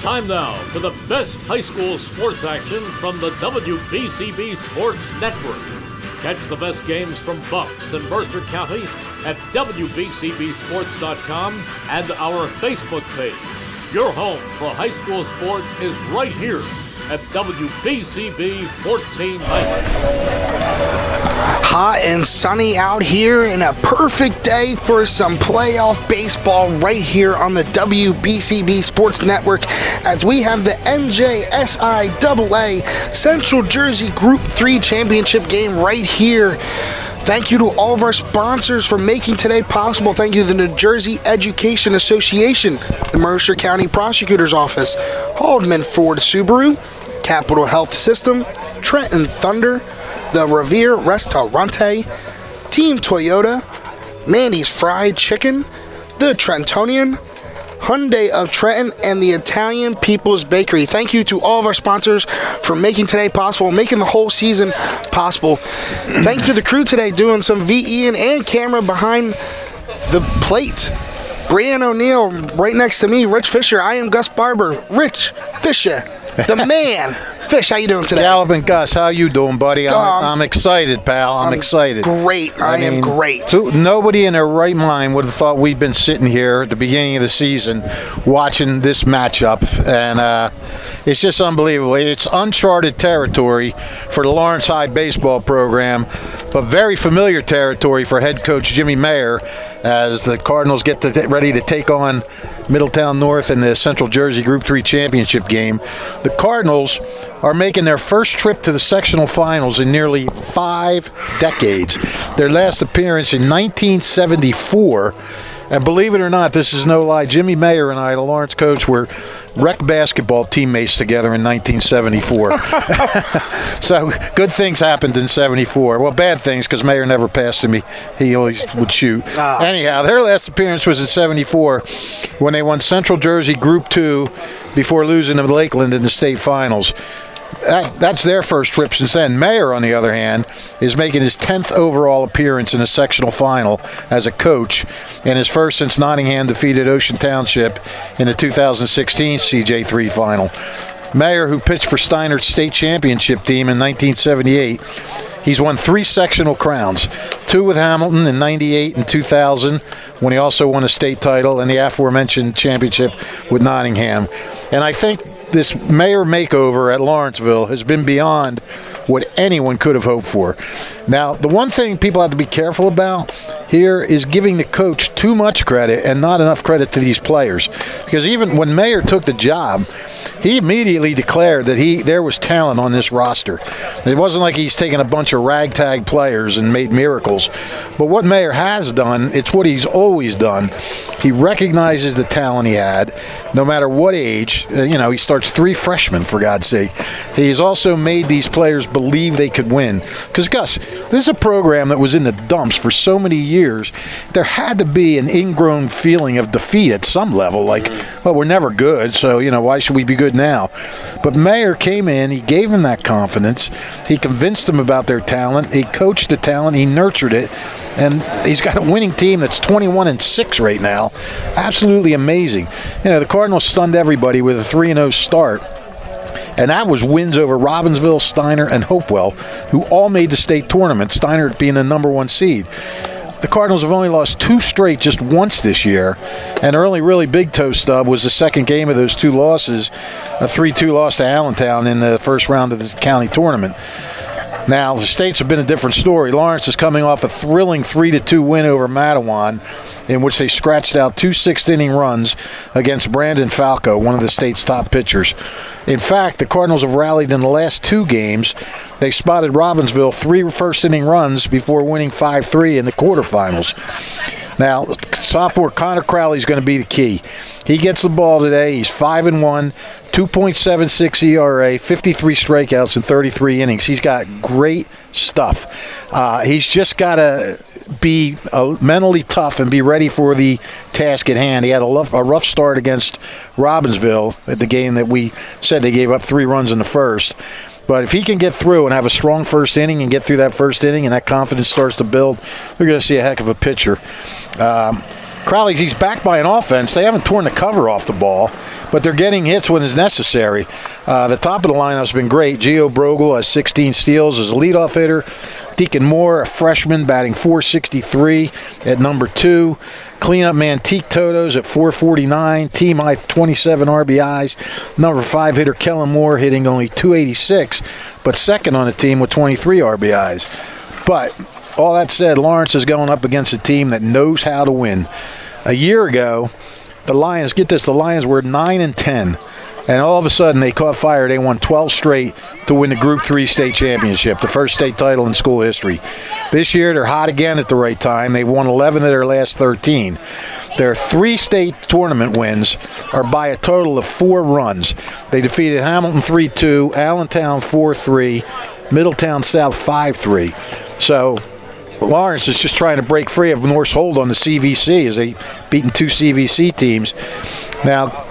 Time now for the best high school sports action from the WBCB Sports Network. Catch the best games from Bucks and Mercer County at WBCBsports.com and our Facebook page. Your home for high school sports is right here at WBCB 1490. Hot and sunny out here and a perfect day for some playoff baseball right here on the WBCB Sports Network as we have the NJSIAA Central Jersey Group 3 championship game right here. Thank you to all of our sponsors for making today possible. Thank you to the New Jersey Education Association, the Mercer County Prosecutor's Office, Haldeman Ford Subaru, Capital Health System, Trenton Thunder, the Revere Restaurante, Team Toyota, Mandy's Fried Chicken, the Trentonian, Hyundai of Trenton, and the Italian People's Bakery. Thank you to all of our sponsors for making today possible, making the whole season possible. Thank you to the crew today doing some VEing and camera behind the plate. Brian O'Neill right next to me, Rich Fisher. I am Gus Barber. Rich Fisher, the man. Fish, how you doing today? Gallup, Gus, how you doing, buddy? I'm excited, pal. I'm excited. Great. I am great. Nobody in their right mind would have thought we'd been sitting here at the beginning of the season watching this matchup, and it's just unbelievable. It's uncharted territory for the Lawrence High baseball program, but very familiar territory for head coach Jimmy Mayer as the Cardinals get ready to take on Middletown North in the Central Jersey Group 3 championship game. The Cardinals are making their first trip to the sectional finals in nearly 5 decades. Their last appearance in 1974. And believe it or not, this is no lie, Jimmy Mayer and I, the Lawrence coach, were rec basketball teammates together in 1974. So good things happened in 74. Well, bad things because Mayer never passed to me. He always would shoot. Anyhow, their last appearance was in 74 when they won Central Jersey Group 2 before losing to Lakeland in the state finals. That's their first trip since then. Mayer, on the other hand, is making his 10th overall appearance in a sectional final as a coach, and his first since Nottingham defeated Ocean Township in the 2016 CJ3 final. Mayer, who pitched for Steiner's state championship team in 1978, he's won 3 sectional crowns, 2 with Hamilton in 98 and 2000, when he also won a state title, and the aforementioned championship with Nottingham. And I think this Mayor makeover at Lawrenceville has been beyond what anyone could have hoped for. Now, the one thing people have to be careful about here is giving the coach too much credit and not enough credit to these players. Because even when Mayer took the job, he immediately declared that there was talent on this roster. It wasn't like he's taken a bunch of ragtag players and made miracles. But what Mayer has done, it's what he's always done. He recognizes the talent he had, no matter what age. He starts 3 freshmen, for God's sake. He's also made these players believe they could win. Because, Gus, this is a program that was in the dumps for so many years. There had to be an ingrown feeling of defeat at some level. Like, well, we're never good, so, why should we be good now? But Mayer came in, he gave them that confidence. He convinced them about their talent. He coached the talent. He nurtured it. And he's got a winning team that's 21-6 right now. Absolutely amazing. The Cardinals stunned everybody with a 3-0 start. And that was wins over Robbinsville, Steiner, and Hopewell, who all made the state tournament, Steiner being the number 1 seed. The Cardinals have only lost 2 straight just once this year, and their only really big toe stub was the second game of those 2 losses, a 3-2 loss to Allentown in the first round of the county tournament. Now, the states have been a different story. Lawrence is coming off a thrilling 3-2 win over Matawan, in which they scratched out 2 sixth-inning runs against Brandon Falco, one of the state's top pitchers. In fact, the Cardinals have rallied in the last 2 games. They spotted Robbinsville 3 first-inning runs before winning 5-3 in the quarterfinals. Now, sophomore Connor Crowley is going to be the key. He gets the ball today. He's 5-1, 2.76 ERA, 53 strikeouts in 33 innings. He's got great stuff. He's just got to be mentally tough and be ready for the task at hand. He had a rough start against Robbinsville at the game that we said they gave up 3 runs in the first. But if he can get through and have a strong first inning and get through that first inning and that confidence starts to build, we're going to see a heck of a pitcher. Crowley, he's backed by an offense. They haven't torn the cover off the ball, but they're getting hits when it's necessary. The top of the lineup's been great. Gio Brogel has 16 steals as a leadoff hitter. Deacon Moore, a freshman, batting .463 at number 2. Cleanup man Teak Toto's at .449. Team high 27 RBIs. Number 5 hitter Kellen Moore hitting only .286, but second on the team with 23 RBIs. But all that said, Lawrence is going up against a team that knows how to win. A year ago, the Lions, get this, the Lions were 9-10. And all of a sudden, they caught fire. They won 12 straight to win the Group 3 state championship, the first state title in school history. This year, they're hot again at the right time. They've won 11 of their last 13. Their 3 state tournament wins are by a total of 4 runs. They defeated Hamilton 3-2, Allentown 4-3, Middletown South 5-3. So Lawrence is just trying to break free of North's hold on the CVC as they beaten 2 CVC teams. Now,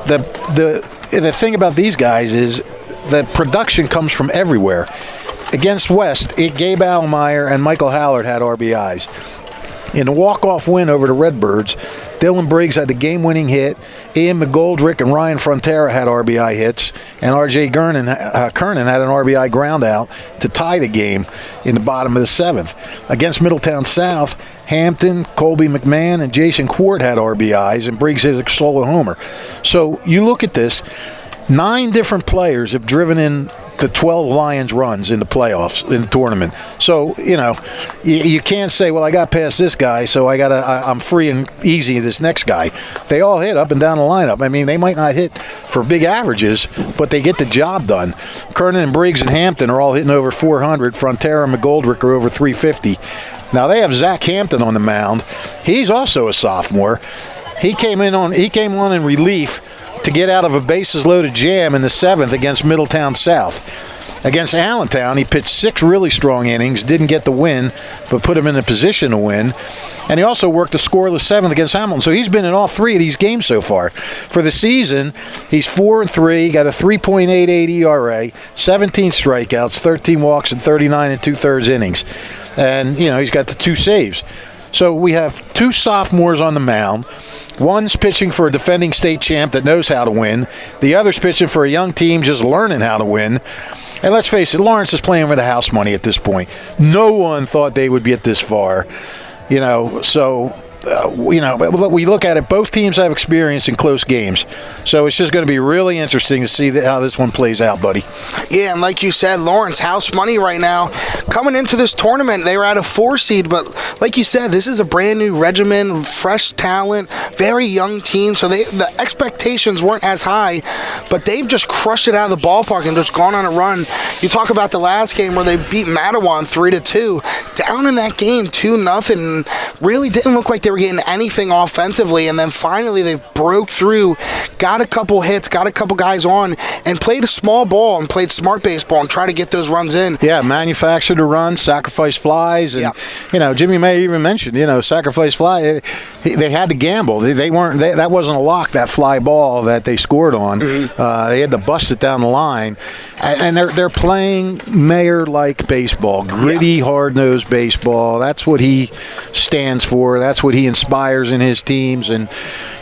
the thing about these guys is that production comes from everywhere. Against West, Gabe Allmeyer and Michael Hallard had RBIs. In the walk-off win over the Redbirds, Dylan Briggs had the game-winning hit. Ian McGoldrick and Ryan Frontera had RBI hits, and R.J. Kernan had an RBI ground-out to tie the game in the bottom of the 7th. Against Middletown South, Hampton, Colby McMahon, and Jason Quart had RBIs, and Briggs hit a solo homer. So you look at this, 9 different players have driven in the 12 Lions runs in the playoffs, in the tournament. So, you can't say, well, I got past this guy, so I'm free and easy this next guy. They all hit up and down the lineup. I mean, they might not hit for big averages, but they get the job done. Kernan and Briggs and Hampton are all hitting over 400. Frontera and McGoldrick are over 350. Now, they have Zach Hampton on the mound. He's also a sophomore. He came on in relief to get out of a bases-loaded jam in the 7th against Middletown South. Against Allentown, he pitched 6 really strong innings, didn't get the win, but put him in a position to win. And he also worked a scoreless 7th against Hamilton. So he's been in all 3 of these games so far. For the season, he's 4-3, got a 3.88 ERA, 17 strikeouts, 13 walks, and 39 2/3 innings. And, he's got the 2 saves. So we have 2 sophomores on the mound. One's pitching for a defending state champ that knows how to win. The other's pitching for a young team just learning how to win. And let's face it, Lawrence is playing for the house money at this point. No one thought they would get this far. So we look at it, both teams have experience in close games. So it's just going to be really interesting to see how this one plays out, buddy. Yeah, and like you said, Lawrence, house money right now. Coming into this tournament, they were at a 4 seed, but like you said, this is a brand new regimen, fresh talent, very young team, so the expectations weren't as high, but they've just crushed it out of the ballpark and just gone on a run. You talk about the last game where they beat Matawan 3-2, down in that game 2-0, really didn't look like they were getting anything offensively, and then finally they broke through, got a couple hits, got a couple guys on, and played a small ball and played smart baseball and tried to get those runs in. Yeah, manufactured a run, sacrifice flies, and Jimmy May even mentioned, sacrifice fly. They had to gamble. They weren't. That wasn't a lock. That fly ball that they scored on, they had to bust it down the line, and they're playing Mayer-like baseball, gritty, hard-nosed baseball. That's what he stands for. That's what he inspires in his teams, and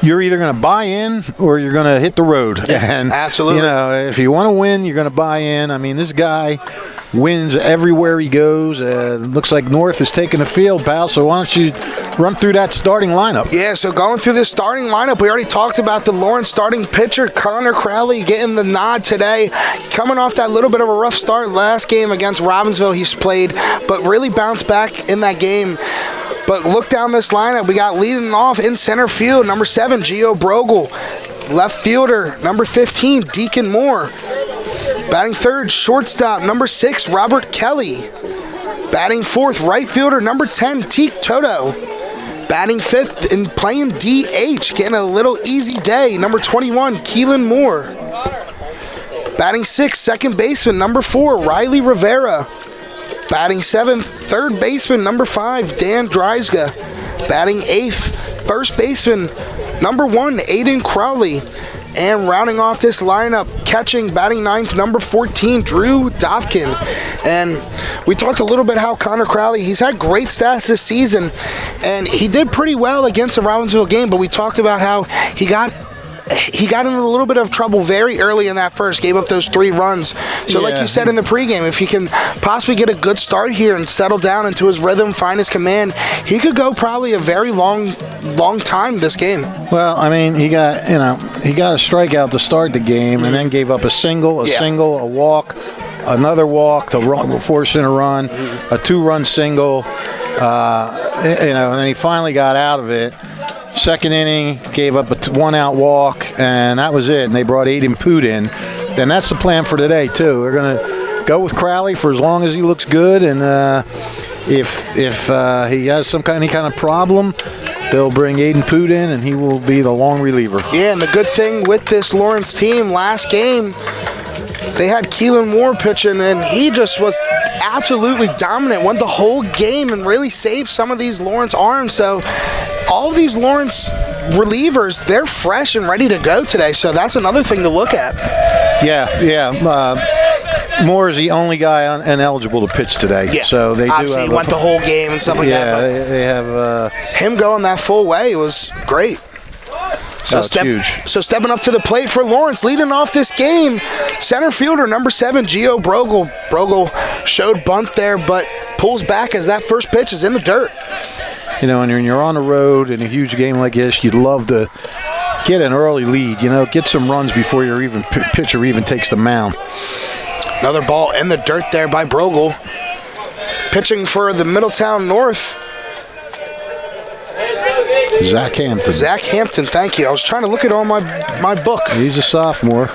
you're either going to buy in or you're going to hit the road. And absolutely, if you want to win, you're going to buy in. I mean, this guy wins everywhere he goes. Looks like North is taking the field, pal. So why don't you run through that starting lineup? Yeah, so going through this starting lineup, we already talked about the Lawrence starting pitcher, Connor Crowley, getting the nod today. Coming off that little bit of a rough start last game against Robbinsville he's played, but really bounced back in that game. But look down this lineup. We got leading off in center field, number 7, Gio Brogel. Left fielder, number 15, Deacon Moore. Batting third, shortstop, number 6, Robert Kelly. Batting fourth, right fielder, number 10, Teak Toto. Batting fifth and playing DH, getting a little easy day, number 21, Keelan Moore. Batting sixth, second baseman, number 4, Riley Rivera. Batting seventh, third baseman, number 5, Dan Dreisga. Batting eighth, first baseman, number 1, Aiden Crowley. And rounding off this lineup, catching, batting ninth, number 14, Drew Dopkin. And we talked a little bit how Connor Crowley, he's had great stats this season, and he did pretty well against the Robbinsville game, but we talked about how he got he got into a little bit of trouble very early in that first, gave up those 3 runs. So like you said in the pregame, if he can possibly get a good start here and settle down into his rhythm, find his command, he could go probably a very long time this game. Well, I mean, he got a strikeout to start the game, and then gave up a single, a walk, another walk to force in a run, a 2-run single, and then he finally got out of it. Second inning, gave up a 1-out walk, and that was it. And they brought Aiden Poot in. And that's the plan for today, too. They're going to go with Crowley for as long as he looks good, and if he has any kind of problem, they'll bring Aiden Poot in, and he will be the long reliever. Yeah, and the good thing with this Lawrence team, last game, they had Keelan Moore pitching, and he just was absolutely dominant, won the whole game, and really saved some of these Lawrence arms. So all of these Lawrence relievers, they're fresh and ready to go today, so that's another thing to look at. Moore is the only guy ineligible to pitch today. Yeah, so they obviously do he went the whole game and stuff like that. Yeah, they have him going that full way was great. So huge. So stepping up to the plate for Lawrence, leading off this game, center fielder number 7, Gio Brogel. Brogel showed bunt there, but pulls back as that first pitch is in the dirt. And when you're on the road in a huge game like this, you'd love to get an early lead. Get some runs before your pitcher even takes the mound. Another ball in the dirt there by Brogel. Pitching for the Middletown North, Zach Hampton. Zach Hampton, thank you. I was trying to look at all my book. He's a sophomore.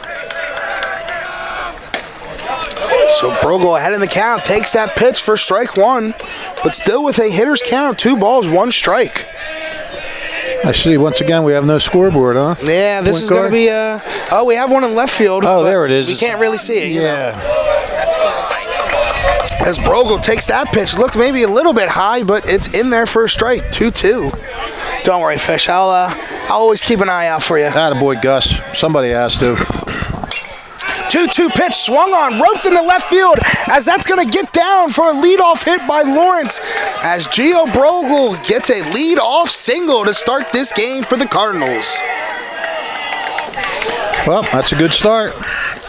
So Brogel ahead in the count, takes that pitch for strike 1, but still with a hitter's count, 2 balls, 1 strike. I see. Once again, we have no scoreboard, huh? Yeah, this is going to be we have one in left field. Oh, there it is. We can't really see it. Yeah. As Brogel takes that pitch, looked maybe a little bit high, but it's in there for a strike, 2-2. Don't worry, Fish. I'll always keep an eye out for you. Attaboy, Gus. Somebody has to. 2-2 pitch swung on, roped into left field, as that's going to get down for a leadoff hit by Lawrence, as Gio Brogel gets a leadoff single to start this game for the Cardinals. Well, that's a good start.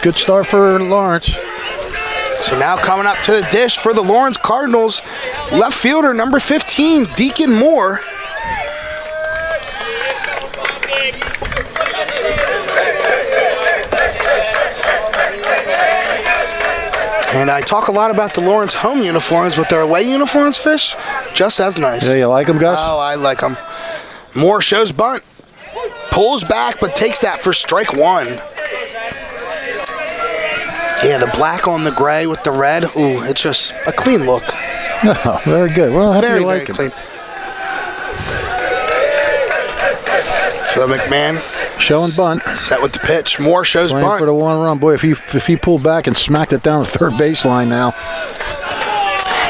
Good start for Lawrence. So now coming up to the dish for the Lawrence Cardinals, left fielder number 15, Deacon Moore. And I talk a lot about the Lawrence home uniforms, but their away uniforms, Fish, just as nice. Yeah, you like them, Gus? Oh, I like them. Moore shows bunt, pulls back, but takes that for strike 1. Yeah, the black on the gray with the red. Ooh, it's just a clean look. Oh, very good. Well, happy you like it. Clean. So McMahon showing bunt. Set with the pitch. Moore shows playing bunt for the 1 run. Boy, if he pulled back and smacked it down the third baseline now.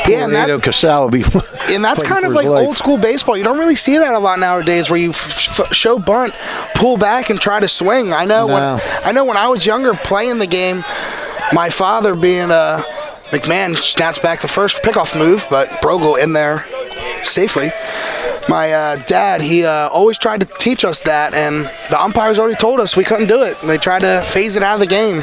Yeah, and Casal would be. And that's kind of like old school baseball. You don't really see that a lot nowadays, where you show bunt, pull back, and try to swing. I know when I was younger playing the game, my father being McMahon snaps back the first pickoff move, but Brogel in there safely. My dad, he always tried to teach us that, and the umpires already told us we couldn't do it. They tried to phase it out of the game.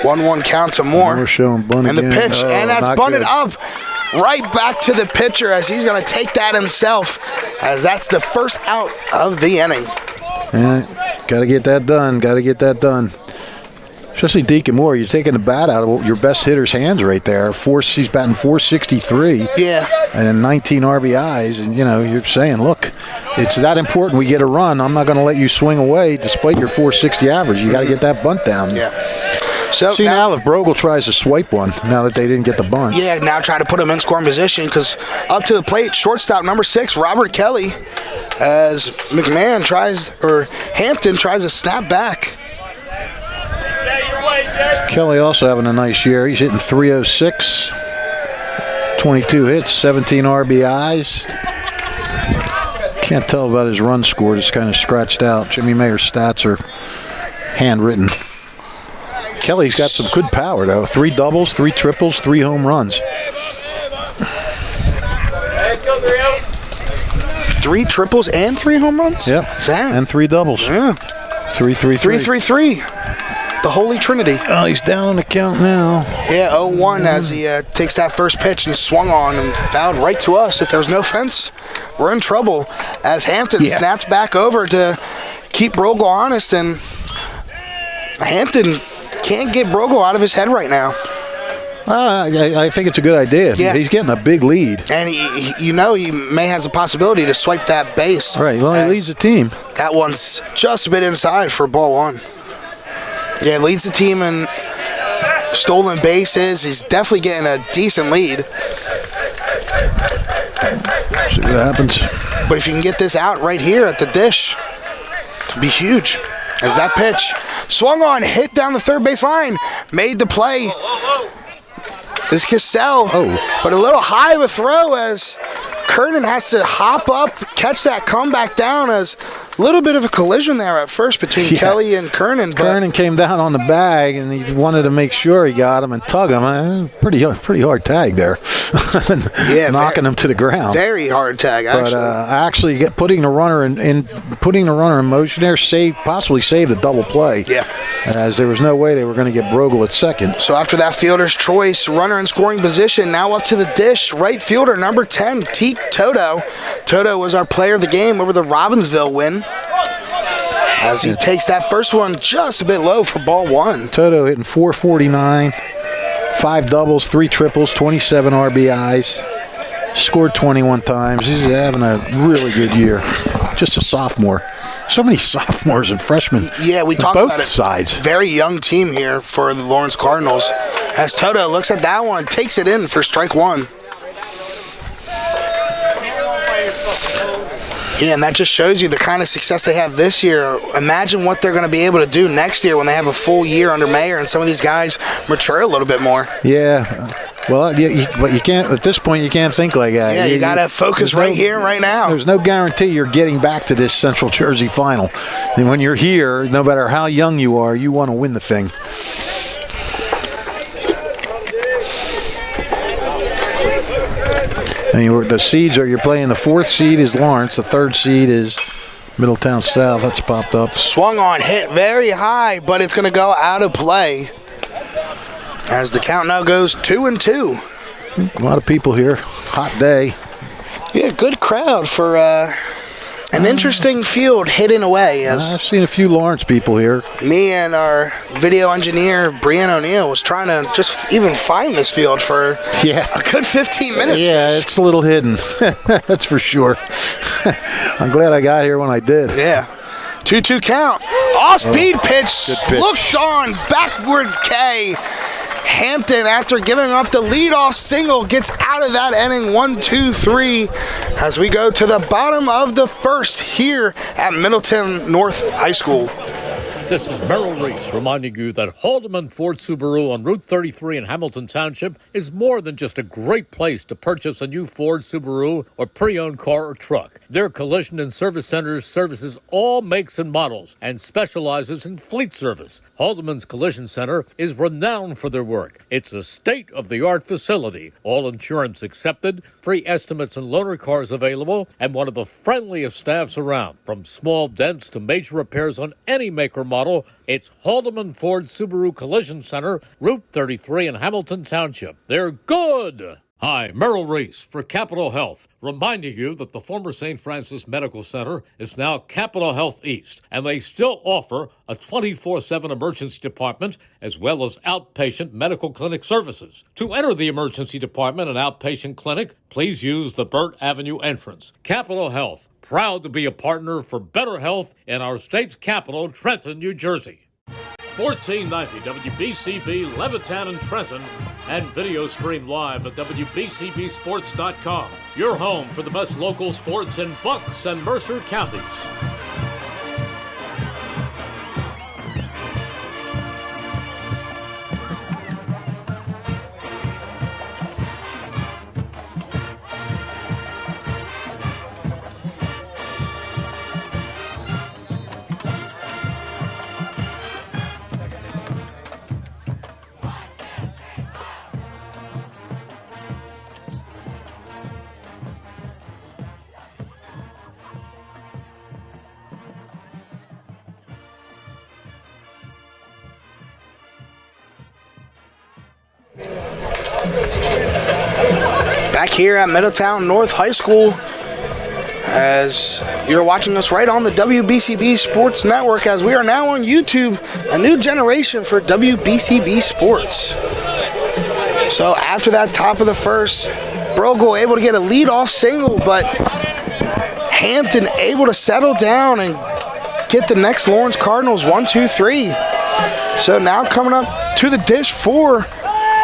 1-1 count to Moore. We're showing bunt and the again. pitch, and that's bunted up right back to the pitcher, as he's going to take that himself, as that's the first out of the inning. Yeah, got to get that done. Especially Deacon Moore, you're taking the bat out of your best hitter's hands right there. He's batting .463. Yeah. And 19 RBIs, and you're saying, look, it's that important we get a run. I'm not going to let you swing away despite your .460 average. You got to get that bunt down. Yeah. So see now if Brogel tries to swipe one, now that they didn't get the bunt. Yeah, now try to put him in scoring position, because up to the plate, shortstop number 6, Robert Kelly, as Hampton tries to snap back. Kelly also having a nice year. He's hitting .306, 22 hits, 17 RBIs. Can't tell about his run score. It's kind of scratched out. Jimmy Mayer's stats are handwritten. Kelly's got some good power, though. 3 doubles, 3 triples, 3 home runs. 3 triples and 3 home runs? Yep. Damn. And 3 doubles. Yeah. 3-3-3. The Holy Trinity. Oh, he's down on the count now. Yeah, 0-1 as he takes that first pitch and swung on and fouled right to us. If there's no fence, we're in trouble. As Hampton snaps back over to keep Brogel honest, and Hampton can't get Brogel out of his head right now. I think it's a good idea. Yeah. He's getting a big lead. And he may have the possibility to swipe that base. Right, well, he leads the team. That one's just a bit inside for ball 1. Yeah, leads the team in stolen bases. He's definitely getting a decent lead. See what happens. But if you can get this out right here at the dish, it'd be huge. As that pitch swung on, hit down the third base line, made the play. This Cassell, but a little high of a throw as Kernan has to hop up, catch that comeback down, as a little bit of a collision there at first between Kelly and Kernan. Kernan came down on the bag, and he wanted to make sure he got him and tug him. Pretty hard tag there. Knocking him to the ground. Very hard tag, actually. But actually putting the runner in motion there possibly saved the double play. Yeah. As there was no way they were going to get Brogel at second. So after that fielder's choice, runner in scoring position, now up to the dish, right fielder, number 10, Teak Toto. Toto was our player of the game over the Robbinsville win. As he takes that first one just a bit low for ball 1. Toto hitting .449, 5 doubles, 3 triples, 27 RBIs, scored 21 times. He's having a really good year. Just a sophomore. So many sophomores and freshmen. Yeah, we talked both about it. Sides. Very young team here for the Lawrence Cardinals. As Toto looks at that one, takes it in for strike 1. Yeah, and that just shows you the kind of success they have this year. Imagine what they're going to be able to do next year when they have a full year under Mayer and some of these guys mature a little bit more. Yeah. Well, but you can't, at this point, you can't think like that. Yeah, you got to focus right here, right now. There's no guarantee you're getting back to this Central Jersey final. And when you're here, no matter how young you are, you want to win the thing. And the seeds are, you're playing, the 4th seed is Lawrence, the 3rd seed is Middletown South. That's popped up. Swung on, hit very high, but it's going to go out of play. As the count now goes 2-2. A lot of people here. Hot day. Yeah, good crowd for an interesting field hidden away. As I've seen a few Lawrence people here. Me and our video engineer, Brian O'Neill, was trying to just even find this field for a good 15 minutes. Yeah, it's a little hidden. That's for sure. I'm glad I got here when I did. Yeah. 2-2 count. Off-speed pitch. Looked on. Backwards K. Hampton, after giving up the leadoff single, gets out of that inning 1-2-3 as we go to the bottom of the 1st here at Middletown North High School. This is Merrill Reese reminding you that Haldeman Ford Subaru on Route 33 in Hamilton Township is more than just a great place to purchase a new Ford Subaru or pre-owned car or truck. Their collision and service centers services all makes and models and specializes in fleet service. Haldeman's Collision Center is renowned for their work. It's a state-of-the-art facility, all insurance accepted, free estimates and loaner cars available, and one of the friendliest staffs around. From small dents to major repairs on any make or model, it's Haldeman Ford Subaru Collision Center, Route 33 in Hamilton Township. They're good! Hi, Merrill Reese for Capital Health, reminding you that the former St. Francis Medical Center is now Capital Health East, and they still offer a 24/7 emergency department as well as outpatient medical clinic services. To enter the emergency department and outpatient clinic, please use the Burt Avenue entrance. Capital Health, proud to be a partner for better health in our state's capital, Trenton, New Jersey. 1490 WBCB, Levittown and Trenton, and video stream live at WBCBsports.com. Your home for the best local sports in Bucks and Mercer counties. back here at Middletown North High School, as you're watching us right on the WBCB Sports Network, as we are now on YouTube, a new generation for WBCB Sports. So after that top of the first, Brogle able to get a lead-off single, but Hampton able to settle down and get the next Lawrence Cardinals 1-2-3. So now coming up to the dish for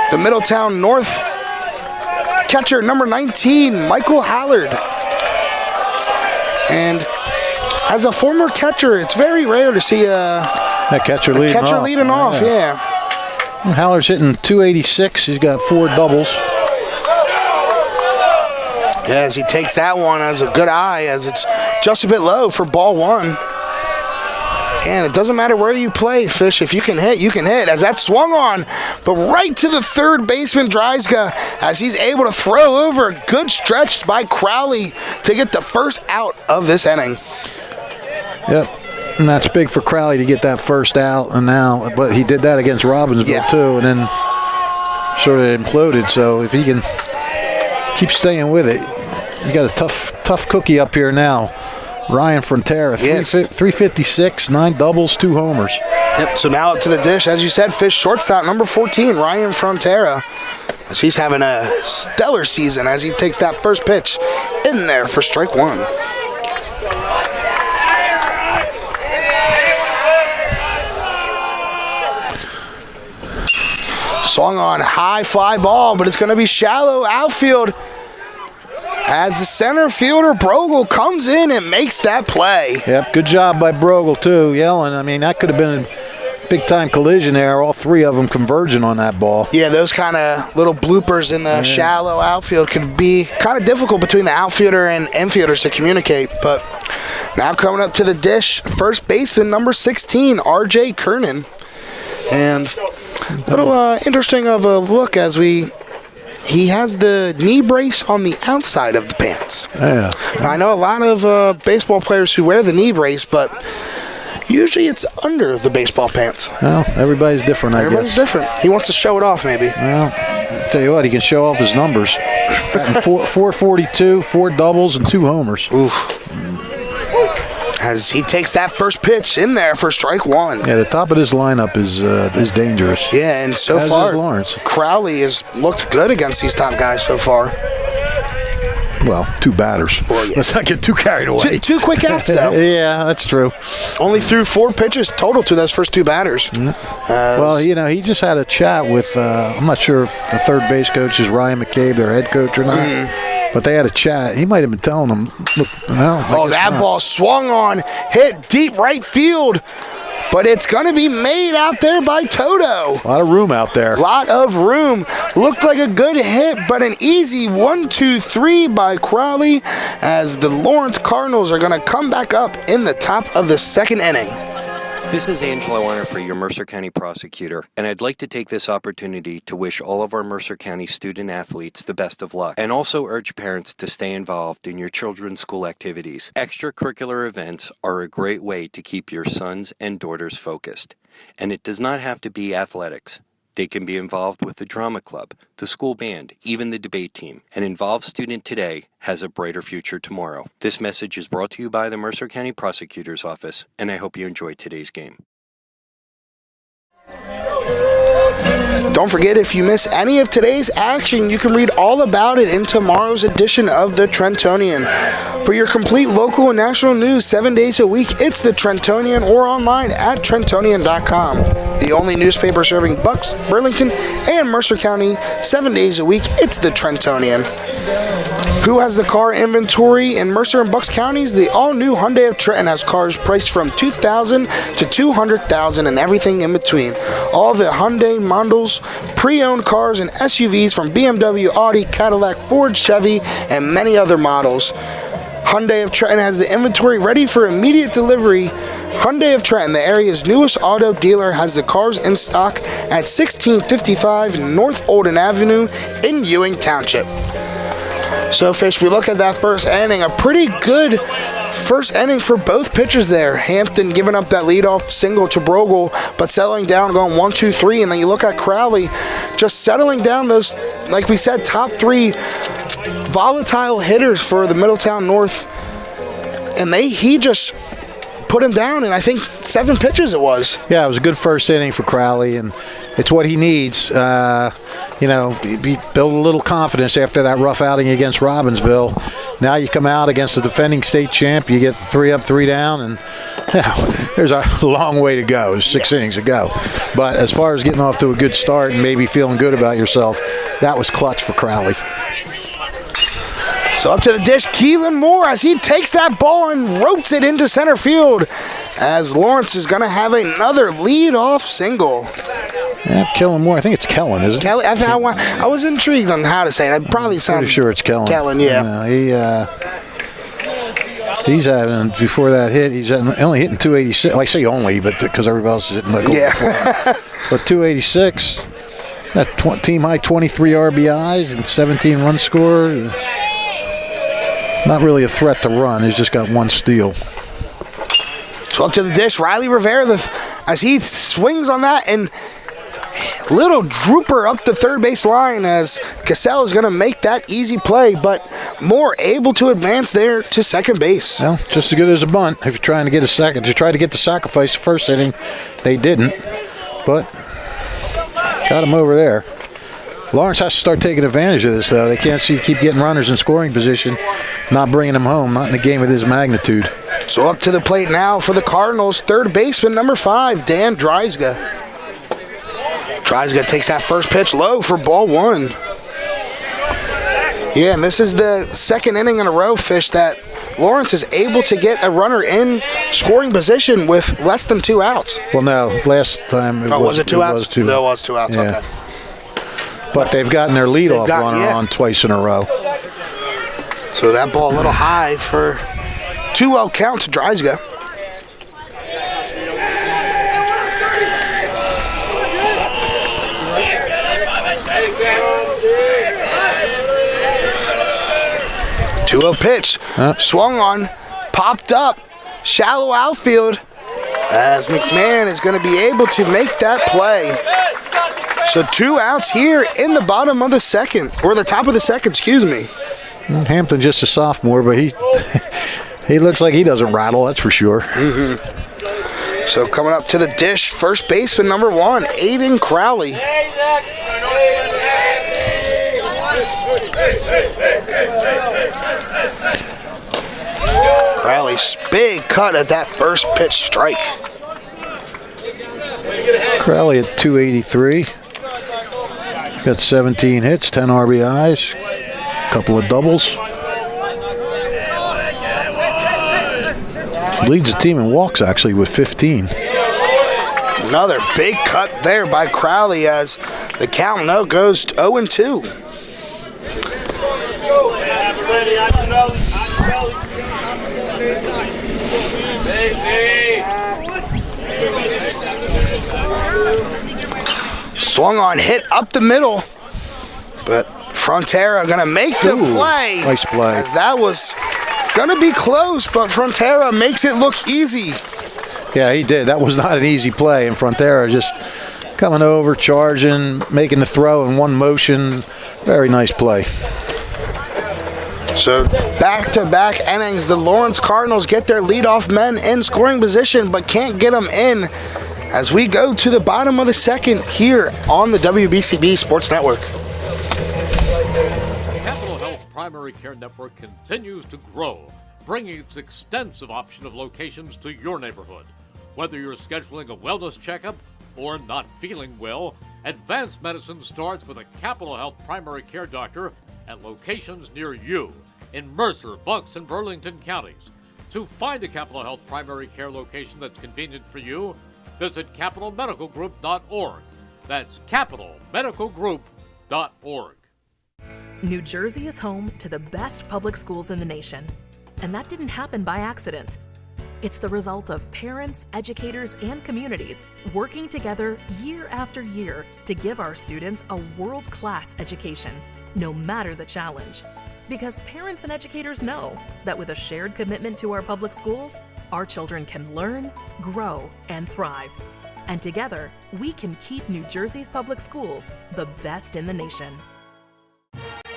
the Middletown North catcher, number 19, Michael Hallard. And as a former catcher, it's very rare to see a catcher leading off. Yeah. Hallard's hitting .286. He's got 4 doubles. Yeah, as he takes that one as a good eye, as it's just a bit low for ball 1. And it doesn't matter where you play, Fish. If you can hit, you can hit. As that swung on, but right to the third baseman, Dreiska, as he's able to throw over. Good stretch by Crowley to get the first out of this inning. Yep, and that's big for Crowley to get that first out. And now, but he did that against Robbinsville too, and then sort of imploded. So if he can keep staying with it, you got a tough cookie up here now. Ryan Frontera, 356, 9 doubles, 2 homers. Yep, so now up to the dish, as you said, Fish, shortstop, number 14, Ryan Frontera. As he's having a stellar season as he takes that first pitch in there for strike 1. Swung on, high fly ball, but it's going to be shallow outfield, as the center fielder, Brogle, comes in and makes that play. Yep, good job by Brogle, too, yelling. I mean, that could have been a big-time collision there, all 3 of them converging on that ball. Yeah, those kind of little bloopers in the shallow outfield could be kind of difficult between the outfielder and infielders to communicate. But now coming up to the dish, first baseman, number 16, R.J. Kernan. And a little interesting of a look as he has the knee brace on the outside of the pants. Yeah. I know a lot of baseball players who wear the knee brace, but usually it's under the baseball pants. Well, everybody's different, I guess. Everybody's different. He wants to show it off, maybe. Well, I'll tell you what, he can show off his numbers. 442, 4 doubles, and 2 homers. Oof. As he takes that first pitch in there for strike 1. Yeah, the top of this lineup is dangerous. Yeah, and so as far, is Lawrence. Crowley has looked good against these top guys so far. Well, 2 batters. Well, yeah. Let's not get too carried away. Two quick outs, though. Yeah, that's true. Only threw 4 pitches total to those first 2 batters. Well, he just had a chat with, I'm not sure if the third base coach is Ryan McCabe, their head coach, or not. But they had a chat. He might have been telling them, look, no. That ball swung on, hit deep right field, but it's going to be made out there by Toto. A lot of room out there. A lot of room. Looked like a good hit, but an easy 1-2-3 by Crowley, as the Lawrence Cardinals are going to come back up in the top of the second inning. This is Angelo Onifrey, your Mercer County prosecutor, and I'd like to take this opportunity to wish all of our Mercer County student athletes the best of luck, and also urge parents to stay involved in your children's school activities. Extracurricular events are a great way to keep your sons and daughters focused, and it does not have to be athletics. They can be involved with the drama club, the school band, even the debate team. An involved student today has a brighter future tomorrow. This message is brought to you by the Mercer County Prosecutor's Office, and I hope you enjoyed today's game. Don't forget, if you miss any of today's action, you can read all about it in tomorrow's edition of the Trentonian. For your complete local and national news 7 days a week, it's the Trentonian, or online at Trentonian.com. The only newspaper serving Bucks, Burlington, and Mercer County 7 days a week, it's the Trentonian. Who has the car inventory in Mercer and Bucks counties? The all-new Hyundai of Trenton has cars priced from $2,000 to $200,000 and everything in between. All the Hyundai models, pre-owned cars and SUVs from BMW, Audi, Cadillac, Ford, Chevy, and many other models. Hyundai of Trenton has the inventory ready for immediate delivery. Hyundai of Trenton, the area's newest auto dealer, has the cars in stock at 1655 North Olden Avenue in Ewing Township. So, Fish, we look at that first inning, a pretty good first inning for both pitchers there. Hampton giving up that leadoff single to Brogle, but settling down, going 1-2-3, and then you look at Crowley just settling down those, like we said, top 3 volatile hitters for the Middletown North, and he just put him down in, I think, 7 pitches it was. Yeah, it was a good first inning for Crowley, and it's what he needs. Build a little confidence after that rough outing against Robbinsville. Now you come out against the defending state champ, you get 3 up, 3 down, and there's a long way to go. There's 6 innings to go. But as far as getting off to a good start and maybe feeling good about yourself, that was clutch for Crowley. So up to the dish, Keelan Moore, as he takes that ball and ropes it into center field, as Lawrence is going to have another lead-off single. Yeah, Kellen Moore. I think it's Kellen, isn't it? Kelly, I was intrigued on how to say it. I probably sound pretty sure it's Kellen. Kellen, yeah. He's having, before that hit, he's only hitting 286. Well, I say only, but because everybody else is hitting like but 286. That team high 23 RBIs and 17 runs scored. Not really a threat to run. He's just got 1 steal. So up to the dish, Riley Rivera, as he swings on that, and little drooper up the third base line as Cassell is going to make that easy play, but Moore able to advance there to second base. Well, just as good as a bunt if you're trying to get a second. You tried to get the sacrifice the first inning. They didn't, but got him over there. Lawrence has to start taking advantage of this, though. They can't keep getting runners in scoring position, not bringing them home, not in a game of this magnitude. So up to the plate now for the Cardinals, third baseman, number 5, Dan Dreisga. Dreisga takes that first pitch low for ball 1. Yeah, and this is the second inning in a row, Fish, that Lawrence is able to get a runner in scoring position with less than 2 outs. Well, no, last time was it 2 outs? No, it was 2 outs, yeah. Okay. But they've gotten their leadoff runner on twice in a row. So that ball a little high for 2-0 count to Dreisga. Pitch, swung on, popped up, shallow outfield, as McMahon is going to be able to make that play. So 2 outs here in the bottom of the second, or the top of the second, excuse me. Hampton just a sophomore, but he he looks like he doesn't rattle, that's for sure. Mm-hmm. So coming up to the dish, first baseman number 1, Aiden Crowley. Crowley's big cut at that first pitch strike. Crowley at 283. Got 17 hits, 10 RBIs, a couple of doubles. Leads the team in walks, actually, with 15. Another big cut there by Crowley as the count now goes 0-2. Swung on, hit up the middle, but Frontera going to make the play. Nice play. As that was going to be close, but Frontera makes it look easy. Yeah, he did. That was not an easy play, and Frontera just coming over, charging, making the throw in one motion. Very nice play. So back-to-back innings, the Lawrence Cardinals get their leadoff men in scoring position, but can't get them in as we go to the bottom of the second here on the WBCB Sports Network. Capital Health Primary Care Network continues to grow, bringing its extensive option of locations to your neighborhood. Whether you're scheduling a wellness checkup or not feeling well, advanced medicine starts with a Capital Health Primary Care doctor at locations near you in Mercer, Bucks, and Burlington counties. To find a Capital Health Primary Care location that's convenient for you, visit capitalmedicalgroup.org. That's capitalmedicalgroup.org. New Jersey is home to the best public schools in the nation. And that didn't happen by accident. It's the result of parents, educators, and communities working together year after year to give our students a world-class education, no matter the challenge. Because parents and educators know that with a shared commitment to our public schools, our children can learn, grow, and thrive. And together, we can keep New Jersey's public schools the best in the nation.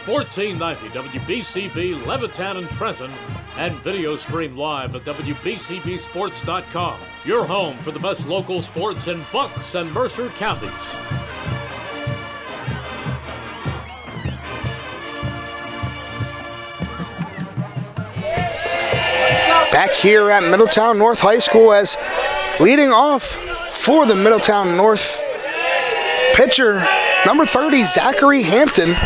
1490 WBCB Levittown and Trenton, and video stream live at WBCBsports.com. Your home for the best local sports in Bucks and Mercer counties. Back here at Middletown North High School, as leading off for the Middletown North pitcher, number 30, Zachary Hampton.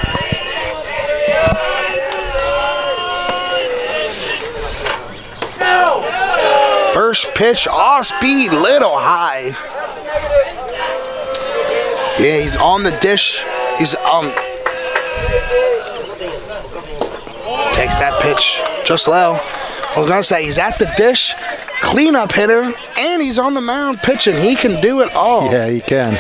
First pitch, off speed, little high. Yeah, he's on the dish. He's takes that pitch just low. I was going to say, he's at the dish, cleanup hitter, and he's on the mound pitching. He can do it all. Yeah, he can.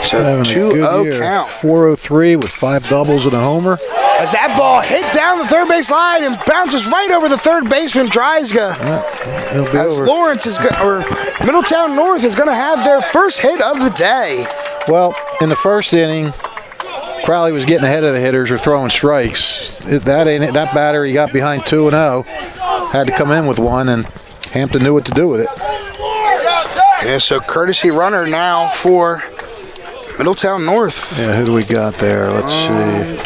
So 2-0 count. 403 with 5 doubles and a homer. As that ball hit down the third base line and bounces right over the third baseman, Dryska. As over. Lawrence is Middletown North is going to have their first hit of the day. Well, in the first inning, Crowley was getting ahead of the hitters or throwing strikes. That batter, he got behind 2-0, had to come in with one, and Hampton knew what to do with it. Yeah, so courtesy runner now for Middletown North. Yeah, who do we got there? Let's see.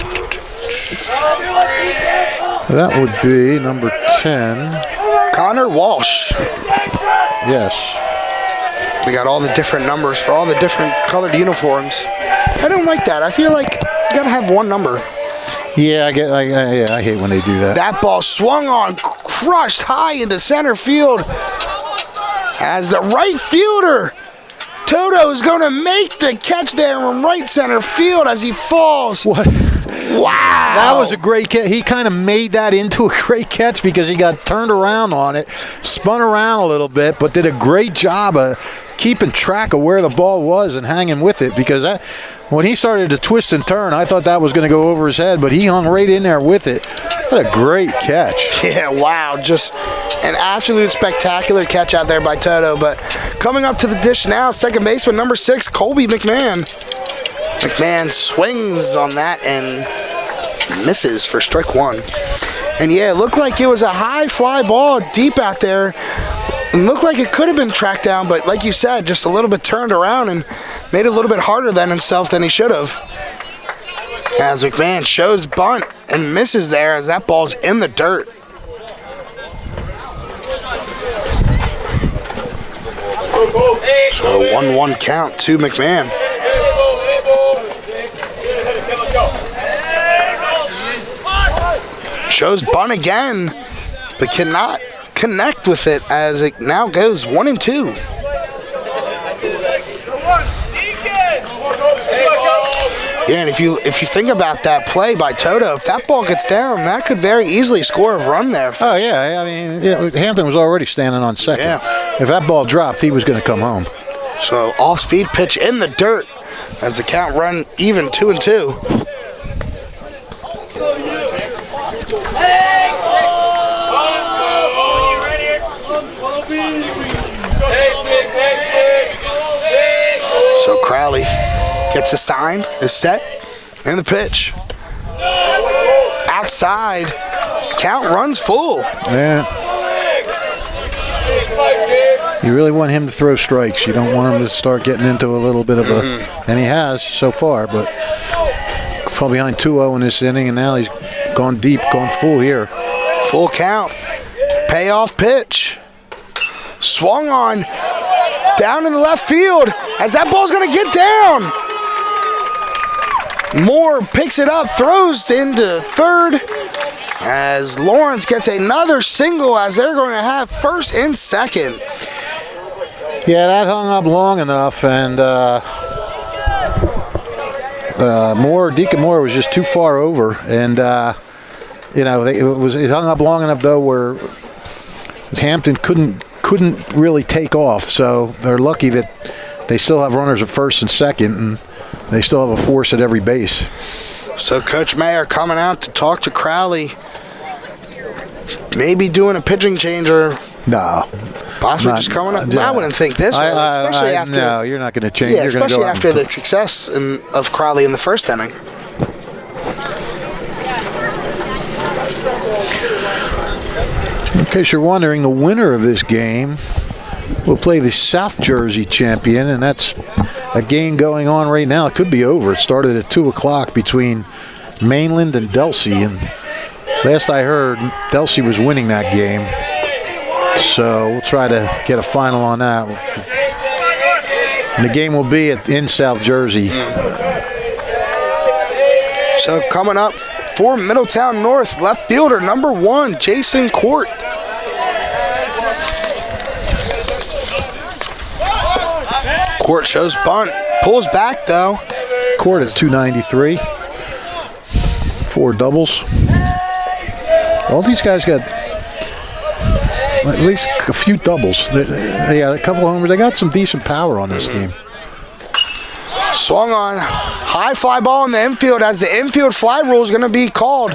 That would be number 10. Connor Walsh. Yes. We got all the different numbers for all the different colored uniforms. I don't like that. I feel like you gotta have one number. Yeah, I hate when they do that. That ball swung on, crushed high into center field. As the right fielder, Toto is going to make the catch there from right center field as he falls. What? Wow. That was a great catch. He kind of made that into a great catch because he got turned around on it, spun around a little bit, but did a great job of keeping track of where the ball was and hanging with it, because when he started to twist and turn, I thought that was going to go over his head, but he hung right in there with it. What a great catch. Yeah, wow. Just an absolute spectacular catch out there by Toto. But coming up to the dish now, second baseman, number 6, Colby McMahon. McMahon swings on that and misses for strike one. And yeah, it looked like it was a high fly ball deep out there. It looked like it could have been tracked down, but like you said, just a little bit turned around and made it a little bit harder than himself than he should have. As McMahon shows bunt and misses there as that ball's in the dirt. So 1-1 count to McMahon. Shows bunt again, but cannot connect with it as it now goes 1-2. Yeah, and if you think about that play by Toto, if that ball gets down, that could very easily score a run there. Oh, yeah. I mean, Hampton was already standing on second. Yeah. If that ball dropped, he was going to come home. So off-speed pitch in the dirt as the count run even 2-2. So Crowley gets the sign, is set, and the pitch. Outside, count runs full. Yeah. You really want him to throw strikes. You don't want him to start getting into a little bit of a, and he has so far, but fell behind 2-0 in this inning, and now he's gone deep, gone full here. Full count. Payoff pitch. Swung on down in the left field as that ball's going to get down. Moore picks it up, throws into third as Lawrence gets another single as they're going to have first and second. Yeah, that hung up long enough, and Deacon Moore was just too far over, and it hung up long enough though where Hampton couldn't really take off. So they're lucky that they still have runners at first and second, and they still have a force at every base. So Coach Mayer coming out to talk to Crowley, maybe doing a pitching change or no. Possibly just coming up. I wouldn't think this. Especially after. No, you're not going to change. Yeah, especially after the success of Crowley in the first inning. In case you're wondering, the winner of this game will play the South Jersey champion, and that's a game going on right now. It could be over. It started at 2 o'clock between Mainland and Delsey, and last I heard, Delsey was winning that game. So we'll try to get a final on that. And the game will be in South Jersey. So coming up for Middletown North, left fielder number 1, Jason Court. Court shows bunt, pulls back though. Court at 293. 4 doubles. All these guys got at least a few doubles. They got a couple of homers. They got some decent power on this team. Swung on, high fly ball in the infield as the infield fly rule is going to be called.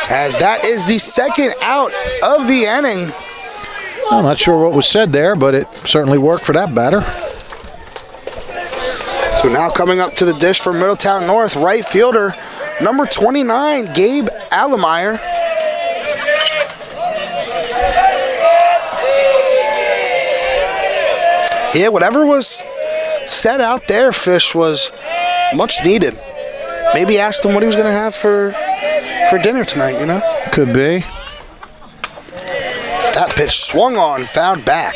As that is the second out of the inning. I'm not sure what was said there, but it certainly worked for that batter. So now coming up to the dish for Middletown North, right fielder number 29, Gabe Allemeyer. Yeah, whatever was said out there, Fish, was much needed. Maybe asked him what he was going to have for dinner tonight, you know? Could be. That pitch swung on, fouled back.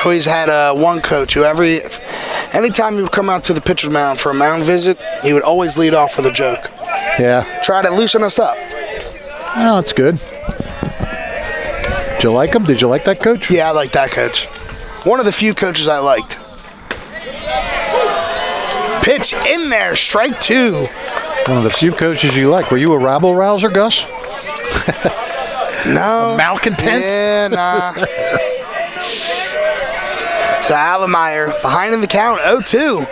Always had one coach who anytime he would come out to the pitcher's mound for a mound visit, he would always lead off with a joke. Yeah. Try to loosen us up. Oh, that's good. Did you like him? Did you like that coach? Yeah, I like that coach. One of the few coaches I liked. Pitch in there, strike 2. One of the few coaches you like. Were you a rabble-rouser, Gus? No. A malcontent? Yeah, nah. To Allemeyer, behind in the count, 0-2.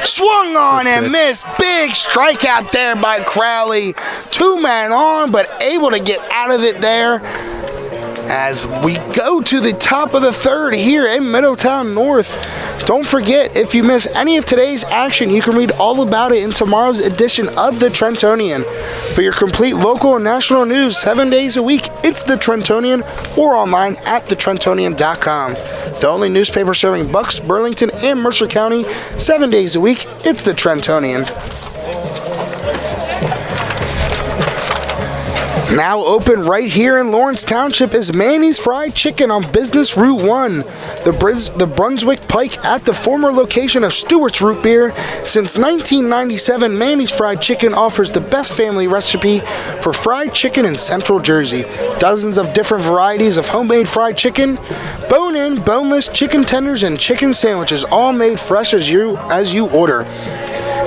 Swung on and missed. Big strikeout there by Crowley. 2 men on, but able to get out of it there. As we go to the top of the third here in Middletown North. Don't forget, if you miss any of today's action, you can read all about it in tomorrow's edition of the Trentonian. For your complete local and national news 7 days a week, it's the Trentonian or online at thetrentonian.com. The only newspaper serving Bucks, Burlington, and Mercer County 7 days a week, it's the Trentonian. Now open right here in Lawrence Township is Manny's Fried Chicken on Business Route 1. The Brunswick Pike at the former location of Stewart's Root Beer. Since 1997, Manny's Fried Chicken offers the best family recipe for fried chicken in Central Jersey. Dozens of different varieties of homemade fried chicken, bone-in, boneless chicken tenders, and chicken sandwiches, all made fresh as you order.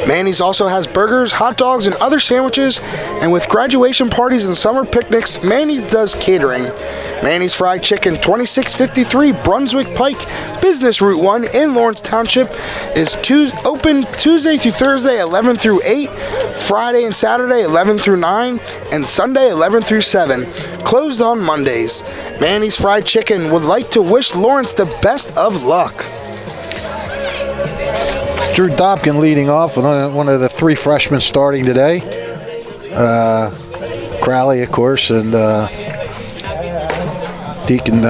Manny's also has burgers, hot dogs, and other sandwiches, and with graduation parties and summer picnics, Manny's does catering. Manny's Fried Chicken, 2653 Brunswick Pike, Business Route 1 in Lawrence Township, is open Tuesday through Thursday, 11 through 8, Friday and Saturday, 11 through 9, and Sunday, 11 through 7. Closed on Mondays. Manny's Fried Chicken would like to wish Lawrence the best of luck. Drew Dobkin leading off with one of the 3 freshmen starting today. Crowley, of course, and Deacon,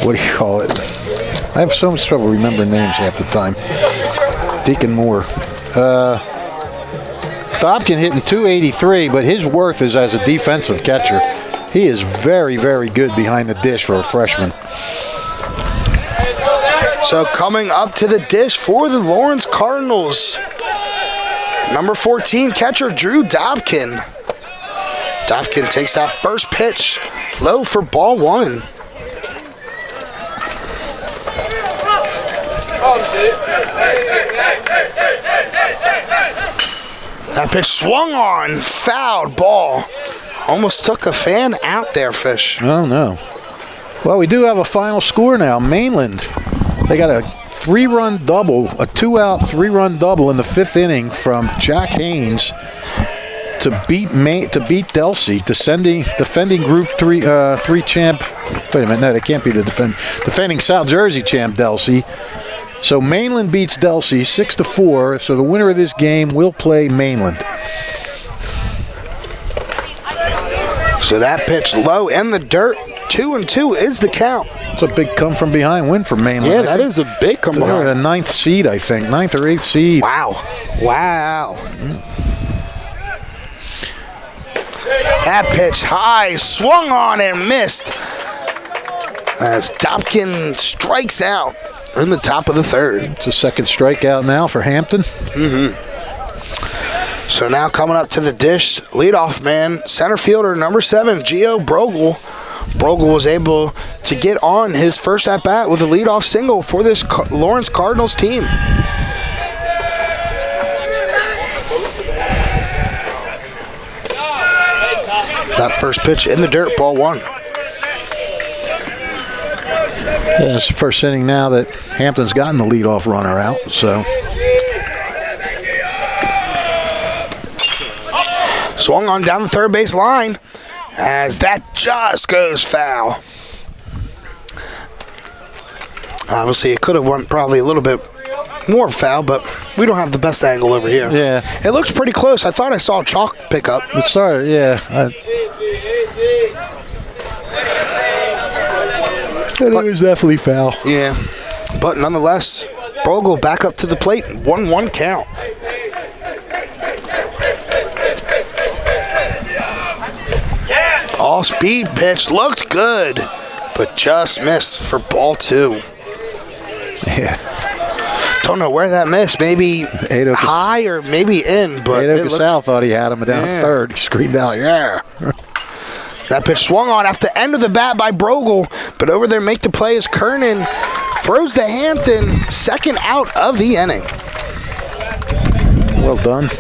what do you call it? I have so much trouble remembering names half the time. Deacon Moore. Dobkin hitting 283, but his worth is as a defensive catcher. He is very, very good behind the dish for a freshman. So coming up to the dish for the Lawrence Cardinals, number 14, catcher Drew Dobkin. Dobkin takes that first pitch, low for ball 1. That pitch swung on, fouled ball. Almost took a fan out there, Fish. Oh, no. Well, we do have a final score now. Mainland, they got a 3-run double, a 2-out 3-run double in the 5th inning from Jack Haynes to beat Delsey, defending Group 3 champ. Wait a minute, no, they can't be the defending South Jersey champ Delsey. So Mainland beats Delsey 6-4. So the winner of this game will play Mainland. So that pitch low in the dirt. 2-2 is the count. It's a big come from behind win for Mainland. Yeah, that is a big come behind. They're at a 9th seed, I think, 9th or 8th seed. Wow. That pitch high, swung on and missed as Dobkin strikes out in the top of the third. It's a second strikeout now for Hampton. So now coming up to the dish, leadoff man, center fielder number 7, Gio Brogel. Brogel was able to get on his first at-bat with a leadoff single for this Lawrence Cardinals team. That first pitch in the dirt, ball 1. Yeah, it's the first inning now that Hampton's gotten the leadoff runner out, so. Swung on down the third base line as that just goes foul. Obviously, it could have went probably a little bit more foul, but we don't have the best angle over here. Yeah. It looks pretty close. I thought I saw a chalk pickup. It started, yeah. It was definitely foul. Yeah. But nonetheless, Brogel back up to the plate. 1-1 count. All speed pitch looked good, but just missed for ball 2. Yeah. Don't know where that missed. Maybe high or maybe in, but Ado Casal thought he had him down third. He screamed out, yeah. That pitch swung on after the end of the bat by Brogel, but over there make the play is Kernan. Throws to Hampton, second out of the inning. Well done.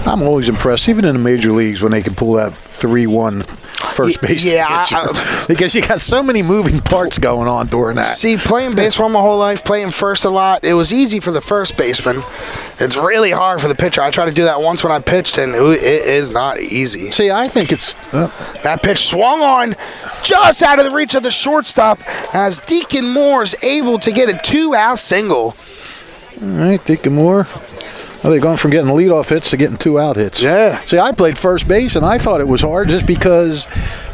I'm always impressed, even in the major leagues, when they can pull that 3-1 first base. Yeah, because you got so many moving parts going on during that. See, playing baseball my whole life, playing first a lot, it was easy for the first baseman. It's really hard for the pitcher. I tried to do that once when I pitched, and it is not easy. See, I think it's... That pitch swung on just out of the reach of the shortstop as Deacon Moore is able to get a 2-out single. All right, Deacon Moore. Well, they're going from getting leadoff hits to getting 2-out hits. Yeah. See, I played first base, and I thought it was hard just because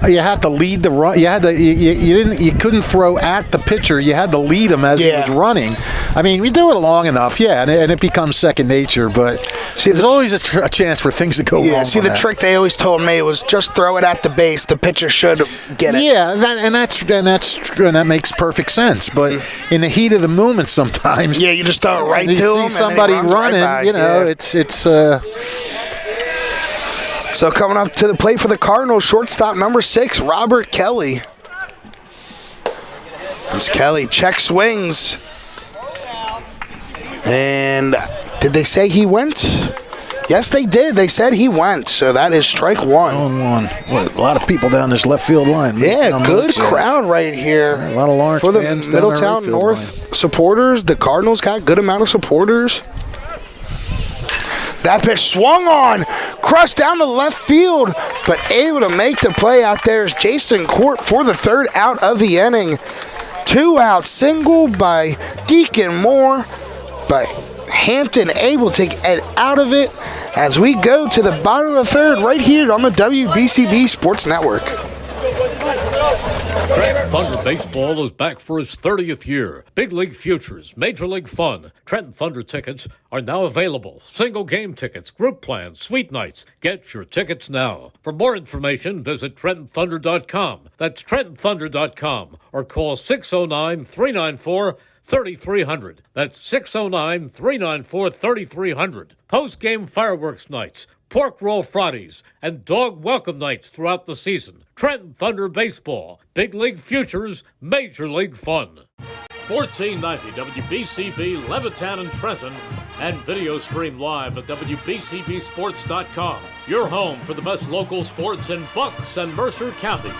you had to lead the run. You couldn't throw at the pitcher. You had to lead him as he was running. I mean, we do it long enough, and it becomes second nature. But see, there's always a chance for things to go wrong. Yeah. See, the trick they always told me was just throw it at the base. The pitcher should get it. Yeah, that makes perfect sense. But in the heat of the moment, sometimes you just throw it right to him. You see somebody running, right it's. So coming up to the plate for the Cardinals, shortstop number 6, Robert Kelly. As Kelly check swings. And did they say he went? Yes, they did. They said he went. So that is strike 1. 1-1. What, a lot of people down this left field line. Yeah, good crowd right here. A lot of Lawrence for the fans Middletown North supporters. The Cardinals got a good amount of supporters. That pitch swung on, crushed down the left field, but able to make the play out there is Jason Court for the 3rd out of the inning. 2-out single by Deacon Moore, but Hampton able to get out of it as we go to the bottom of the 3rd right here on the WBCB Sports Network. Trenton Thunder Baseball is back for its 30th year. Big League Futures, Major League Fun. Trenton Thunder tickets are now available. Single game tickets, group plans, suite nights. Get your tickets now. For more information, visit TrentonThunder.com. That's TrentonThunder.com or call 609-394-3300. That's 609-394-3300. Post-game fireworks nights, pork roll Fridays, and dog welcome nights throughout the season. Trenton Thunder Baseball, Big League Futures, Major League Fun. 1490 WBCB Levittown and Trenton, and video stream live at WBCBsports.com. Your home for the best local sports in Bucks and Mercer counties.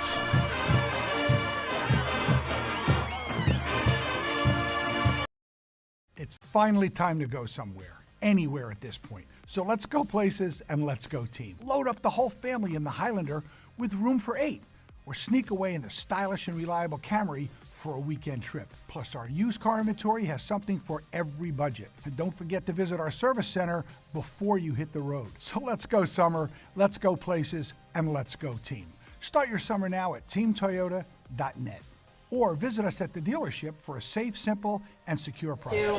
It's finally time to go somewhere, anywhere at this point. So let's go places and let's go team. Load up the whole family in the Highlander with room for 8, or sneak away in the stylish and reliable Camry for a weekend trip. Plus, our used car inventory has something for every budget. And don't forget to visit our service center before you hit the road. So let's go summer, let's go places, and let's go team. Start your summer now at teamtoyota.net. Or visit us at the dealership for a safe, simple, and secure process.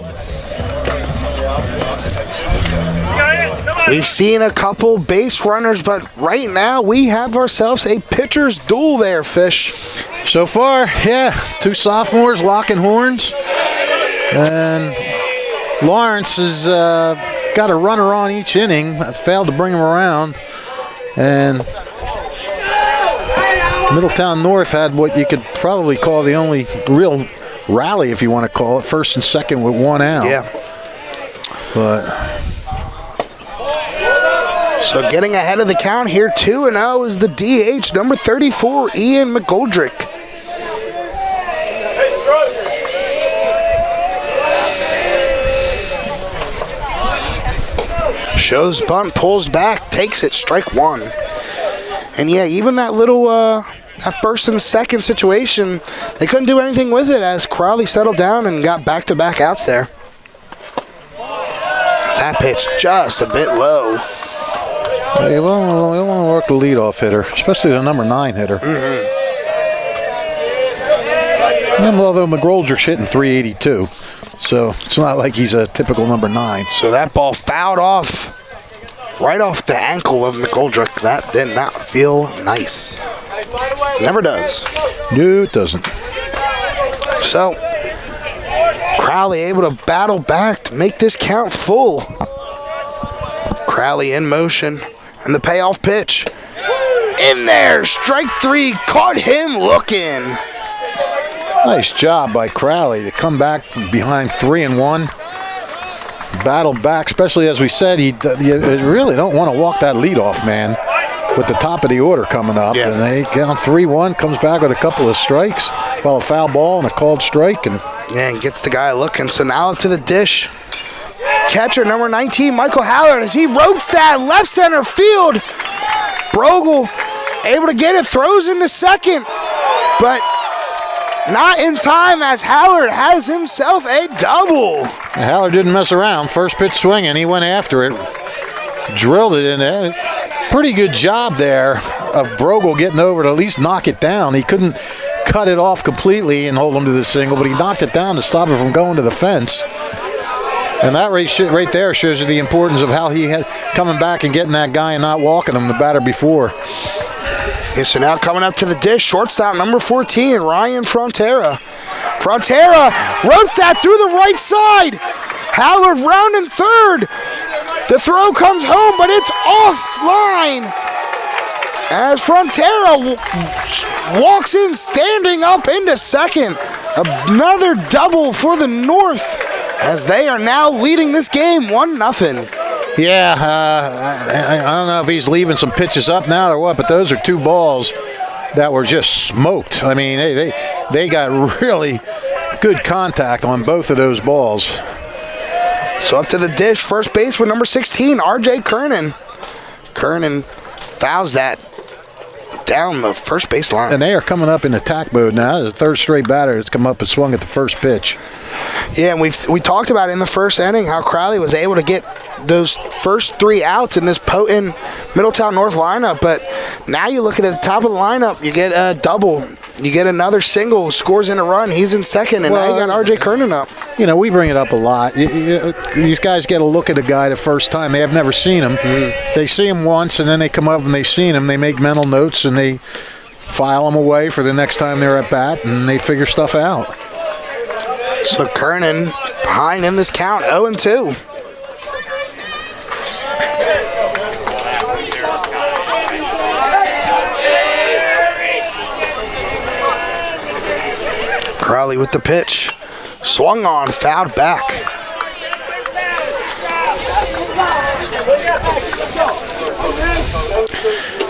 We've seen a couple base runners, but right now we have ourselves a pitcher's duel there, Fish. So far, yeah, 2 sophomores locking horns. And Lawrence has got a runner on each inning. Failed to bring him around. And Middletown North had what you could probably call the only real rally, if you want to call it, first and second with 1 out. Yeah. But so getting ahead of the count here, 2-0 is the DH, number 34, Ian McGoldrick. Shows bunt, pulls back, takes it, strike 1. And yeah, even that little that first and second situation, they couldn't do anything with it as Crowley settled down and got back-to-back outs there. That pitch just a bit low. Hey, we want to work the leadoff hitter, especially the number 9 hitter. And although McGoldrick's hitting 382, so it's not like he's a typical number 9. So that ball fouled off right off the ankle of McGoldrick. That did not feel nice. Never does. No, it doesn't. So Crowley able to battle back to make this count full. Crowley in motion, and the payoff pitch. In there, strike 3, caught him looking. Nice job by Crowley to come back behind 3-1. Battle back, especially as we said, you really don't want to walk that leadoff man with the top of the order coming up. Yeah. And they down 3-1, comes back with a couple of strikes, well, a foul ball and a called strike. And gets the guy looking. So now to the dish. Catcher number 19, Michael Hallard, as he ropes that left center field. Brogel able to get it, throws into second, but not in time as Hallard has himself a double. Hallard didn't mess around. First pitch swinging, he went after it, drilled it in there. Pretty good job there of Brogel getting over to at least knock it down. He couldn't cut it off completely and hold him to the single, but he knocked it down to stop it from going to the fence. And that right there shows you the importance of how he had coming back and getting that guy and not walking him, the batter before. Okay, so now coming up to the dish, shortstop number 14, Ryan Frontera. Frontera ropes that through the right side. Howard rounding third. The throw comes home, but it's offline. As Frontera walks in, standing up into second. Another double for the North, as they are now leading this game 1-0. Yeah, I don't know if he's leaving some pitches up now or what, but those are 2 balls that were just smoked. I mean, they got really good contact on both of those balls. So up to the dish, first base for number 16, R.J. Kernan. Kernan fouls that down the first base line. And they are coming up in attack mode now. The third straight batter that's come up and swung at the first pitch. Yeah, and we talked about it in the first inning how Crowley was able to get those first 3 outs in this potent Middletown North lineup, but now you look at the top of the lineup, you get a double, you get another single, scores in a run, he's in second, and now you got R.J. Kernan up. You know, we bring it up a lot. These guys get a look at a guy the first time. They have never seen him. They see him once, and then they come up and they've seen him. They make mental notes, and they file him away for the next time they're at bat, and they figure stuff out. So Kernan behind in this count, 0-2. Crowley with the pitch. Swung on, fouled back.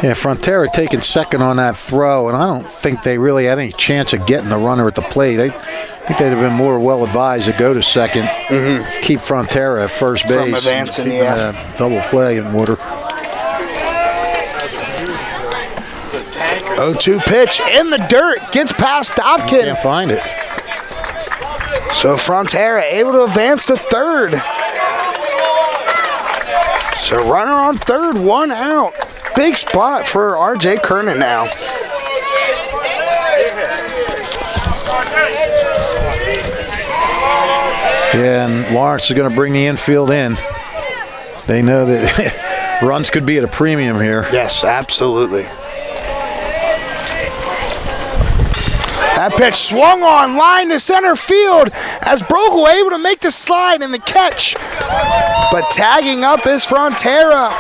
Yeah, Frontera taking second on that throw, and I don't think they really had any chance of getting the runner at the plate. I think they'd have been more well advised to go to second, keep Frontera at first base, from advancing, double play in order. 0-2 pitch in the dirt, gets past Dobkin. Can't find it. So Frontera able to advance to third. So runner on third, one out. Big spot for R.J. Kernan now. Yeah, and Lawrence is going to bring the infield in. They know that runs could be at a premium here. Yes, absolutely. That pitch swung on, line to center field as Brogel able to make the slide and the catch. But tagging up is Frontera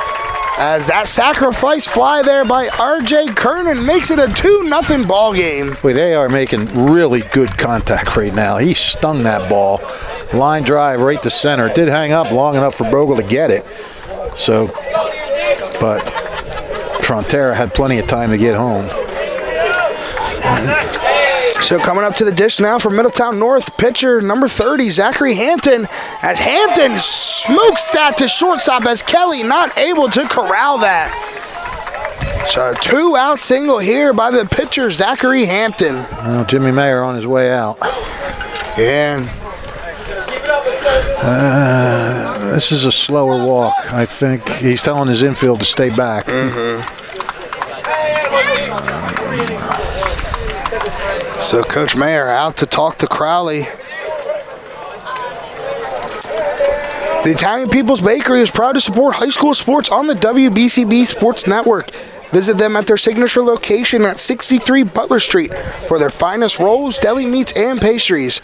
as that sacrifice fly there by R.J. Kernan makes it a 2-0 ball game. Boy, they are making really good contact right now. He stung that ball. Line drive right to center. It did hang up long enough for Brogel to get it. So, but Frontera had plenty of time to get home. So coming up to the dish now for Middletown North, pitcher number 30, Zachary Hampton, as Hampton smokes that to shortstop as Kelly not able to corral that. So a 2-out single here by the pitcher, Zachary Hampton. Well, Jimmy Mayer on his way out. Yeah. This is a slower walk, I think. He's telling his infield to stay back. So Coach Mayer out to talk to Crowley. The Italian People's Bakery is proud to support high school sports on the WBCB Sports Network. Visit them at their signature location at 63 Butler Street for their finest rolls, deli meats, and pastries.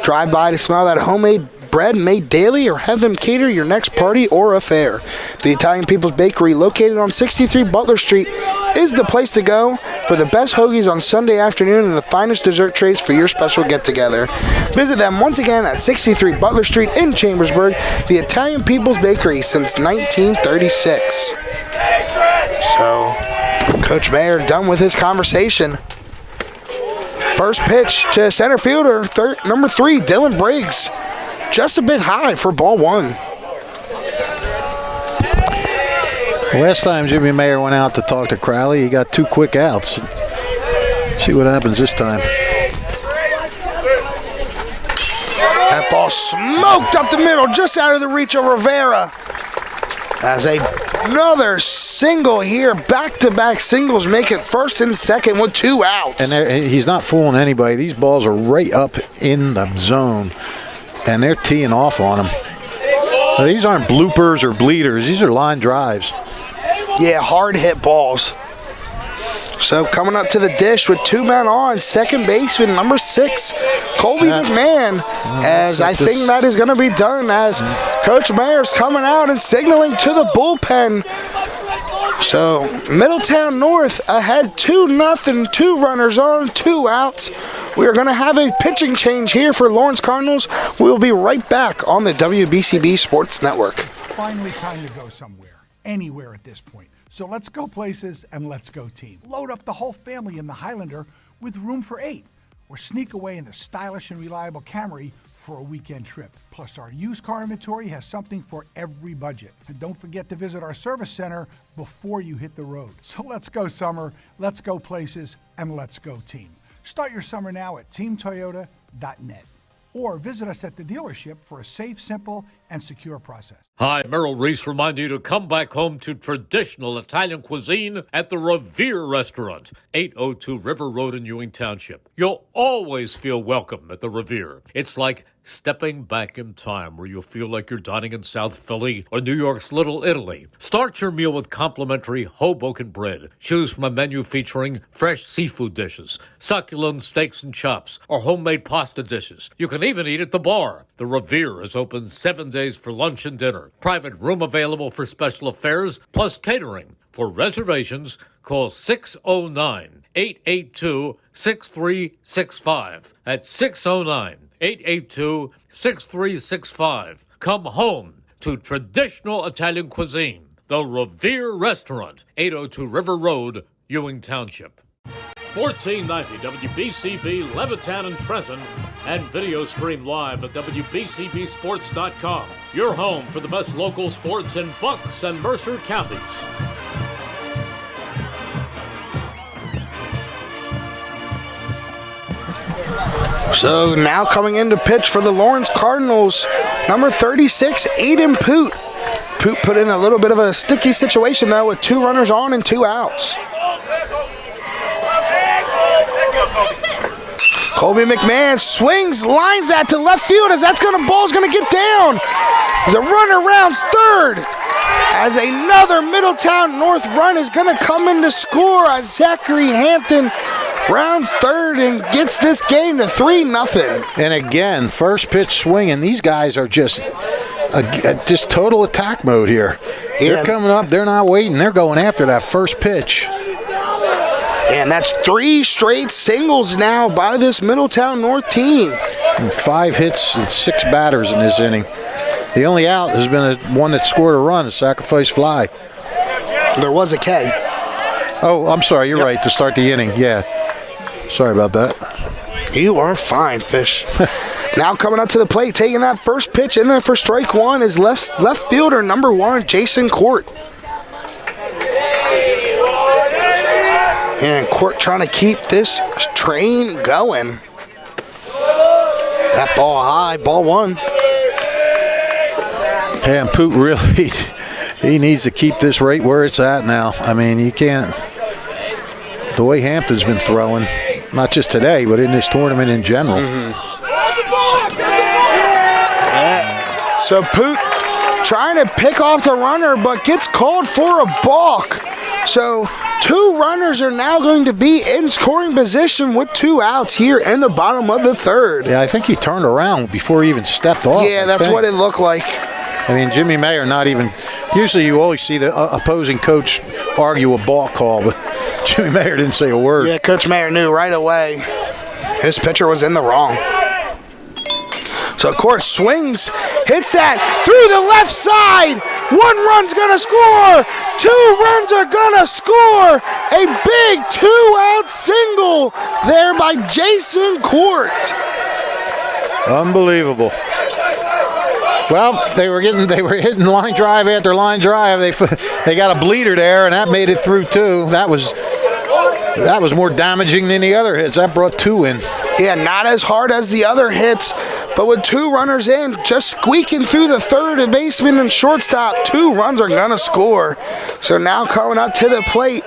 Drive by to smell that homemade bread made daily or have them cater your next party or affair. The Italian People's Bakery, located on 63 Butler Street, is the place to go for the best hoagies on Sunday afternoon and the finest dessert trays for your special get-together. Visit them once again at 63 Butler Street in Chambersburg, the Italian People's Bakery since 1936. So, Coach Mayer done with his conversation. First pitch to center fielder, number 3, Dylan Briggs. Just a bit high for ball one. Last time Jimmy Mayer went out to talk to Crowley, he got 2 quick outs. See what happens this time. That ball smoked up the middle, just out of the reach of Rivera. As another single here, back-to-back singles make it first and second with 2 outs. And he's not fooling anybody. These balls are right up in the zone, and they're teeing off on him. Now, these aren't bloopers or bleeders. These are line drives. Yeah, hard hit balls. So coming up to the dish with 2 men on, second baseman number 6, Colby McMahon, as I think that is going to be done as Coach Mayer's coming out and signaling to the bullpen. So Middletown North ahead 2-0, 2 runners on, 2 outs. We are going to have a pitching change here for Lawrence Cardinals. We'll be right back on the WBCB Sports Network. Finally time to go somewhere, anywhere at this point. So let's go places and let's go team. Load up the whole family in the Highlander with room for 8. Or sneak away in the stylish and reliable Camry for a weekend trip. Plus, our used car inventory has something for every budget. And don't forget to visit our service center before you hit the road. So let's go summer, let's go places, and let's go team. Start your summer now at teamtoyota.net. Or visit us at the dealership for a safe, simple, and secure process. Hi, Merrill Reese reminding you to come back home to traditional Italian cuisine at the Revere Restaurant, 802 River Road in Ewing Township. You'll always feel welcome at the Revere. It's like stepping back in time where you'll feel like you're dining in South Philly or New York's Little Italy. Start your meal with complimentary Hoboken bread. Choose from a menu featuring fresh seafood dishes, succulent steaks and chops, or homemade pasta dishes. You can even eat at the bar. The Revere is open 7 days for lunch and dinner. Private room available for special affairs, plus catering. For reservations, call 609-882-6365. That's 609-882-6365. Come home to traditional Italian cuisine The Revere Restaurant, 802 River Road, Ewing Township. 1490 WBCB, Levittown and Trenton, and video stream live at WBCBsports.com. Your home for the best local sports in Bucks and Mercer counties. So now coming in to pitch for the Lawrence Cardinals, number 36, Aiden Poot. Poot put in a little bit of a sticky situation, though, with 2 runners on and 2 outs. Colby McMahon swings, lines that to left field as ball's gonna get down. There's a runner rounds third as another Middletown North run is gonna come in to score as Zachary Hampton rounds third and gets this game to 3-0. And again, first pitch swinging. These guys are just total attack mode here. Yeah. They're coming up. They're not waiting. They're going after that first pitch. And that's 3 straight singles now by this Middletown North team. And 5 hits and 6 batters in this inning. The only out has been one that scored a run, a sacrifice fly. There was a K. Oh, I'm sorry. You're right, to start the inning. Yeah. Sorry about that. You are fine, Fish. Now coming up to the plate, taking that first pitch in there for strike 1 is left fielder number 1, Jason Court. And Court trying to keep this train going. That ball high, ball 1. And Poot really, he needs to keep this right where it's at now. I mean, you can't, the way Hampton's been throwing, not just today, but in this tournament in general. So Poot trying to pick off the runner, but gets called for a balk. So 2 runners are now going to be in scoring position with 2 outs here in the bottom of the 3rd. Yeah, I think he turned around before he even stepped off. Yeah, that's what it looked like. I mean, Jimmy Mayer not even, usually you always see the opposing coach argue a ball call, but Jimmy Mayer didn't say a word. Yeah, Coach Mayer knew right away his pitcher was in the wrong. So Court swings, hits that through the left side. 1 run's gonna score. 2 runs are gonna score. A big 2-out single there by Jason Court. Unbelievable. Well, they were hitting line drive after line drive. They got a bleeder there, and that made it through 2. That was more damaging than the other hits. That brought 2 in. Yeah, not as hard as the other hits, but with 2 runners in, just squeaking through the third baseman and shortstop, 2 runs are gonna score. So now coming up to the plate,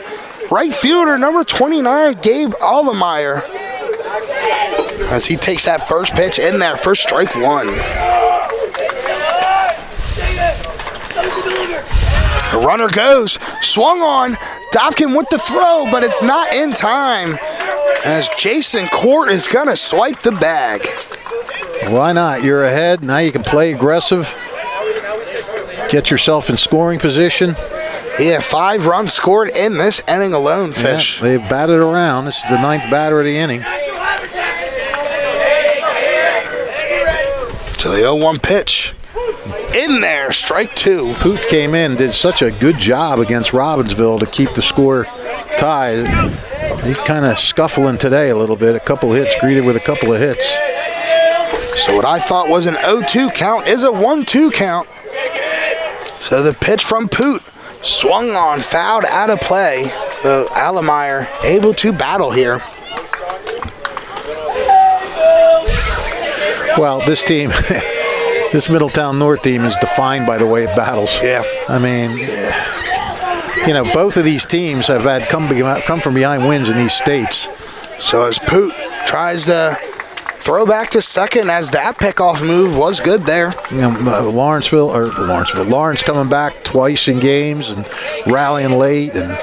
right fielder number 29, Gabe Allemeyer, as he takes that first pitch in there for strike 1. The runner goes, swung on, Dobkin with the throw, but it's not in time, as Jason Court is gonna swipe the bag. Why not? You're ahead. Now you can play aggressive. Get yourself in scoring position. Yeah, 5 runs scored in this inning alone, Fish. Yeah, they've batted around. This is the 9th batter of the inning. So the 0-1 pitch. In there, strike 2. Poot came in, did such a good job against Robbinsville to keep the score tied. He's kind of scuffling today a little bit. A couple hits, greeted with a couple of hits. So what I thought was an 0-2 count is a 1-2 count. So the pitch from Poot swung on, fouled out of play. So Allemeyer able to battle here. Well, this team, this Middletown North team is defined by the way it battles. Yeah. I mean, you know, both of these teams have had come from behind wins in these states. So as Poot tries to throw back to second, as that pickoff move was good there. You know, Lawrence coming back twice in games and rallying late, and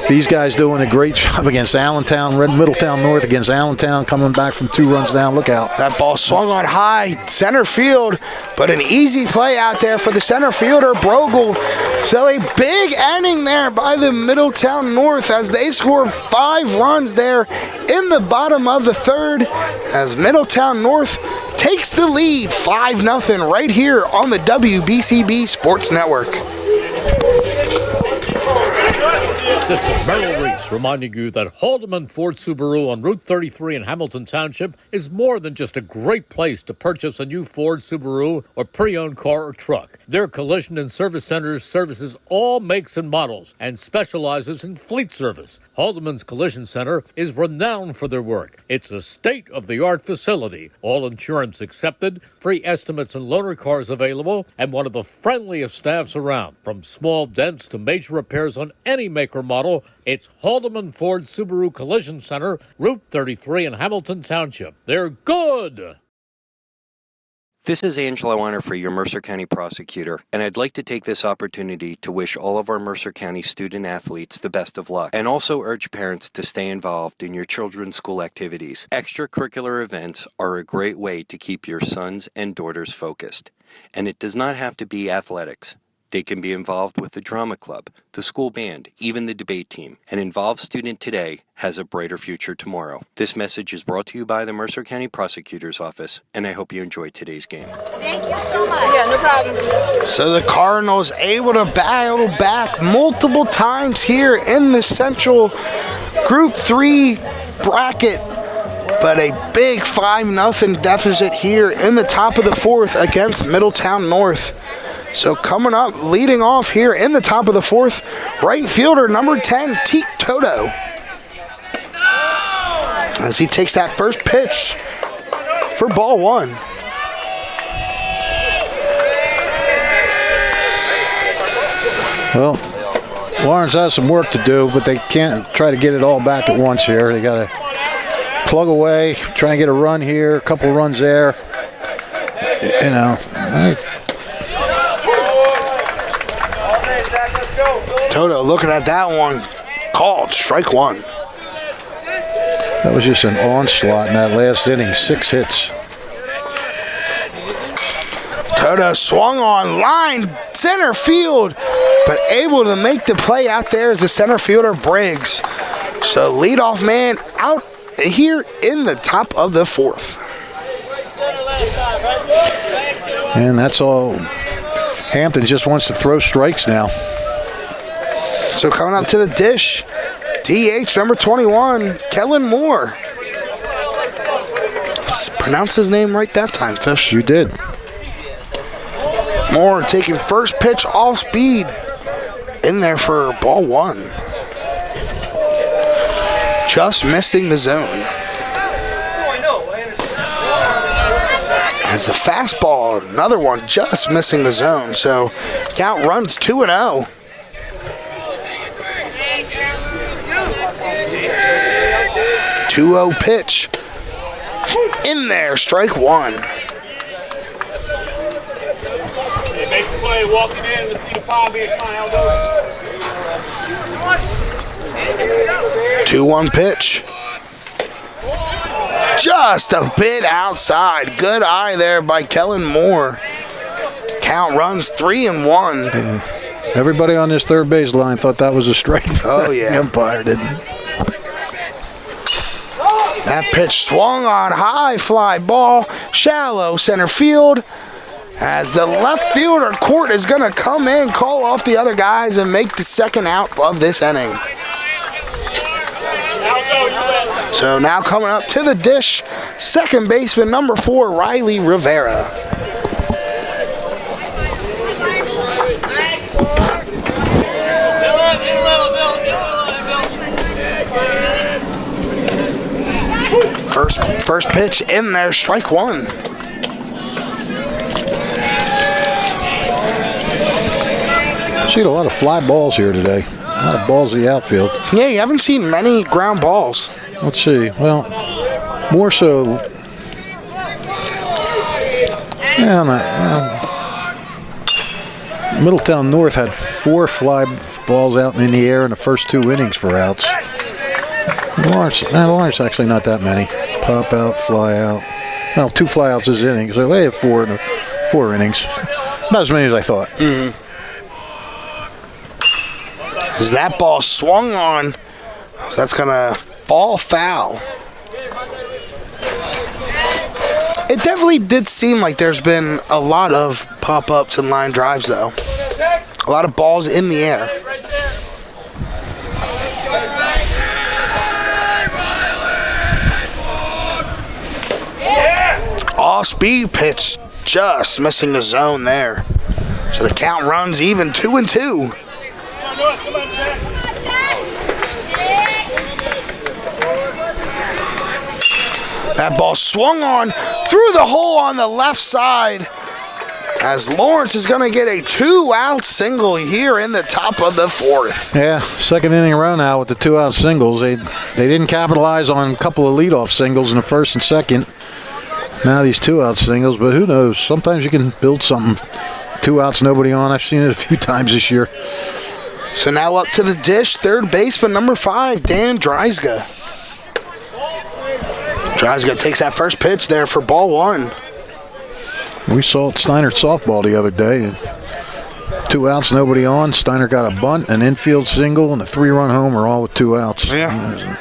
these guys doing a great job against Allentown. Middletown North against Allentown, coming back from 2 runs down. Look out. That ball swung on high, center field, but an easy play out there for the center fielder, Brogel. So a big inning there by the Middletown North as they score 5 runs there in the bottom of the 3rd, as Middletown North takes the lead 5-0 right here on the WBCB Sports Network. This is Merrill Reese reminding you that Haldeman Ford Subaru on Route 33 in Hamilton Township is more than just a great place to purchase a new Ford Subaru or pre-owned car or truck. Their collision and service centers services all makes and models and specializes in fleet service. Haldeman's Collision Center is renowned for their work. It's a state-of-the-art facility, all insurance accepted, free estimates and loaner cars available, and one of the friendliest staffs around. From small dents to major repairs on any make or model, it's Haldeman Ford Subaru Collision Center, Route 33 in Hamilton Township. They're good! This is Angelo Weiner for your Mercer County prosecutor, and I'd like to take this opportunity to wish all of our Mercer County student athletes the best of luck, and also urge parents to stay involved in your children's school activities. Extracurricular events are a great way to keep your sons and daughters focused, and it does not have to be athletics. They can be involved with the drama club, the school band, even the debate team. An involved student today has a brighter future tomorrow. This message is brought to you by the Mercer County Prosecutor's Office, and I hope you enjoyed today's game. Thank you so much. Yeah, no problem. So the Cardinals able to battle back multiple times here in the Central Group 3 bracket. But a big 5-0 deficit here in the top of the fourth against Middletown North. So coming up, leading off here in the top of the fourth, right fielder number 10, Teak Toto. As he takes that first pitch for ball one. Well, Lawrence has some work to do, but they can't try to get it all back at once here. They got to plug away, try and get a run here, a couple runs there. You know. Toto looking at that one, called strike one. That was just an onslaught in that last inning, 6 hits. Toto swung on line, center field, but able to make the play out there as the center fielder Briggs. So leadoff man out here in the top of the fourth. And that's all. Hampton just wants to throw strikes now. So coming up to the dish, DH number 21, Kellen Moore. Pronounce his name right that time, Fish. You did. Moore taking first pitch off speed in there for ball one. Just missing the zone. As the fastball, another one just missing the zone. So count runs 2-0. 2-0 pitch. In there, strike one. Make the play, walking in, let's see the palm being fine. 2-1 pitch. Just a bit outside. Good eye there by Kellen Moore. Count runs 3-1. Yeah. Everybody on this third base line thought that was a strike. Oh, yeah. The umpire didn't. That pitch swung on, high fly ball, shallow center field. As the left fielder, Court, is going to come in, call off the other guys, and make the second out of this inning. So now coming up to the dish, second baseman number 4, Riley Rivera. First pitch in there, strike one. Seen a lot of fly balls here today. A lot of balls in the outfield. Yeah, you haven't seen many ground balls. Let's see. Well, more so. Yeah, Middletown North had 4 fly balls out in the air in the first 2 innings for outs. Lawrence actually not that many. Pop out, fly out. Well, 2 fly outs this inning, so they have 4 in the 4 innings. Not as many as I thought. Mm-hmm. As that ball swung on, so that's going to fall foul. It definitely did seem like there's been a lot of pop-ups and line drives, though. A lot of balls in the air. off-speed pitch, just missing the zone there. So the count runs even 2-2. That ball swung on through the hole on the left side, as Lawrence is going to get a 2-out single here in the top of the fourth. Yeah, second inning run out with the 2-out singles. They didn't capitalize on a couple of leadoff singles in the first and second. Now these 2-out singles, but who knows? Sometimes you can build something. 2 outs, nobody on. I've seen it a few times this year. So now up to the dish, third baseman number 5, Dan Dreisga. Dreisga takes that first pitch there for ball 1. We saw Steiner softball the other day. 2 outs, nobody on. Steiner got a bunt, an infield single, and a 3-run homer, all with 2 outs. Yeah.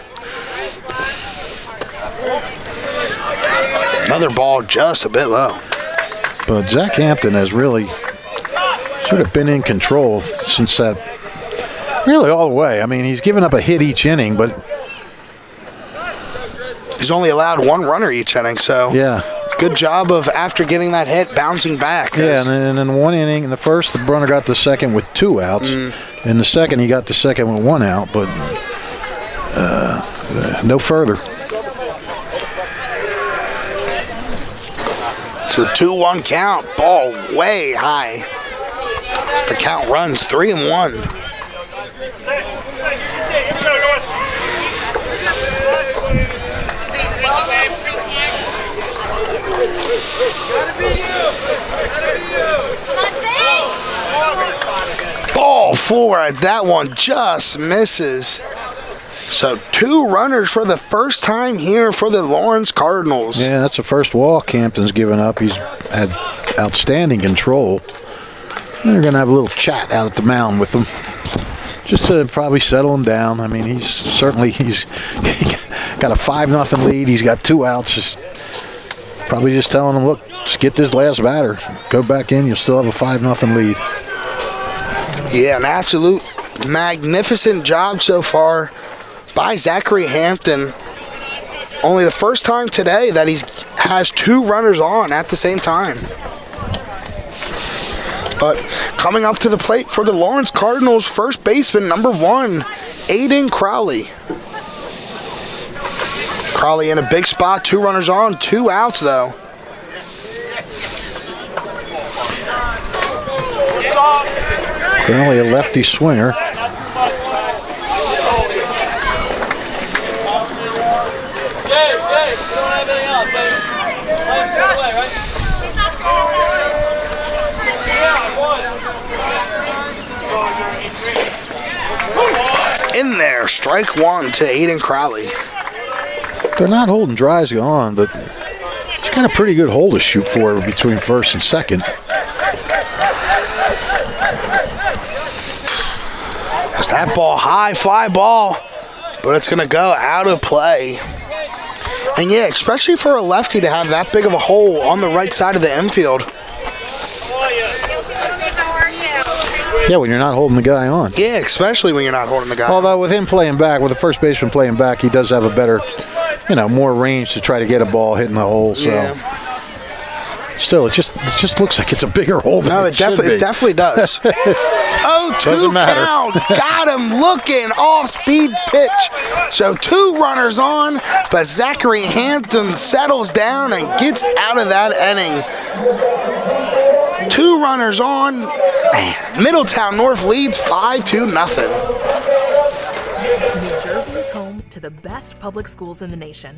Another ball just a bit low. But Zach Hampton has really sort of been in control since that, really all the way. I mean, he's given up a hit each inning, but he's only allowed 1 runner each inning, so yeah. Good job of, after getting that hit, bouncing back. Yeah, and in 1 inning, in the first, the runner got the second with 2 outs. In the second, he got the second with 1 out, but no further. So 2-1 count, ball way high. As the count runs 3-1. Ball 4, that one just misses. So 2 runners for the first time here for the Lawrence Cardinals. Yeah, that's the first walk Hampton's given up. He's had outstanding control. They're going to have a little chat out at the mound with him, just to probably settle him down. I mean, he's got a 5-0 lead. He's got 2 outs. Probably just telling him, look, just get this last batter. Go back in. You'll still have a 5-0 lead. Yeah, an absolute magnificent job so far by Zachary Hampton. Only the first time today that he has 2 runners on at the same time. But coming up to the plate for the Lawrence Cardinals, first baseman number 1, Aiden Crowley. Crowley in a big spot, 2 runners on, 2 outs though. Crowley, a lefty swinger. In there, strike 1 to Aiden Crowley. They're not holding Dreisga on, but he's got a pretty good hole to shoot for between first and second. It's that ball, high fly ball, but it's going to go out of play. And yeah, especially for a lefty to have that big of a hole on the right side of the infield. Yeah, when you're not holding the guy on. Yeah, especially when you're not holding the guy Although with him playing back, with the first baseman playing back, he does have a better, more range to try to get a ball hitting the hole. So still, it just looks like it's a bigger hole than it definitely does. 0-2 count. Got him looking, off-speed pitch. So 2 runners on, but Zachary Hampton settles down and gets out of that inning. 2 runners on. Middletown North leads 5-0. New Jersey is home to the best public schools in the nation.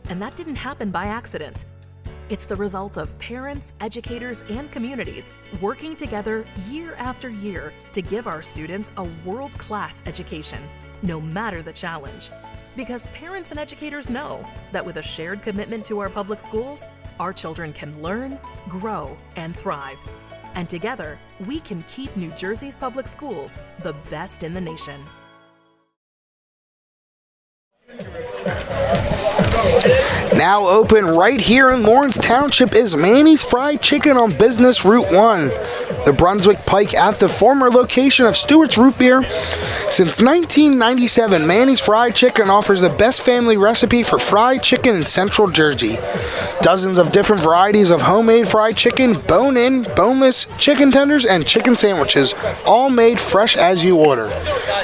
And that didn't happen by accident. It's the result of parents, educators, and communities working together year after year to give our students a world-class education, no matter the challenge. Because parents and educators know that with a shared commitment to our public schools, our children can learn, grow, and thrive. And together, we can keep New Jersey's public schools the best in the nation. Now open right here in Lawrence Township is Manny's Fried Chicken on Business Route 1. the Brunswick Pike at the former location of Stewart's Root Beer. Since 1997, Manny's Fried Chicken offers the best family recipe for fried chicken in Central Jersey. Dozens of different varieties of homemade fried chicken, bone-in, boneless, chicken tenders, and chicken sandwiches, all made fresh as you order.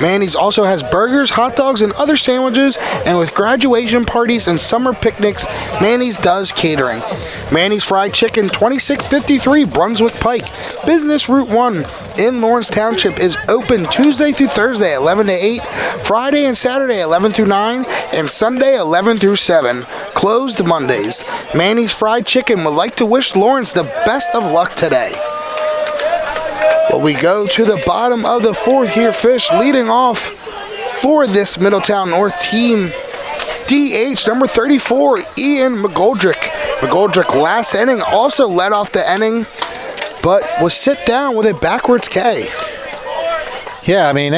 Manny's also has burgers, hot dogs, and other sandwiches, and with graduation parties and summer picnics, Manny's does catering. Manny's Fried Chicken, 2653 Brunswick Pike, Business Route 1 in Lawrence Township, is open Tuesday through Thursday, 11 to 8, Friday and Saturday, 11 through 9, and Sunday, 11 through 7. Closed Mondays. Manny's Fried Chicken would like to wish Lawrence the best of luck today. Well, we go to the bottom of the fourth here, Fish, leading off for this Middletown North team. DH number 34, Ian McGoldrick. McGoldrick last inning also led off the inning, but was sit down with a backwards K. Yeah, I mean,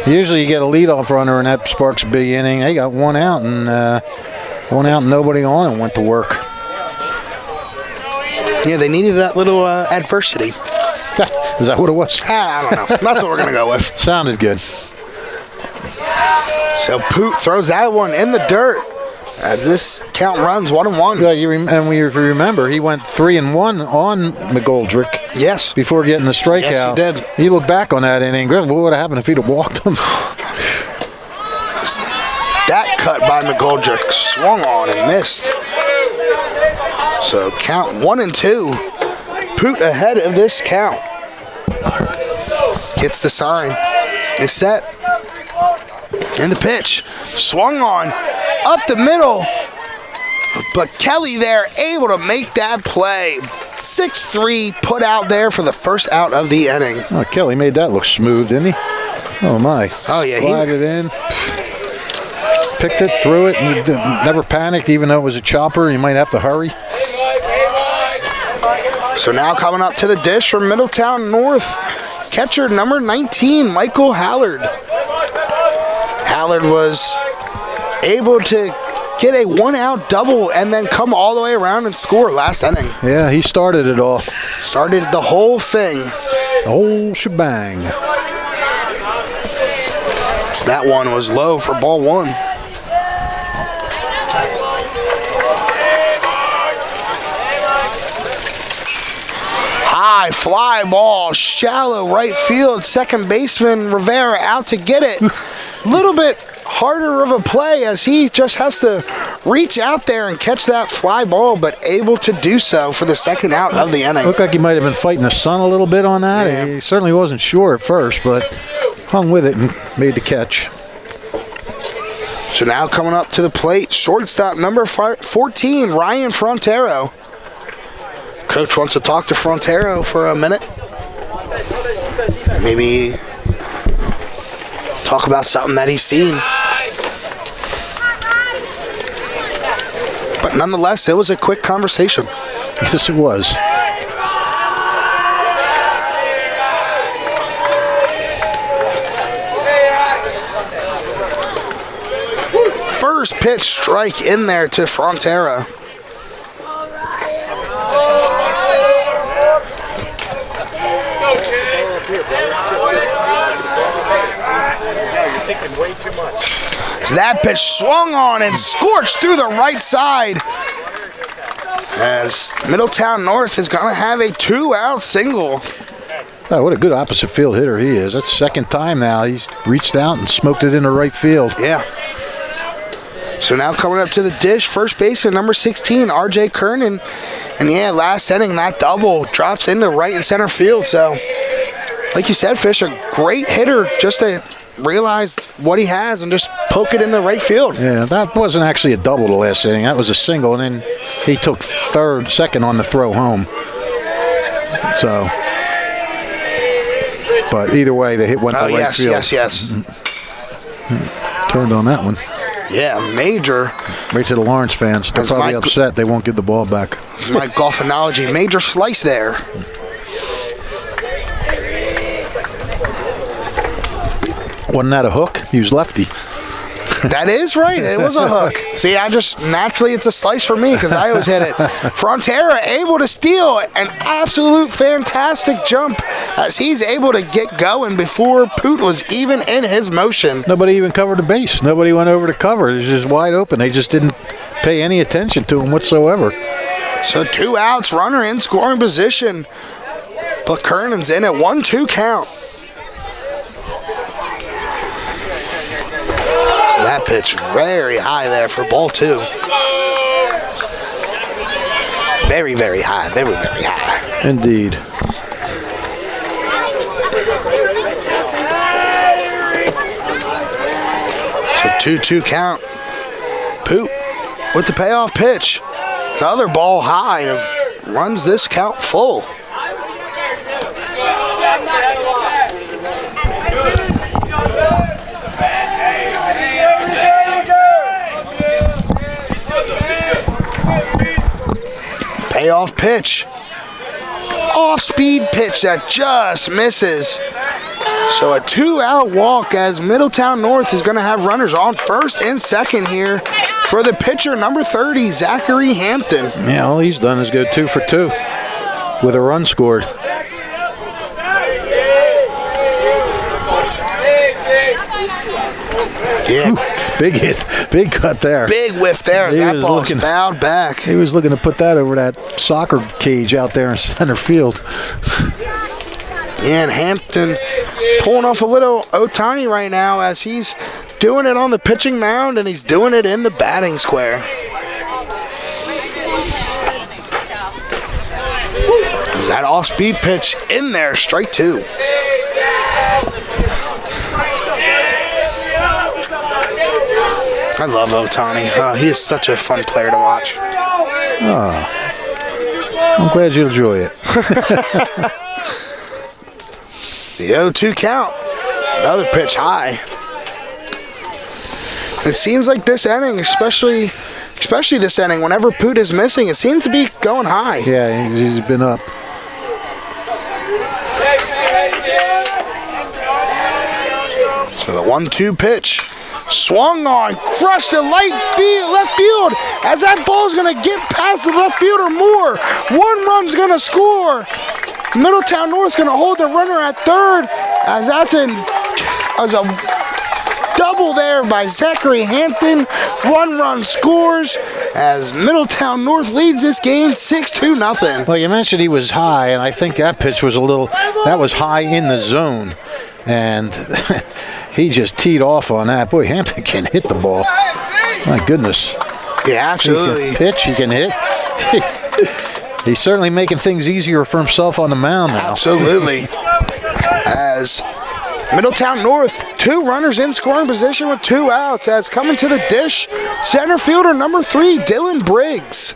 usually you get a leadoff runner and that sparks a big inning. They got one out and nobody on and went to work. Yeah, they needed that little adversity. Is that what it was? I don't know. That's what we're going to go with. Sounded good. So Poot throws that one in the dirt as this count runs 1-1. Yeah, if you remember, he went 3-1 on McGoldrick. Yes. Before getting the strikeout. Yes, he did. You look back on that inning, what would have happened if he'd have walked him? That cut by McGoldrick swung on and missed. So count 1-2. Poot ahead of this count. Gets the sign. Is set. And the pitch. Swung on. Up the middle. But Kelly there able to make that play. 6-3 put out there for the first out of the inning. Oh, Kelly made that look smooth, didn't he? Oh, my. Oh, yeah. Flagged it in. Picked it, threw it, and never panicked, even though it was a chopper. You might have to hurry. So now coming up to the dish from Middletown North, catcher number 19, Michael Hallard. Hallard was able to get a one-out double and then come all the way around and score last inning. Yeah, he started it all. Started the whole thing. The whole shebang. So that one was low for ball one. High fly ball, shallow right field. Second baseman Rivera out to get it. A little bit harder of a play as he just has to reach out there and catch that fly ball, but able to do so for the second out of the inning. Looked like he might have been fighting the sun a little bit on that. Yeah. He certainly wasn't sure at first, but hung with it and made the catch. So now coming up to the plate, shortstop number 14, Ryan Frontero. Coach wants to talk to Frontero for a minute. Maybe talk about something that he's seen. But nonetheless, it was a quick conversation. Yes, it was. First pitch strike in there to Frontera. Way too much. That pitch swung on and scorched through the right side. As Middletown North is going to have a 2-out single. Oh, what a good opposite field hitter he is. That's the second time now he's reached out and smoked it into right field. Yeah. So now coming up to the dish, first baseman number 16, R.J. Kernan. And yeah, last inning, that double drops into right and center field. So, like you said, Fish, a great hitter just to realize what he has and just poke it in the right field. Yeah, that wasn't actually a double the last inning. That was a single, and then he took second on the throw home. So, but either way, the hit went to right field. Yes. Turned on that one. Yeah, major. Right to the Lawrence fans. They're probably upset they won't get the ball back. This is my golf analogy. Major slice there. Wasn't that a hook? He was lefty. That is right. It was a hook. See, naturally it's a slice for me because I always hit it. Frontera able to steal an absolute fantastic jump as he's able to get going before Poot was even in his motion. Nobody even covered the base. Nobody went over to cover. It was just wide open. They just didn't pay any attention to him whatsoever. So 2 outs, runner in scoring position. But Kernan's in at 1-2 count. That pitch very high there for ball 2. Very, very high. Very, very high. Indeed. So 2-2 count. Poot with the payoff pitch. Another ball high and runs this count full. Payoff pitch. Off-speed pitch that just misses. So a 2-out walk as Middletown North is going to have runners on first and second here for the pitcher, number 30, Zachary Hampton. Yeah, all he's done is go 2 for 2 with a run scored. Yeah. Big hit, big cut there. Big whiff there as that ball is fouled back. He was looking to put that over that soccer cage out there in center field. Yeah, and Hampton pulling off a little Otani right now as he's doing it on the pitching mound and he's doing it in the batting square. Is that off-speed pitch in there, strike 2. I love Otani. He is such a fun player to watch. I'm glad you enjoy it. The 0-2 count. Another pitch high. It seems like this inning, especially this inning, whenever Poot is missing, it seems to be going high. Yeah, he's been up. So the 1-2 pitch. Swung on, crushed to left field as that ball's going to get past the left fielder more. 1 run's going to score. Middletown North's going to hold the runner at third as that's a double there by Zachary Hampton. 1 run scores as Middletown North leads this game 6-0. Well, you mentioned he was high, and I think that pitch was that was high in the zone. And he just teed off on that. Boy, Hampton can hit the ball. My goodness. Yeah, absolutely. He can pitch, he can hit. He's certainly making things easier for himself on the mound now. Absolutely. As Middletown North, 2 runners in scoring position with 2 outs. As coming to the dish, center fielder number 3, Dylan Briggs.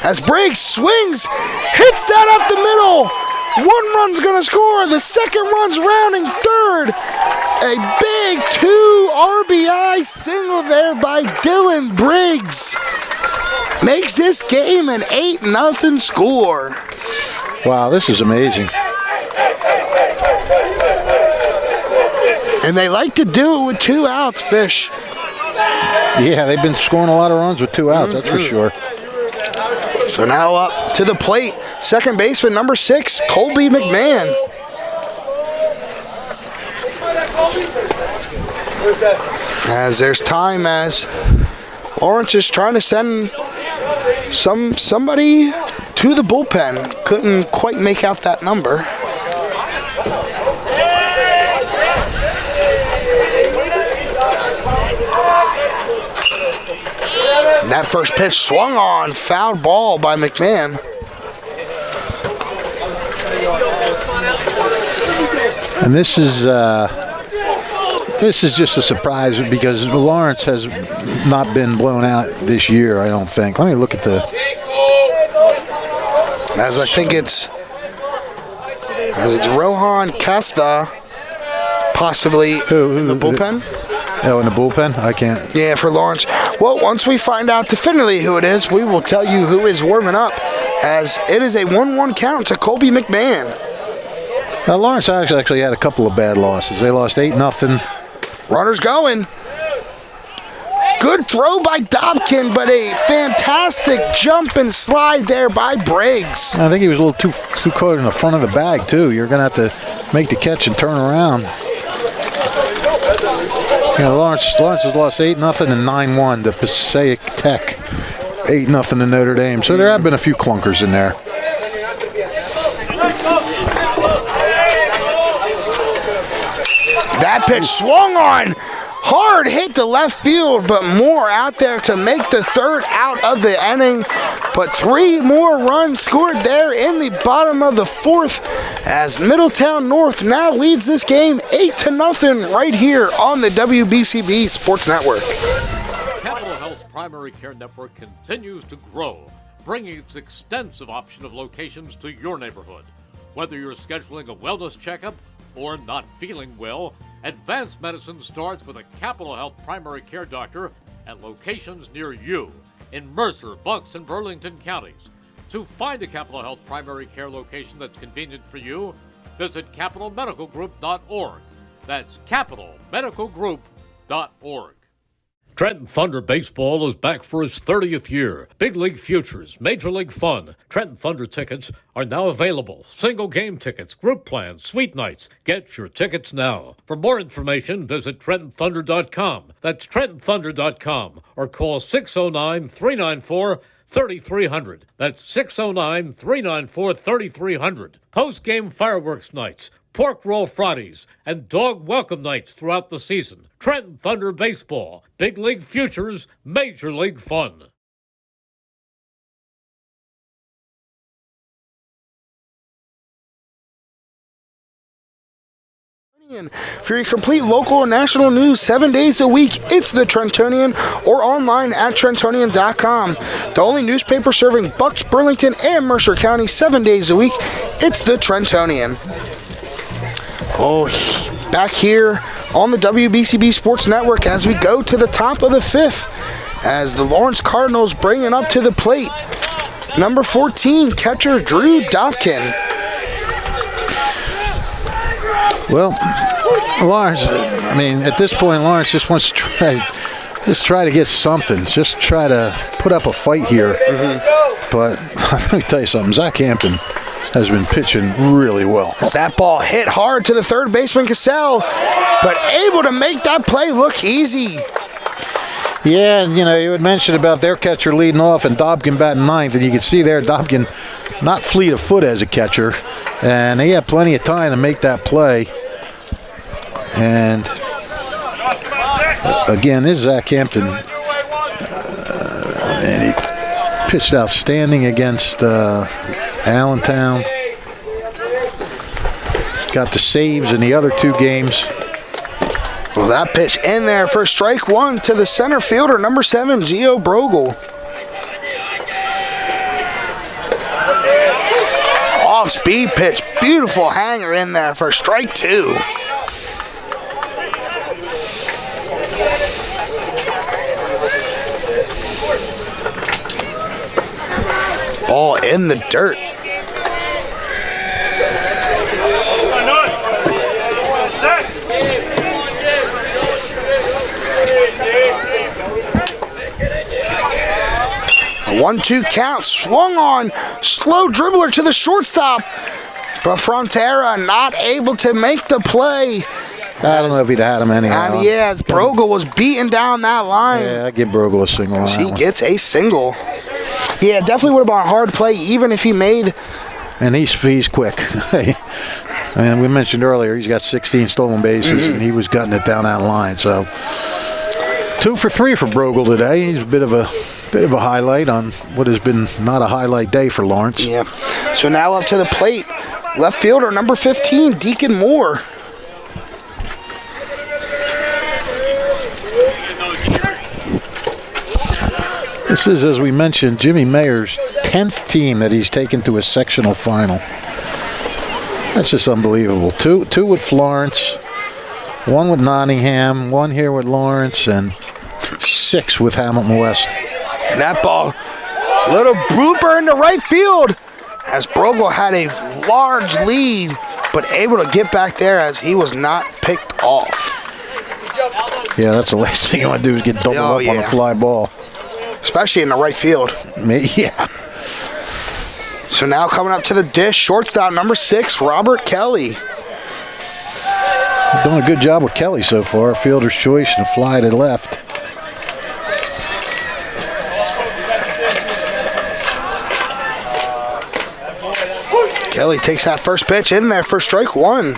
As Briggs swings, hits that up the middle. 1 run's going to score. The second run's rounding third. A big 2 RBI single there by Dylan Briggs. Makes this game an 8-0 score. Wow, this is amazing. And they like to do it with 2 outs, Fish. Yeah, they've been scoring a lot of runs with 2 outs, that's for sure. So now up to the plate, second baseman number 6, Colby McMahon. As there's time as Lawrence is trying to send somebody to the bullpen. Couldn't quite make out that number. That first pitch swung on, foul ball by McMahon. And this is just a surprise because Lawrence has not been blown out this year, I don't think. Let me look at the... As I think it's Rohan Casta, possibly in the bullpen. Oh, in the bullpen? I can't. Yeah, for Lawrence. Well, once we find out definitively who it is, we will tell you who is warming up, as it is a 1-1 count to Colby McMahon. Now, Lawrence actually had a couple of bad losses. They lost 8-0. Runners going. Good throw by Dobkin, but a fantastic jump and slide there by Briggs. I think he was a little too caught in the front of the bag, too. You're going to have to make the catch and turn around. You know, Lawrence has lost 8-0 and 9-1 to Passaic Tech. 8-0 to Notre Dame. So there have been a few clunkers in there. That pitch swung on. Hard hit to left field, but Moore out there to make the third out of the inning. But 3 more runs scored there in the bottom of the fourth as Middletown North now leads this game 8-0 right here on the WBCB Sports Network. Capital Health's primary care network continues to grow, bringing its extensive option of locations to your neighborhood. Whether you're scheduling a wellness checkup or not feeling well, advanced medicine starts with a Capital Health primary care doctor at locations near you in Mercer, Bucks, and Burlington counties. To find a Capital Health primary care location that's convenient for you, visit capitalmedicalgroup.org. That's capitalmedicalgroup.org. Trenton Thunder Baseball is back for its 30th year. Big League Futures, Major League Fun. Trenton Thunder tickets are now available. Single game tickets, group plans, suite nights. Get your tickets now. For more information, visit TrentonThunder.com. That's TrentonThunder.com or call 609-394-3300. That's 609-394-3300. Post-game fireworks nights, pork roll Fridays, and dog welcome nights throughout the season. Trenton Thunder Baseball, Big League Futures, Major League Fun. For your complete local and national news 7 days a week, it's the Trentonian or online at Trentonian.com. The only newspaper serving Bucks, Burlington, and Mercer County 7 days a week, it's the Trentonian. Oh, back here on the WBCB Sports Network as we go to the top of the fifth as the Lawrence Cardinals bring it up to the plate. Number 14, catcher Drew Dobkin. Well, Lawrence, I mean, at this point, Lawrence just wants to try to get something. Just try to put up a fight here. Mm-hmm. But let me tell you something. Zach Hampton has been pitching really well. As that ball hit hard to the third baseman, Cassell, but able to make that play look easy. Yeah, and, you know, you had mentioned about their catcher leading off and Dobkin batting ninth, and you can see there Dobkin not fleet of foot as a catcher, and he had plenty of time to make that play. And again, this is Zach Hampton. And he pitched outstanding against Allentown. Got the saves in the other 2 games. Well, that pitch in there for strike 1 to the center fielder, number 7, Gio Brogel. Off-speed pitch, beautiful hanger in there for strike 2. Ball in the dirt. A 1-2 count, swung on, slow dribbler to the shortstop, but Frontera not able to make the play. I don't know if he'd had him anyhow. And yeah, as Brogel was beating down that line. Yeah, I'd give Brogel a single on that He one. gets a single. Yeah, definitely would have been a hard play, even if he made. And he's quick. And we mentioned earlier he's got 16 stolen bases, and he was gutting it down that line. So 2 for 3 for Brogel today. He's a bit of a highlight on what has been not a highlight day for Lawrence. Yeah. So now up to the plate, left fielder number 15, Deacon Moore. This is, as we mentioned, Jimmy Mayer's 10th team that he's taken to a sectional final. That's just unbelievable. Two with Florence, 1 with Nottingham, 1 here with Lawrence, and 6 with Hamilton West. And that ball, little blooper into right field as Brogel had a large lead, but able to get back there as he was not picked off. Yeah, that's the last thing you want to do is get doubled up on a fly ball. Especially in the right field. Yeah. So now coming up to the dish, shortstop number 6, Robert Kelly. Doing a good job with Kelly so far. Fielder's choice and a fly to left. Kelly takes that first pitch in there for strike 1.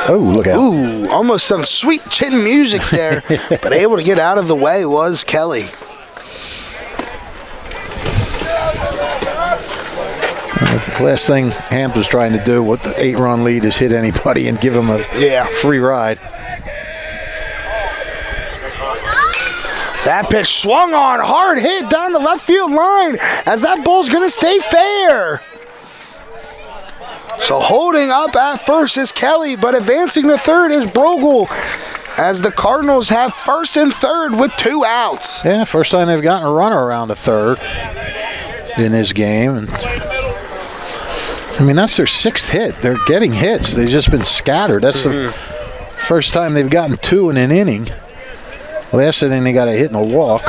Oh, look out. Ooh, almost some sweet chin music there, but able to get out of the way was Kelly. The last thing Hampton's trying to do with the 8-run lead is hit anybody and give them a free ride. That pitch swung on, hard hit down the left field line as that ball's going to stay fair. So holding up at first is Kelly, but advancing to third is Brogel as the Cardinals have first and third with 2 outs. Yeah, first time they've gotten a runner around the third in this game. And I mean, that's their 6th hit. They're getting hits. They've just been scattered. That's the first time they've gotten 2 in an inning. Last inning they got a hit and a walk.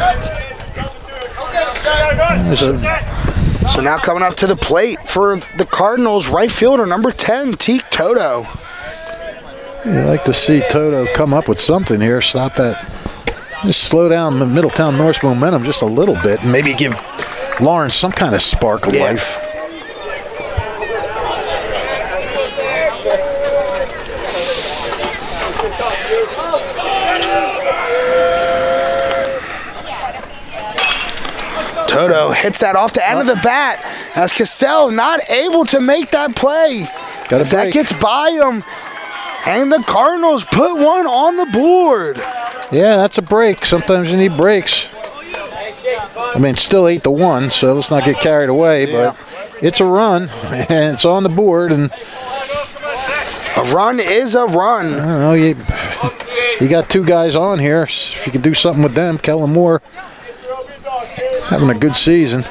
So now coming up to the plate for the Cardinals, right fielder number 10, Teak Toto. You like to see Toto come up with something here. Stop that. Just slow down the Middletown North's momentum just a little bit and maybe give Lawrence some kind of spark of life. Toto hits that off the end of the bat as Cassell not able to make that play. That gets by him, and the Cardinals put one on the board. Yeah, that's a break. Sometimes you need breaks. I mean, still 8-1, so let's not get carried away, but it's a run, and it's on the board. And a run is a run. I don't know, you got 2 guys on here. If you can do something with them, Kellen Moore having a good season.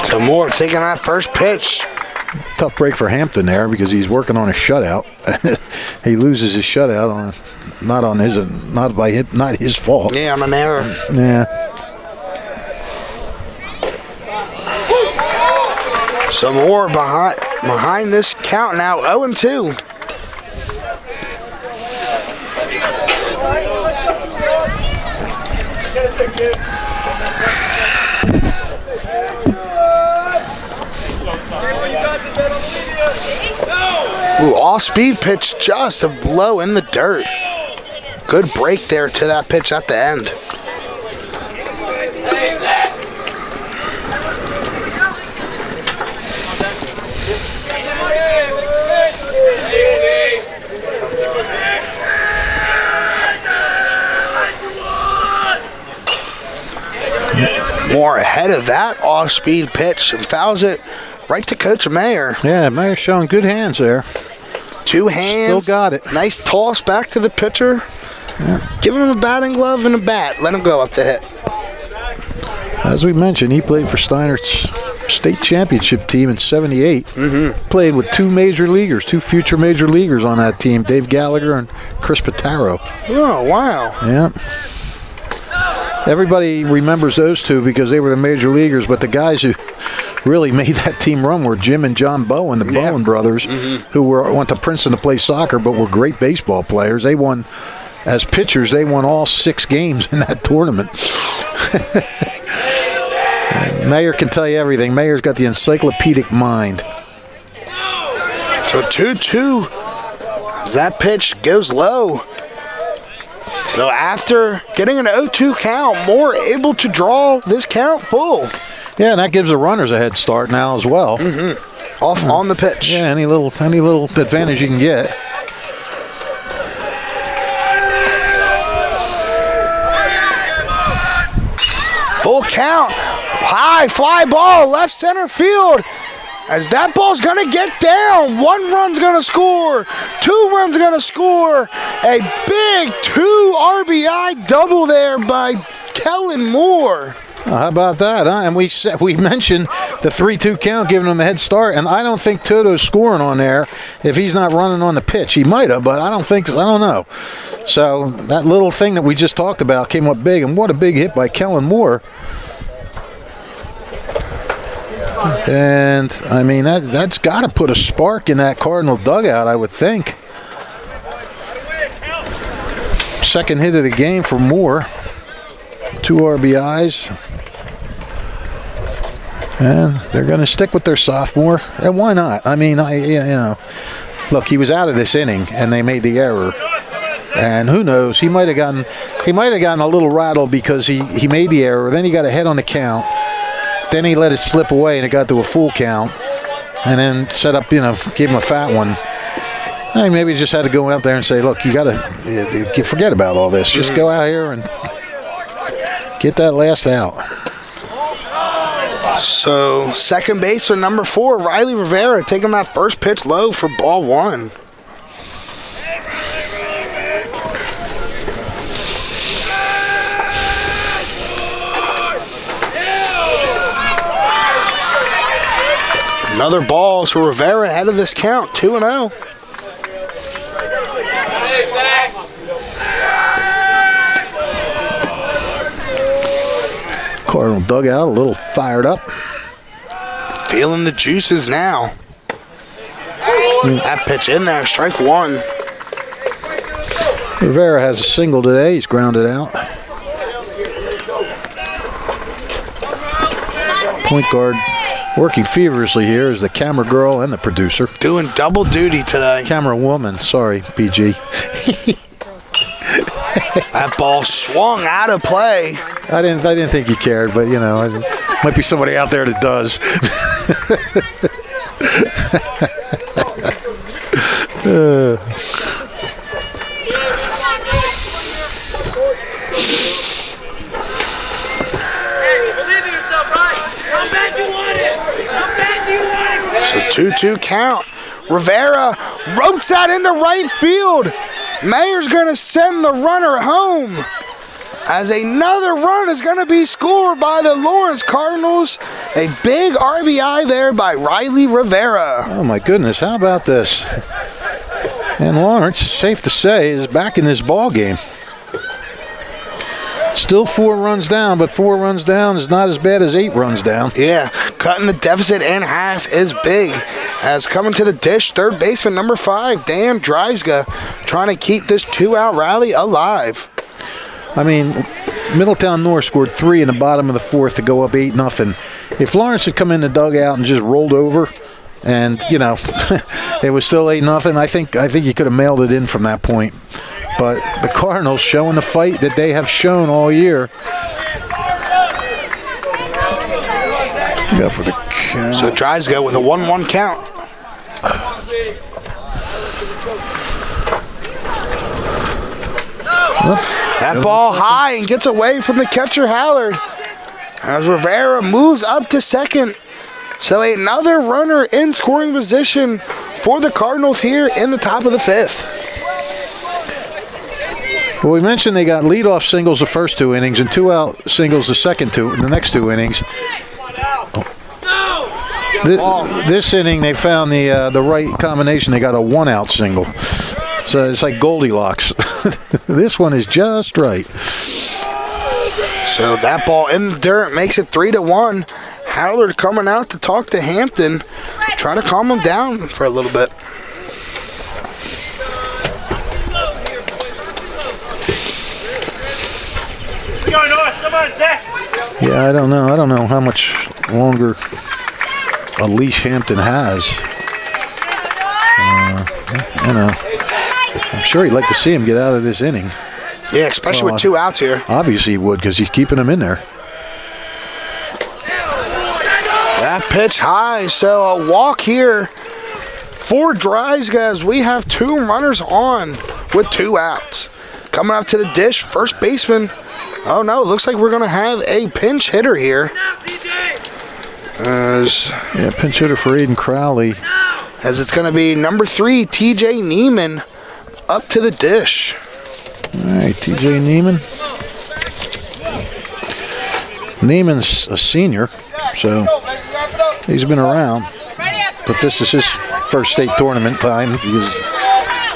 So Moore taking that first pitch. Tough break for Hampton there because he's working on a shutout. He loses his shutout not his fault. Yeah, on an error. Yeah. So Moore behind this count now, 0-2. Ooh, off-speed pitch just low in the dirt. Good break there to that pitch at the end. Moore ahead of that off-speed pitch and fouls it right to Coach Mayer. Yeah, Mayer's showing good hands there. 2 hands. Still got it. Nice toss back to the pitcher. Yeah. Give him a batting glove and a bat. Let him go up to hit. As we mentioned, he played for Steiner's state championship team in '78. Played with 2 major leaguers, 2 future major leaguers on that team, Dave Gallagher and Chris Pataro. Oh, wow. Yeah. Everybody remembers those 2 because they were the major leaguers, but the guys who really made that team run were Jim and John Bowen, the Bowen brothers, who went to Princeton to play soccer but were great baseball players. They won, as pitchers, they won all 6 games in that tournament. Mayer can tell you everything. Mayer's got the encyclopedic mind. So 2-2. As that pitch goes low. So after getting an 0-2 count, Moore able to draw this count full. Yeah, and that gives the runners a head start now as well. Off on the pitch. Yeah, any little advantage you can get. Full count. High fly ball, left center field. as that ball's going to get down. 1 run's going to score. 2 runs going to score. A big 2 RBI double there by Kellen Moore. How about that, huh? And we mentioned the 3-2 count giving him a head start, and I don't think Toto's scoring on there if he's not running on the pitch. He might have, but I don't think so. I don't know. So that little thing that we just talked about came up big, and what a big hit by Kellen Moore. And, I mean, that's got to put a spark in that Cardinal dugout, I would think. Second hit of the game for Moore. 2 RBIs. And they're going to stick with their sophomore. And why not? I mean, look, he was out of this inning, and they made the error. And who knows? He might have gotten a little rattled because he made the error. Then he got ahead on the count. Then he let it slip away, and it got to a full count. And then set up, gave him a fat one. And maybe he just had to go out there and say, look, you got to forget about all this. Just go out here and get that last out. So, second baseman number 4, Riley Rivera, taking that first pitch low for ball 1. Another ball, so Rivera ahead of this count, 2-0. Cardinal dugout a little fired up. Feeling the juices now. That pitch in there, strike 1. Rivera has a single today. He's grounded out. Point guard working feverishly here is the camera girl and the producer. Doing double duty today. Camera woman, sorry, PG. That ball swung out of play. I didn't think you cared, but might be somebody out there that does. So 2-2 count. Rivera ropes that into right field. Mayer's going to send the runner home, as another run is going to be scored by the Lawrence Cardinals. A big RBI there by Riley Rivera. Oh, my goodness. How about this? And Lawrence, safe to say, is back in this ball game. Still 4 runs down, but 4 runs down is not as bad as 8 runs down. Yeah, cutting the deficit in half is big. As coming to the dish, third baseman number 5, Dan Dreisga, trying to keep this 2-out rally alive. I mean, Middletown North scored 3 in the bottom of the 4th to go up 8-0. If Lawrence had come in the dugout and just rolled over, and it was still 8-0, I think you could have mailed it in from that point. But the Cardinals showing the fight that they have shown all year. Go for the count. So Dreisga with a 1-1 count. That ball high and gets away from the catcher Hallard, as Rivera moves up to second. So another runner in scoring position for the Cardinals here in the top of the 5th. Well, we mentioned they got leadoff singles the first 2 innings and 2-out singles the next 2 innings. This inning they found the right combination. They got a 1-out single. So it's like Goldilocks. This one is just right. So that ball in the dirt makes it 3-1. Hallard coming out to talk to Hampton, try to calm him down for a little bit. Yeah, I don't know. I don't know how much longer a leash Hampton has. I'm sure he'd like to see him get out of this inning. Yeah, especially with 2 outs here. Obviously he would, because he's keeping him in there. That pitch high, so a walk here for Dreisga as we have 2 runners on with 2 outs. Coming up to the dish, first baseman. Oh no, it looks like we're going to have a pinch hitter here. Pinch hitter for Aiden Crowley. As it's going to be number 3, TJ Neiman, up to the dish. All right, TJ Neiman. Neiman's a senior, so he's been around. But this is his first state tournament time because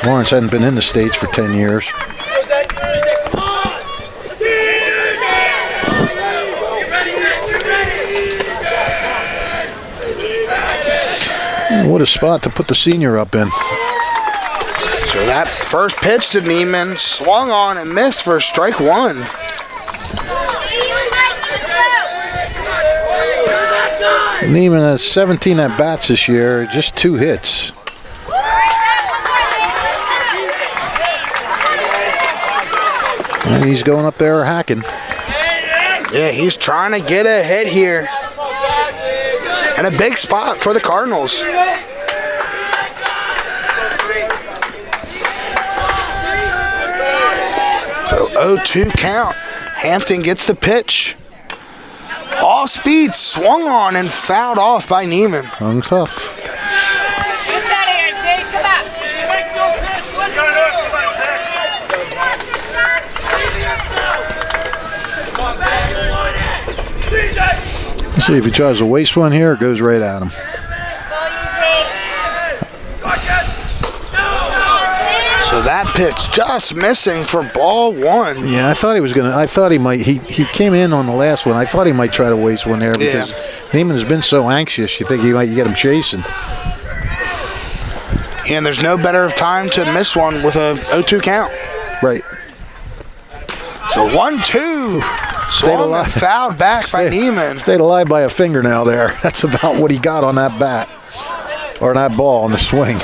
Lawrence hadn't been in the States for 10 years. And what a spot to put the senior up in. So that first pitch to Neiman swung on and missed for strike 1. Neiman has 17 at-bats this year, just 2 hits. And he's going up there hacking. Yeah, he's trying to get a hit here. And a big spot for the Cardinals. So 0-2 count. Hampton gets the pitch. Off speed, swung on and fouled off by Neiman. Hung tough. Let's see if he tries to waste one here, it goes right at him. So that pitch just missing for ball 1. Yeah, I thought he was gonna. I thought he might. He came in on the last one. I thought he might try to waste one there because Neiman has been so anxious. You think he might get him chasing. And there's no better time to miss one with a 0-2 count. Right. So 1-2. Swung and fouled back by Neiman. Stayed alive by a fingernail there. That's about what he got on that bat or that ball on the swing.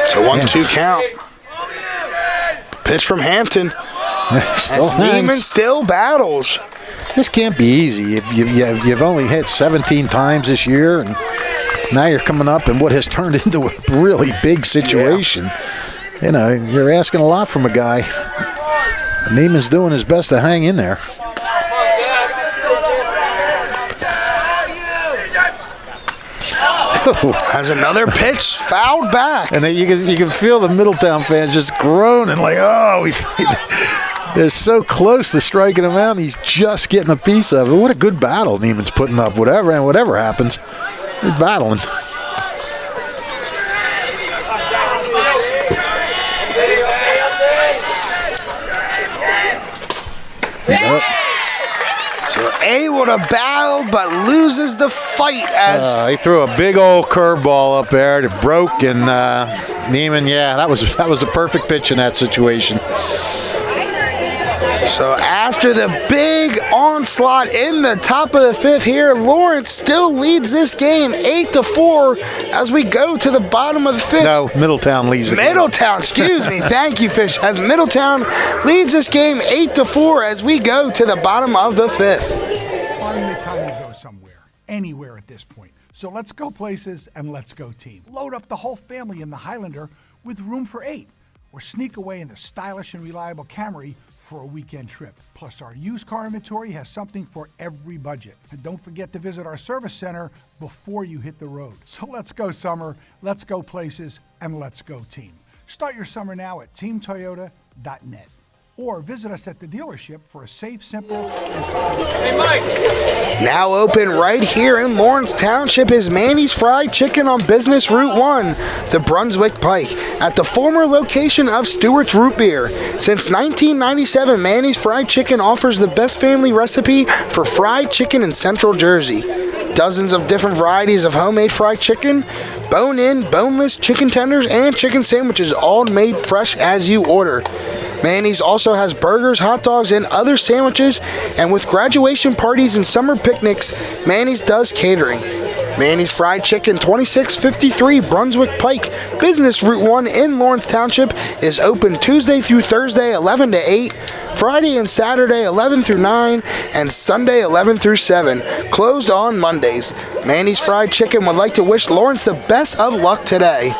So 1-2 count. Pitch from Hampton. Still Neiman still battles. This can't be easy. You've only hit 17 times this year, and now you're coming up in what has turned into a really big situation. Yeah. You know, you're asking a lot from a guy. Neiman's doing his best to hang in there. Has another pitch fouled back. And then you can feel the Middletown fans just groaning like, oh, they're so close to striking him out, and he's just getting a piece of it. What a good battle Neiman's putting up. Whatever happens, he's battling. Yep. So able to battle, but loses the fight as he threw a big old curveball up there that broke, and Neiman, that was a perfect pitch in that situation. So after the big onslaught in the top of the 5th here, Lawrence still leads this game 8-4 as we go to the bottom of the 5th. No, Middletown leads the game. Middletown, excuse me. Thank you, Fish. As Middletown leads this game 8-4 as we go to the bottom of the 5th. Finally time to go somewhere, anywhere at this point. So let's go places and let's go team. Load up the whole family in the Highlander with room for 8. Or sneak away in the stylish and reliable Camry for a weekend trip. Plus, our used car inventory has something for every budget. And don't forget to visit our service center before you hit the road. So let's go summer, let's go places, and let's go team. Start your summer now at teamtoyota.net. Or visit us at the dealership for a safe, simple, and secure. Now open right here in Lawrence Township is Manny's Fried Chicken on Business Route 1, the Brunswick Pike, at the former location of Stewart's Root Beer. Since 1997, Manny's Fried Chicken offers the best family recipe for fried chicken in Central Jersey. Dozens of different varieties of homemade fried chicken, bone-in, boneless chicken tenders, and chicken sandwiches, all made fresh as you order. Manny's also has burgers, hot dogs, and other sandwiches, and with graduation parties and summer picnics, Manny's does catering. Manny's Fried Chicken, 2653 Brunswick Pike, Business Route 1 in Lawrence Township, is open Tuesday through Thursday, 11 to 8, Friday and Saturday 11 through 9, and Sunday 11 through 7. Closed on Mondays. Manny's Fried Chicken would like to wish Lawrence the best of luck today.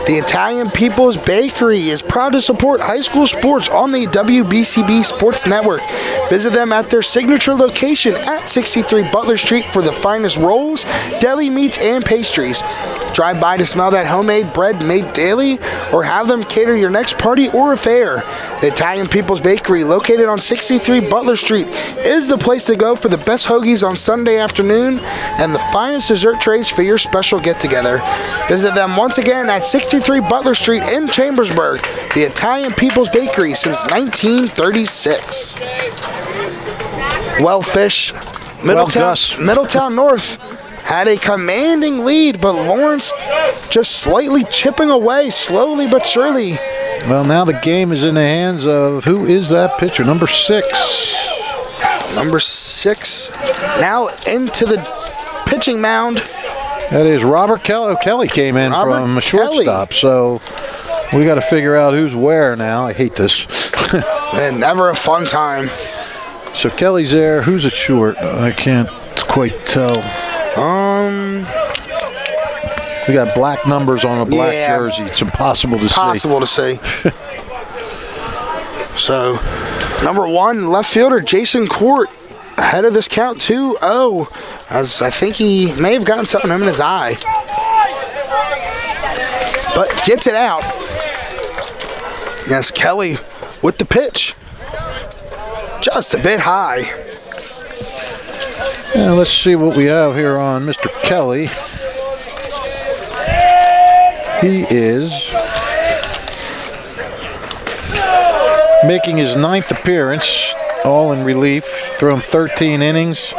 The Italian People's Bakery is proud to support high school sports on the WBCB Sports Network. Visit them at their signature location at 63 Butler Street for the finest rolls, deli meats, and pastries. Drive by to smell that homemade bread made daily, or have them cater your next party or affair. The Italian People's Bakery, located on 63 Butler Street, is the place to go for the best hoagies on Sunday afternoon and the finest dessert trays for your special get-together. Visit them once again at 63 Butler Street in Chambersburg, the Italian People's Bakery since 1936. Well, Fish, Middletown North had a commanding lead, but Lawrence just slightly chipping away, slowly but surely. Well, now the game is in the hands of, who is that pitcher? Number 6. Number 6 now into the pitching mound. That is Robert Kelly. Kelly came in from a shortstop, so we got to figure out who's where now. I hate this. And never a fun time. So Kelly's there. Who's at short? I can't quite tell. We got black numbers on a black jersey. It's impossible to see. So, number 1, left fielder Jason Court, ahead of this count 2-0, as I think he may have gotten something in his eye. But gets it out. Yes, Kelly with the pitch. Just a bit high. Yeah, let's see what we have here on Mr. Kelly. He is making his 9th appearance, all in relief, thrown 13 innings,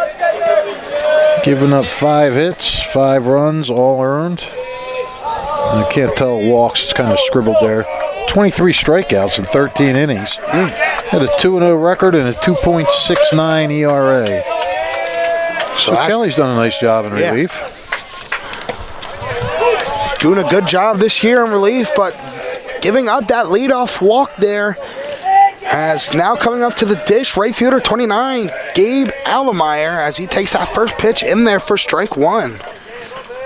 giving up 5 hits, 5 runs, all earned. I can't tell walks, it's kind of scribbled there. 23 strikeouts in 13 innings. Had a 2-0 record and a 2.69 ERA. So Kelly's done a nice job in relief. Doing a good job this year in relief, but giving up that leadoff walk there. As now coming up to the dish, right fielder 29, Gabe Allemeyer, as he takes that first pitch in there for strike 1.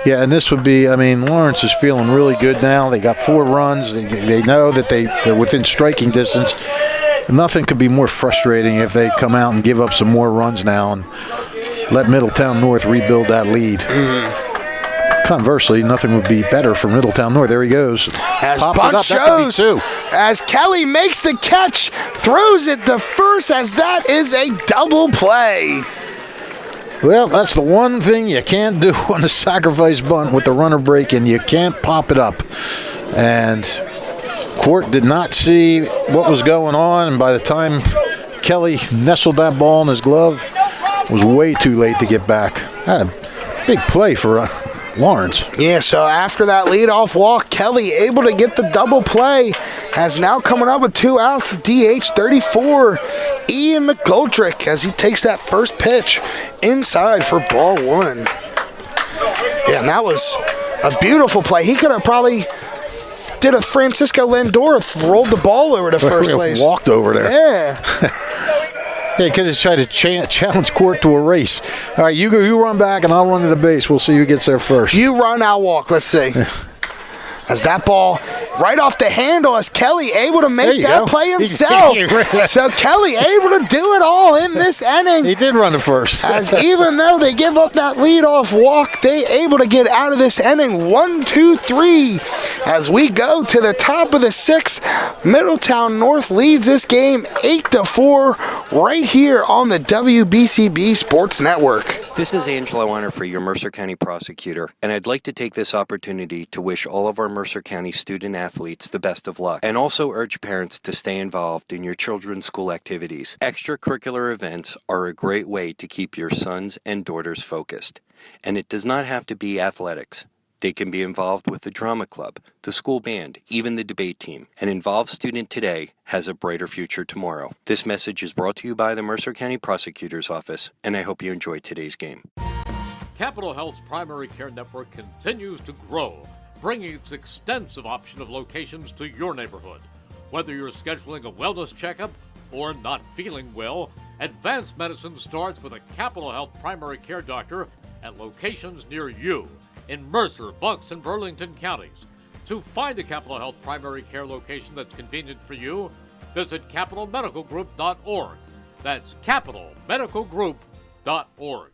Yeah, and this would be, Lawrence is feeling really good now. They got 4 runs. They know that they're within striking distance. Nothing could be more frustrating if they come out and give up some more runs now and let Middletown North rebuild that lead. Conversely, nothing would be better for Middletown North. There he goes. As Buck shows, as Kelly makes the catch, throws it to first, as that is a double play. Well, that's the one thing you can't do on a sacrifice bunt with the runner breaking. You can't pop it up. And Court did not see what was going on, and by the time Kelly nestled that ball in his glove, it was way too late to get back. Big play for Lawrence. Yeah, so after that leadoff walk, Kelly able to get the double play. Has now coming up with 2 outs, DH 34, Ian McGoldrick, as he takes that first pitch inside for ball 1. Yeah, and that was a beautiful play. He could have probably did a Francisco Lindor, rolled the ball over to first base. Walked over there. Yeah. Yeah, he could have tried to challenge Court to a race. All right, you run back and I'll run to the base. We'll see who gets there first. You run, I'll walk. Let's see. As that ball right off the handle, as Kelly able to make that play himself. So Kelly able to do it all in this inning. He did run to first. As even though they give up that leadoff walk, they able to get out of this inning 1, 2, 3. As we go to the top of the 6th, Middletown North leads this game 8-4 right here on the WBCB Sports Network. This is Angelo Weiner, your Mercer County prosecutor, and I'd like to take this opportunity to wish all of our Mercer County student athletes the best of luck, and also urge parents to stay involved in your children's school activities. Extracurricular events are a great way to keep your sons and daughters focused, and it does not have to be athletics. They can be involved with the drama club, the school band, even the debate team. An involved student today has a brighter future tomorrow. This message is brought to you by the Mercer County Prosecutor's Office, and I hope you enjoyed today's game. Capital Health's primary care network continues to grow, bringing its extensive option of locations to your neighborhood. Whether you're scheduling a wellness checkup, or not feeling well, advanced medicine starts with a Capital Health primary care doctor at locations near you in Mercer, Bucks, and Burlington counties. To find a Capital Health primary care location that's convenient for you, visit capitalmedicalgroup.org. That's capitalmedicalgroup.org.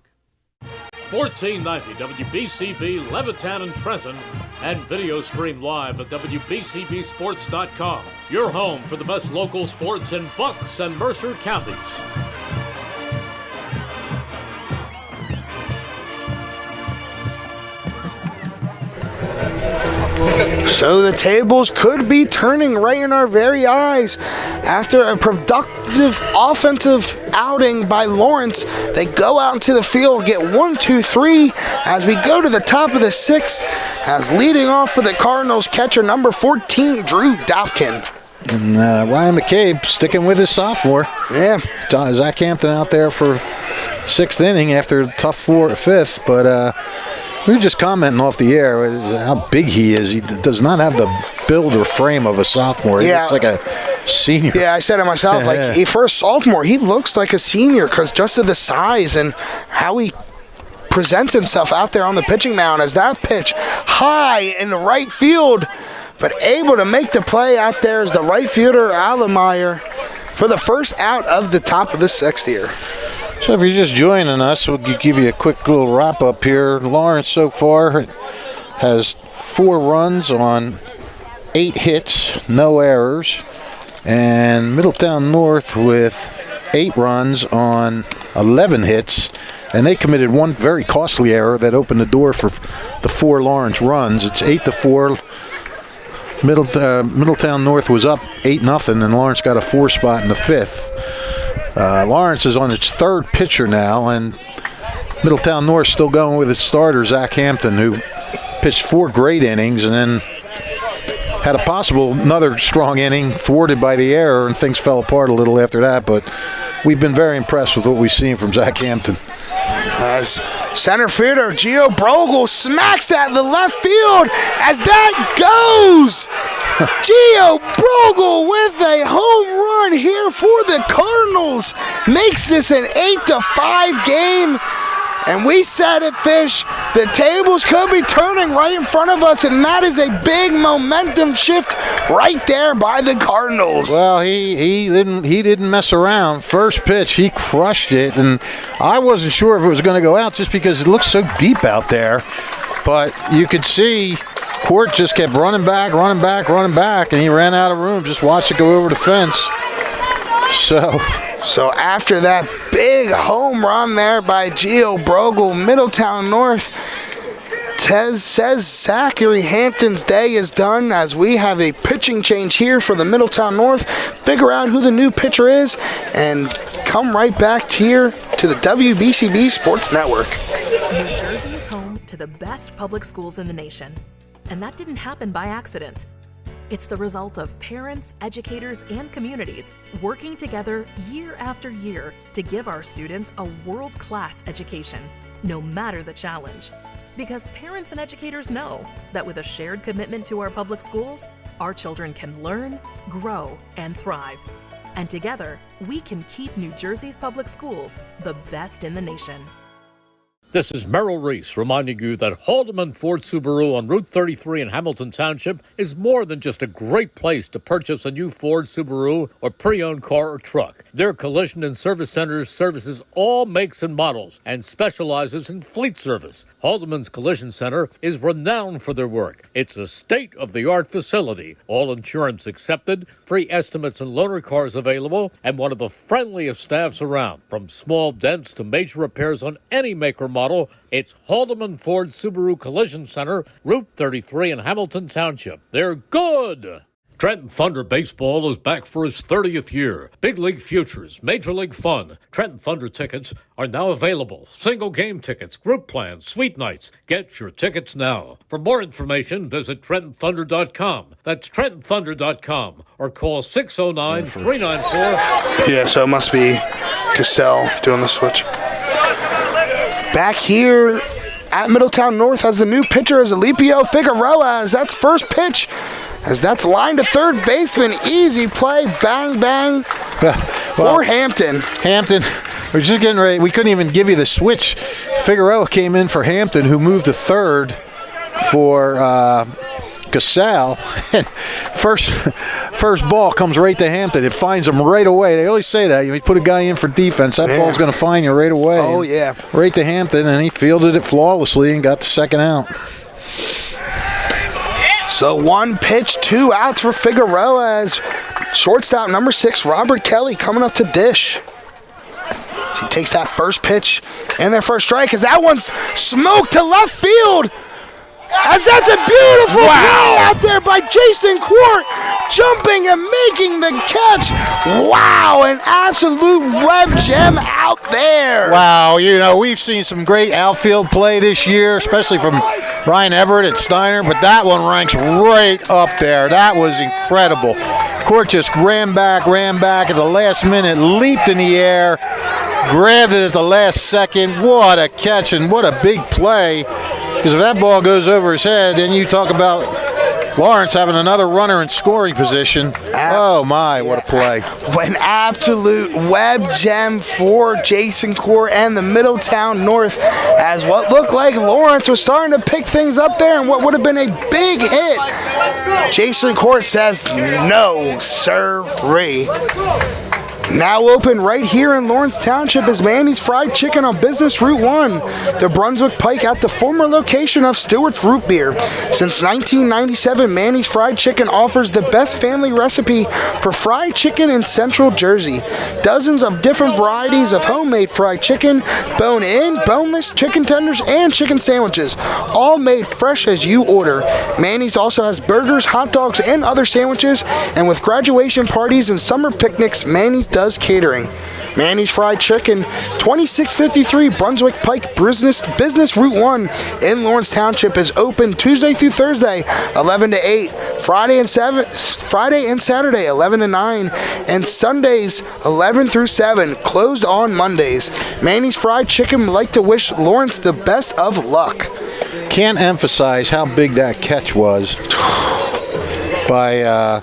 1490 WBCB Levittown and Trenton, and video stream live at WBCBsports.com. Your home for the best local sports in Bucks and Mercer counties. So the tables could be turning right in our very eyes. After a productive offensive outing by Lawrence, they go out into the field, get 1, 2, 3 as we go to the top of the 6th, as leading off for the Cardinals catcher number 14, Drew Dopkin. And Ryan McCabe sticking with his sophomore. Yeah. Zach Hampton out there for 6th inning after a tough 5th, but we were just commenting off the air how big he is. He does not have the build or frame of a sophomore. He looks like a senior. Yeah, I said it myself. For a sophomore, he looks like a senior because just of the size and how he presents himself out there on the pitching mound. As that pitch high in the right field, but able to make the play out there is the right fielder, Allemeyer, for the first out of the top of the 6th here. So if you're just joining us, we'll give you a quick little wrap-up here. Lawrence so far has 4 runs on 8 hits, no errors. And Middletown North with 8 runs on 11 hits. And they committed one very costly error that opened the door for the 4 Lawrence runs. It's 8-4. Middletown North was up 8-0, and Lawrence got a 4 spot in the 5th. Lawrence is on its 3rd pitcher now, and Middletown North still going with its starter, Zach Hampton, who pitched 4 great innings and then had a possible another strong inning thwarted by the error, and things fell apart a little after that. But we've been very impressed with what we've seen from Zach Hampton. As center fielder Gio Brogel smacks that in the left field as that goes. Gio Brogel with a home run here for the Cardinals. Makes this an 8-5 game. And we said it, Fish, the tables could be turning right in front of us, and that is a big momentum shift right there by the Cardinals. Well, he didn't mess around. First pitch, he crushed it, and I wasn't sure if it was going to go out just because it looked so deep out there. But you could see Court just kept running back, and he ran out of room. Just watched it go over the fence. So after that big home run there by Gio Brogel, Middletown North says Zachary Hampton's day is done, as we have a pitching change here for the Middletown North. Figure out who the new pitcher is and come right back here to the WBCB Sports Network. New Jersey is home to the best public schools in the nation, and that didn't happen by accident. It's the result of parents, educators, and communities working together year after year to give our students a world-class education, no matter the challenge. Because parents and educators know that with a shared commitment to our public schools, our children can learn, grow, and thrive. And together, we can keep New Jersey's public schools the best in the nation. This is Merrill Reese reminding you that Haldeman Ford Subaru on Route 33 in Hamilton Township is more than just a great place to purchase a new Ford Subaru or pre-owned car or truck. Their collision and service centers services all makes and models and specializes in fleet service. Haldeman's Collision Center is renowned for their work. It's a state-of-the-art facility, all insurance accepted, free estimates and loaner cars available, and one of the friendliest staffs around. From small dents to major repairs on any make or model, it's Haldeman Ford Subaru Collision Center, Route 33 in Hamilton Township. They're good! Trenton Thunder Baseball is back for its 30th year. Big League Futures, Major League Fun. Trenton Thunder tickets are now available. Single game tickets, group plans, suite nights. Get your tickets now. For more information, visit TrentonThunder.com. That's TrentonThunder.com. Or call 609-394. Yeah, so it must be Cassell doing the switch. Back here at Middletown North has the new pitcher as Alipio Figueroa, as that's first pitch. As that's line to third baseman, easy play, bang, bang. for Hampton. Hampton, we're just getting ready. We couldn't even give you the switch. Figueroa came in for Hampton, who moved to third for Casale. First ball comes right to Hampton. It finds them right away. They always say that. You put a guy in for defense, that ball's going to find you right away. Oh, yeah. Right to Hampton, and he fielded it flawlessly and got the second out. So 1 pitch, 2 outs for Figueroa as shortstop number 6, Robert Kelly, coming up to dish. He takes that first pitch and their first strike as that one's smoked to left field. As that's a beautiful play out there by Jason Quart, jumping and making the catch. Wow, an absolute web gem out there. Wow, we've seen some great outfield play this year, especially from Ryan Everett at Steiner, but that one ranks right up there. That was incredible. Quart just ran back at the last minute, leaped in the air, grabbed it at the last second. What a catch and what a big play. Because if that ball goes over his head, then you talk about Lawrence having another runner in scoring position. Oh, my, what a play. An absolute web gem for Jason Quart and the Middletown North, as what looked like Lawrence was starting to pick things up there and what would have been a big hit. Jason Quart says, no, sir-ree. Now open right here in Lawrence Township is Manny's Fried Chicken on Business Route 1, the Brunswick Pike at the former location of Stewart's Root Beer. Since 1997, Manny's Fried Chicken offers the best family recipe for fried chicken in Central Jersey. Dozens of different varieties of homemade fried chicken, bone-in, boneless, chicken tenders, and chicken sandwiches, all made fresh as you order. Manny's also has burgers, hot dogs, and other sandwiches, and with graduation parties and summer picnics, Manny's does catering. Manny's Fried Chicken, 2653 Brunswick Pike, Business Route 1 in Lawrence Township, is open Tuesday through Thursday, 11 to 8, Friday and Saturday, 11 to 9, and Sundays, 11 through 7, closed on Mondays. Manny's Fried Chicken would like to wish Lawrence the best of luck. Can't emphasize how big that catch was by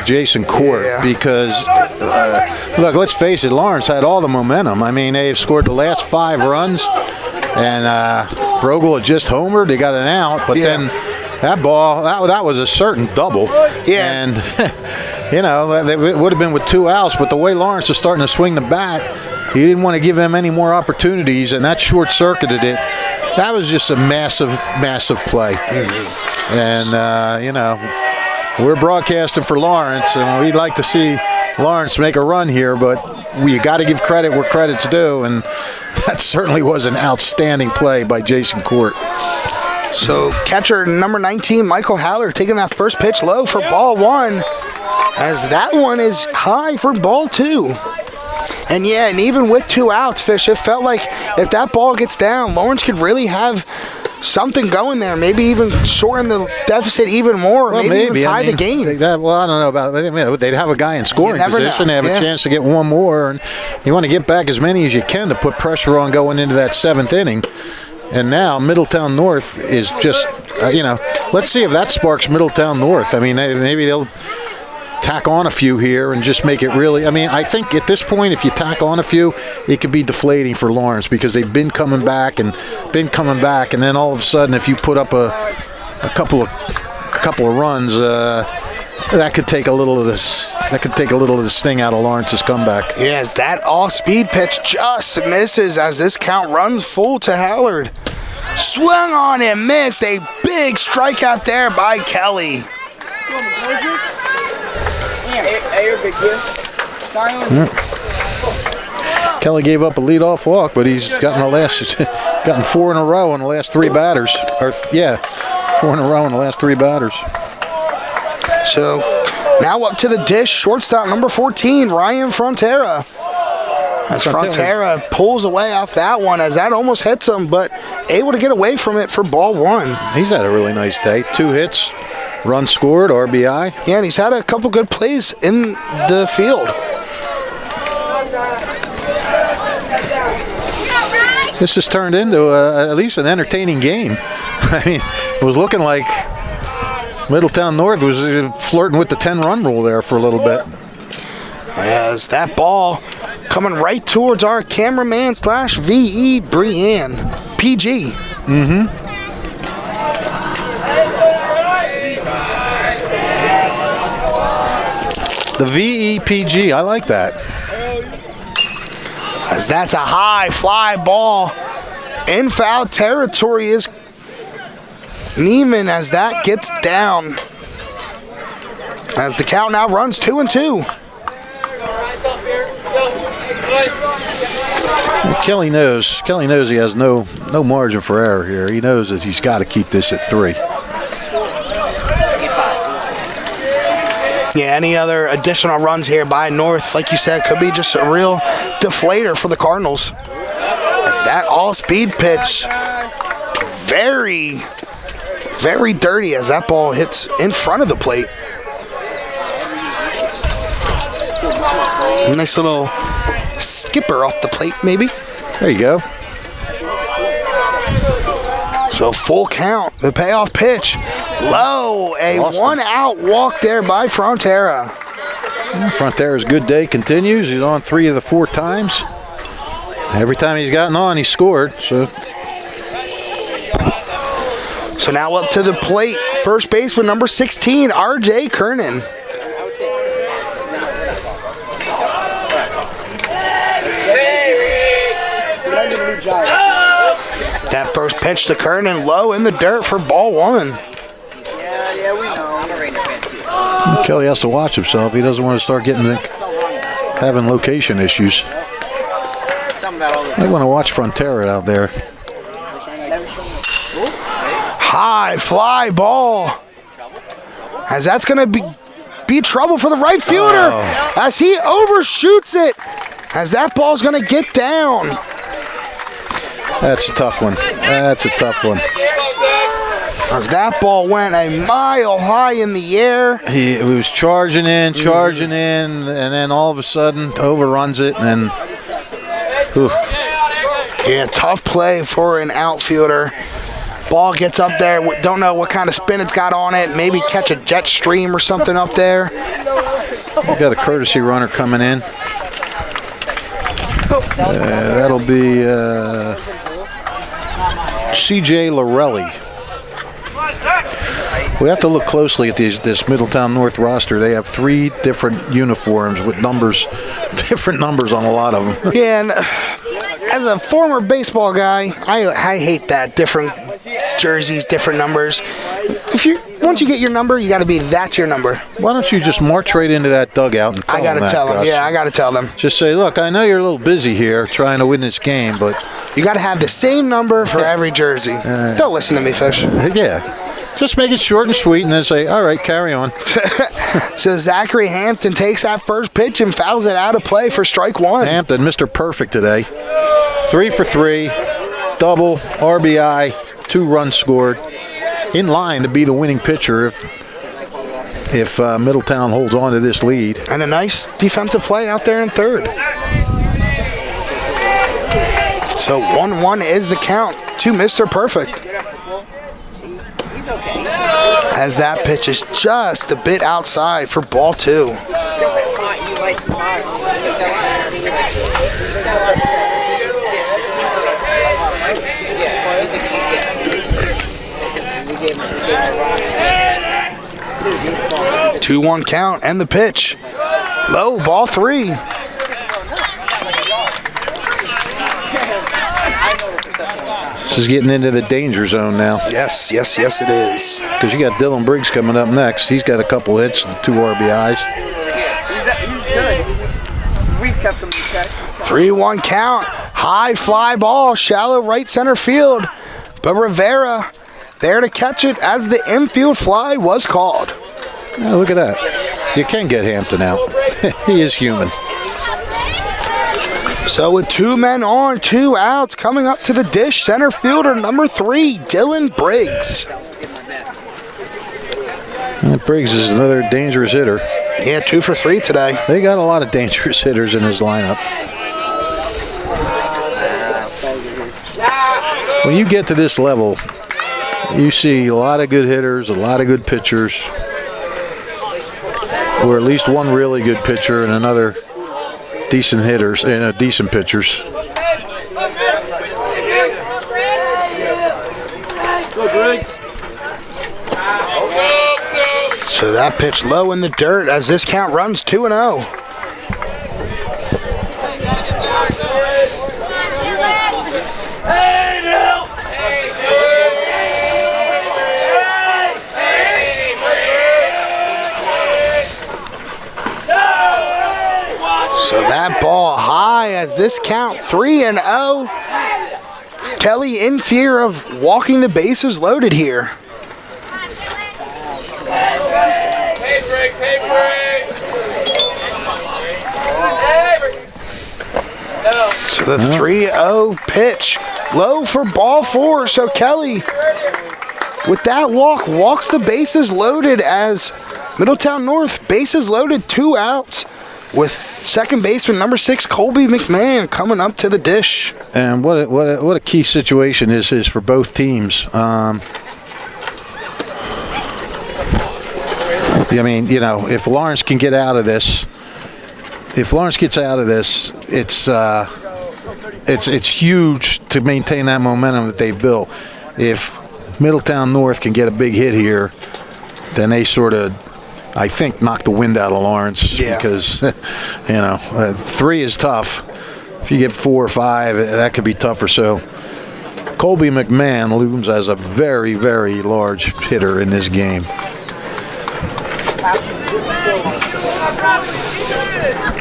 Jason Quart, because look, let's face it, Lawrence had all the momentum. I mean, they have scored the last 5 runs, and Brogel had just homered. They got an out, but then that ball, that was a certain double. Yeah. And it would have been with 2 outs, but the way Lawrence is starting to swing the bat, he didn't want to give him any more opportunities, and that short-circuited it. That was just a massive, massive play. And we're broadcasting for Lawrence, and we'd like to see Lawrence make a run here, but you got to give credit where credit's due, and that certainly was an outstanding play by Jason Quart. So catcher number 19, Michael Haller, taking that first pitch low for ball 1, as that one is high for ball 2. And even with 2 outs, Fish, it felt like if that ball gets down, Lawrence could really have something going there, maybe even shorten the deficit even more, or maybe even tie the game. I don't know about it. They'd have a guy in scoring position. They have a chance to get one more, and you want to get back as many as you can to put pressure on going into that 7th inning. And now Middletown North is just, let's see if that sparks Middletown North. I mean, maybe they'll tack on a few here and just make it really. I mean, I think at this point, if you tack on a few, it could be deflating for Lawrence, because they've been coming back, and then all of a sudden, if you put up a couple of runs, that could take a little of this. That could take a little of the sting out of Lawrence's comeback. Yes, that off-speed pitch just misses as this count runs full to Hallard. Swung on and missed. A big strikeout there by Kelly. Kelly gave up a leadoff walk, but he's gotten 4 in a row in the last 3 batters. 4 in a row in the last 3 batters. So now up to the dish, shortstop number 14, Ryan Frontera. As Frontera pulls away off that one, as that almost hits him, but able to get away from it for ball 1. He's had a really nice day. 2 hits. Run scored, RBI. Yeah, and he's had a couple good plays in the field. This has turned into at least an entertaining game. I mean, it was looking like Middletown North was flirting with the 10-run rule there for a little bit. As that ball coming right towards our cameraman / VE, Brienne. PG. The VEPG, I like that. As that's a high fly ball in foul territory is Neiman as that gets down. As the count now runs 2-2. Kelly knows he has no margin for error here. He knows that he's got to keep this at 3. Yeah, any other additional runs here by North, like you said, could be just a real deflator for the Cardinals. As that all-speed pitch, very, very dirty as that ball hits in front of the plate. Nice little skipper off the plate, maybe. There you go. So full count, the payoff pitch. Low, a one-out walk there by Frontera. Frontera's good day continues. He's on 3 of the 4 times. Every time he's gotten on, he scored. So now up to the plate, first baseman number 16, R.J. Kernan. That first pitch to Kernan, low in the dirt for ball 1. Kelly has to watch himself. He doesn't want to start having location issues. I want to watch Frontera out there. High fly ball. As that's going to be trouble for the right fielder. As he overshoots it. As that ball's going to get down. That's a tough one. That's a tough one. As that ball went a mile high in the air. He was charging in, and then all of a sudden overruns it, and then, yeah, tough play for an outfielder. Ball gets up there. Don't know what kind of spin it's got on it. Maybe catch a jet stream or something up there. We've got a courtesy runner coming in. That'll be C.J. Lorelli. We have to look closely at this Middletown North roster. They have 3 different uniforms with different numbers on a lot of them. Yeah, and as a former baseball guy, I hate that. Different jerseys, different numbers. Once you get your number, you got to be that's your number. Why don't you just march right into that dugout and tell them that, Gus? Yeah, I got to tell them. Just say, look, I know you're a little busy here trying to win this game, but you got to have the same number for every jersey. Don't listen to me, Fish. Yeah. Just make it short and sweet and then say, all right, carry on. So Zachary Hampton takes that first pitch and fouls it out of play for strike 1. Hampton, Mr. Perfect today. 3 for 3, double, RBI, 2 runs scored. In line to be the winning pitcher if Middletown holds on to this lead. And a nice defensive play out there in third. So 1-1 is the count to Mr. Perfect. As that pitch is just a bit outside for ball 2. Two-one count and the pitch. Low, ball 3. This is getting into the danger zone now. Yes, it is. Because you got Dylan Briggs coming up next. He's got a couple hits and 2 RBIs. He's good. We've kept him in check. 3-1 count. High fly ball, shallow right center field. But Rivera there to catch it as the infield fly was called. Yeah, look at that. You can get Hampton out. He is human. So with 2 men on, 2 outs, coming up to the dish, center fielder number 3, Dylan Briggs. And Briggs is another dangerous hitter. Yeah, 2 for 3 today. They got a lot of dangerous hitters in his lineup. When you get to this level, you see a lot of good hitters, a lot of good pitchers, or at least one really good pitcher and another decent hitters and decent pitchers. So that pitch low in the dirt as this count runs 2-0. So that ball high as this count 3-0. Kelly in fear of walking the bases loaded here. So the 3-0 pitch, low for ball 4. So Kelly, with that walk, walks the bases loaded as Middletown North bases loaded, 2 outs, with second baseman number 6 Colby McMahon coming up to the dish. And what a key situation this is for both teams. I mean, you know, if Lawrence can get out of this, it's huge to maintain that momentum that they've built. If Middletown North can get a big hit here, then they sort of, I think, knock the wind out of Lawrence. Yeah. Because, you know, 3 is tough. If you get 4 or 5, that could be tougher. So Colby McMahon looms as a very, very large hitter in this game.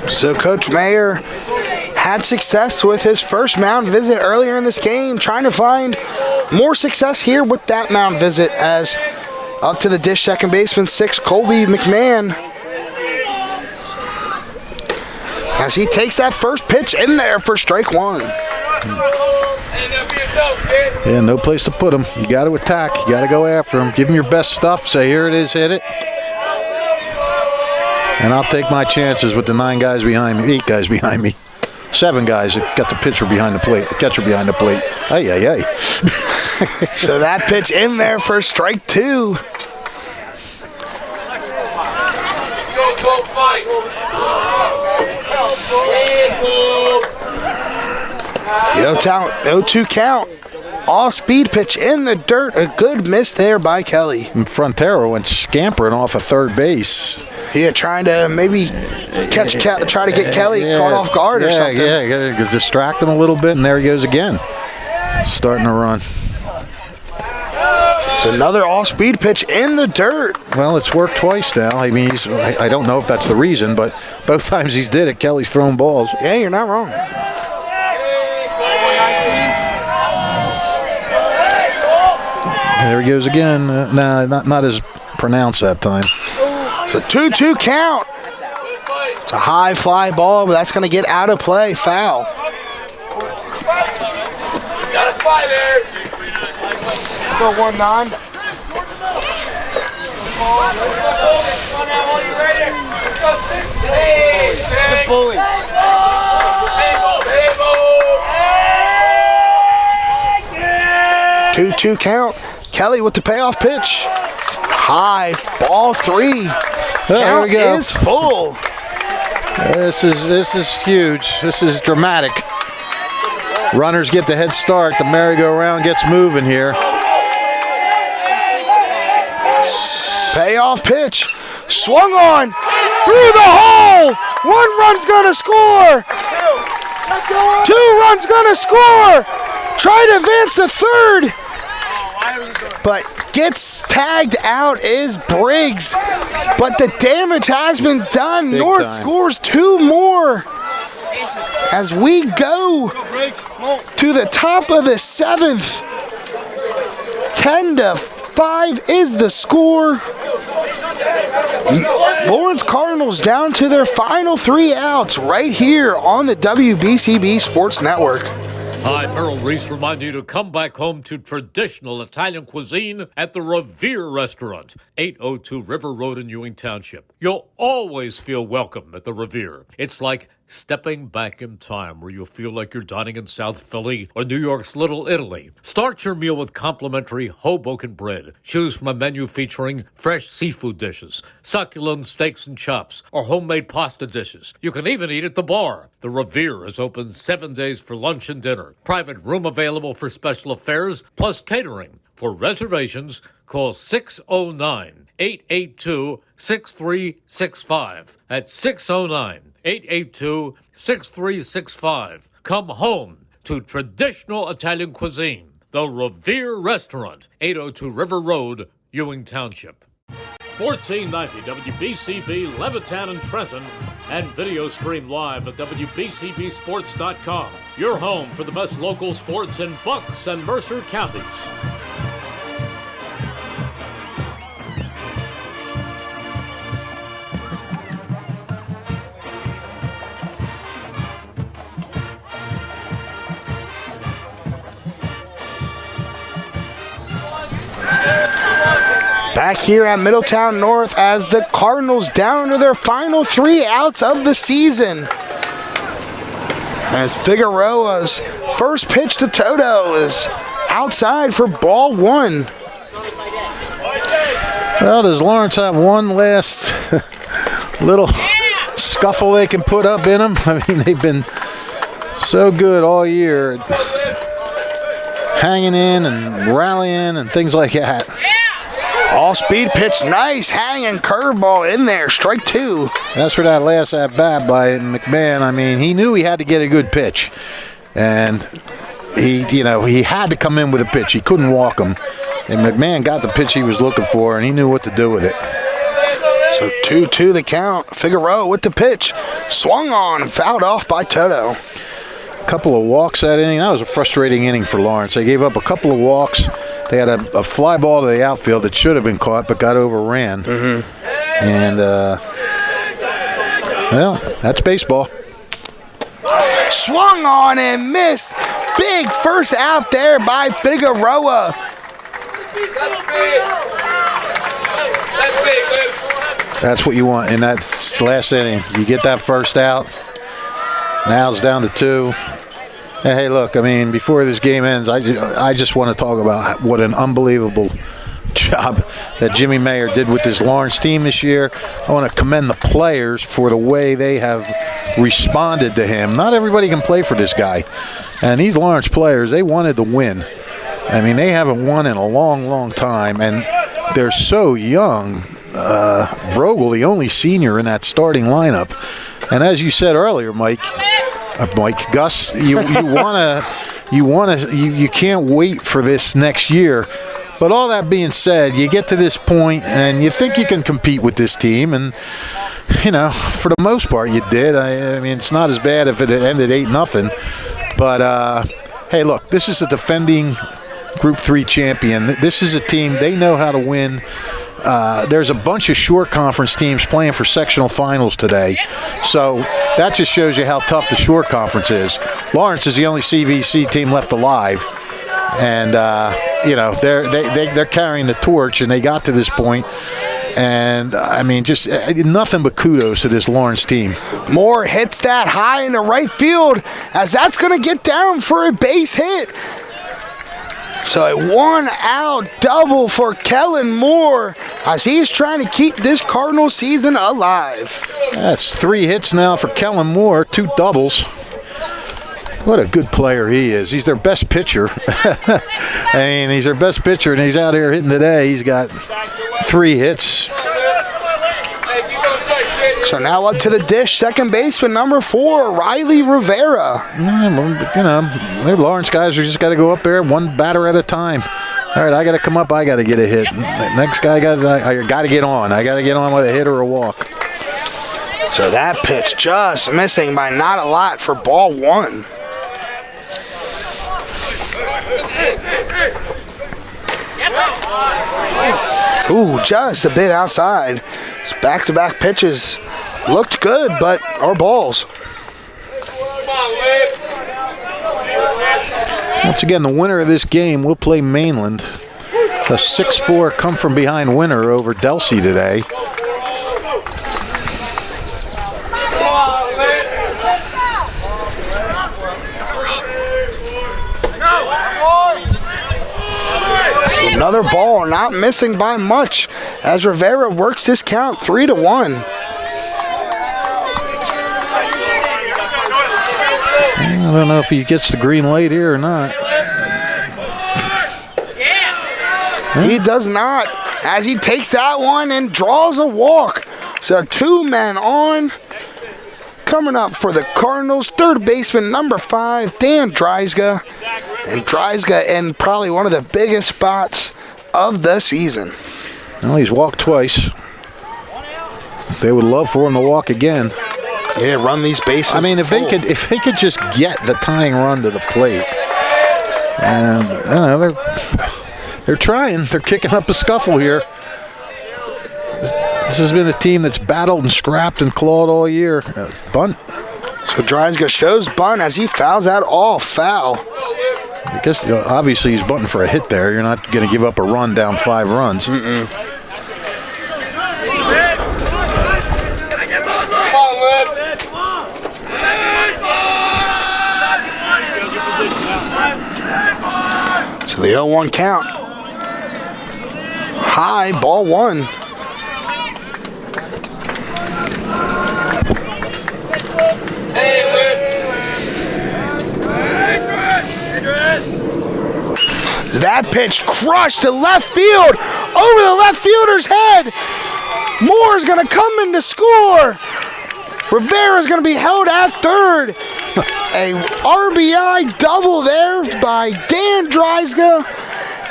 So Coach Mayer had success with his first mound visit earlier in this game, trying to find more success here with that mound visit as up to the dish second baseman 6 Colby McMahon as he takes that first pitch in there for strike 1. Yeah, no place to put him. You got to attack. You got to go after him. Give him your best stuff. Say, here it is, hit it. And I'll take my chances with the 9 guys behind me, 8 guys behind me, 7 guys that got the pitcher behind the plate, the catcher behind the plate. Ay. So that pitch in there for strike 2. Middletown 0-2 count. All speed pitch in the dirt. A good miss there by Kelly. And Frontero went scampering off of third base. Yeah, trying to maybe try to get Kelly caught off guard or something. Yeah, you gotta distract him a little bit, and there he goes again. Starting to run. It's another all-speed pitch in the dirt. Well, it's worked twice now. I mean, I don't know if that's the reason, but both times he's did it, Kelly's thrown balls. Yeah, you're not wrong. There he goes again. Nah, not as pronounced that time. It's a 2-2 count. It's a high fly ball, but that's going to get out of play. Foul. Got a fighter. Go 1-9. It's a bully. 2-2 count. Kelly with the payoff pitch. High ball 3. There we go. Is full. This is huge. This is dramatic. Runners get the head start. The merry-go-round gets moving here. Payoff pitch. Swung on. Through the hole. 1 run's going to score. 2 runs going to score. Try to advance the third. But gets tagged out is Briggs. But the damage has been done. Big North time. scores 2 more. As we go to the top of the 7th. 10-5 is the score. Lawrence Cardinals down to their final 3 outs right here on the WBCB Sports Network. Hi, Merrill Reese reminding you to come back home to traditional Italian cuisine at the Revere Restaurant, 802 River Road in Ewing Township. You'll always feel welcome at the Revere. It's like stepping back in time where you'll feel like you're dining in South Philly or New York's Little Italy. Start your meal with complimentary Hoboken bread. Choose from a menu featuring fresh seafood dishes, succulent steaks and chops, or homemade pasta dishes. You can even eat at the bar. The Revere is open 7 days for lunch and dinner. Private room available for special affairs, plus catering. For reservations, call 609-882-6365. That's 609-882-6365. Come home to traditional Italian cuisine. The Revere Restaurant, 802 River Road, Ewing Township. 1490 WBCB Levittown and Trenton, and video stream live at WBCBsports.com. Your home for the best local sports in Bucks and Mercer counties. Back here at Middletown North as the Cardinals down to their final 3 outs of the season. As Figueroa's first pitch to Toto is outside for ball 1. Well, does Lawrence have one last little scuffle they can put up in them? I mean, they've been so good all year, hanging in and rallying and things like that. All-speed pitch, nice hanging curveball in there, strike 2. That's for that last at-bat by McMahon. I mean, he knew he had to get a good pitch, and he had to come in with a pitch. He couldn't walk him, and McMahon got the pitch he was looking for, and he knew what to do with it. So 2-2 the count. Figueroa with the pitch, swung on and fouled off by Toto. A couple of walks that inning. That was a frustrating inning for Lawrence. They gave up a couple of walks. They had a fly ball to the outfield that should have been caught but got overran. And, well, that's baseball. Swung on and missed. Big first out there by Figueroa. That's what you want in that last inning. You get that first out. Now it's down to 2. Hey, look, I mean, before this game ends, I just want to talk about what an unbelievable job that Jimmy Mayer did with this Lawrence team this year. I want to commend the players for the way they have responded to him. Not everybody can play for this guy. And these Lawrence players, they wanted to win. I mean, they haven't won in a long, long time, and they're so young. Brogel, the only senior in that starting lineup. And as you said earlier, Gus, you can't wait for this next year. But all that being said, you get to this point and you think you can compete with this team, and for the most part you did. I mean, it's not as bad if it had ended 8-0. But hey, look, this is a defending Group 3 champion. This is a team, they know how to win. There's a bunch of short conference teams playing for sectional finals today. So that just shows you how tough the short conference is. Lawrence is the only CVC team left alive. And, they're carrying the torch, and they got to this point. And, I mean, just nothing but kudos to this Lawrence team. Moore hits that high into right field as that's going to get down for a base hit. So a 1-out double for Kellen Moore as he's trying to keep this Cardinal season alive. That's 3 hits now for Kellen Moore, 2 doubles. What a good player he is. He's their best pitcher. I mean, he's their best pitcher, and he's out here hitting today. He's got 3 hits. So now up to the dish, second baseman number 4, Riley Rivera. The Lawrence guys are just got to go up there one batter at a time. All right, I got to come up. I got to get a hit. Next guy, I got to get on. I got to get on with a hit or a walk. So that pitch just missing by not a lot for ball 1. Ooh, just a bit outside. It's back-to-back pitches. Looked good, but are balls. Once again, the winner of this game will play Mainland. A 6-4 come-from-behind winner over Delsey today. Another ball, not missing by much, as Rivera works this count 3-1. I don't know if he gets the green light here or not. He does not, as he takes that one and draws a walk. So 2 men on. Coming up for the Cardinals, third baseman number 5, Dan Dreisga. And Dreisga in probably one of the biggest spots of the season. Well, he's walked twice. They would love for him to walk again. Yeah, run these bases. I mean, if they could just get the tying run to the plate, and they're trying. They're kicking up a scuffle here. This has been a team that's battled and scrapped and clawed all year. Bunt. So Dreisga shows bunt as he fouls out all foul. I guess obviously he's bunting for a hit there. You're not going to give up a run down 5 runs. So the 0-1 count. High, ball 1. That pitch crushed to left field, over the left fielder's head. Moore's going to come in to score. Rivera's going to be held at third. A RBI double there by Dan Dreisga,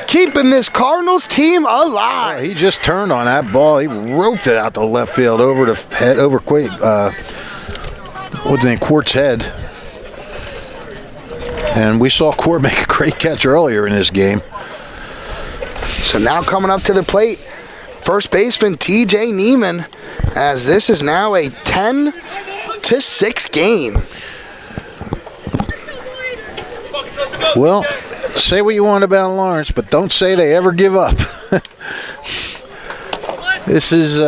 keeping this Cardinals team alive. He just turned on that ball. He roped it out to left field over the head, over what's his name, Quart's head. And we saw Court make a great catch earlier in this game. So now coming up to the plate, first baseman TJ Neiman, as this is now a 10-6 game. Well, say what you want about Lawrence, but don't say they ever give up. This is,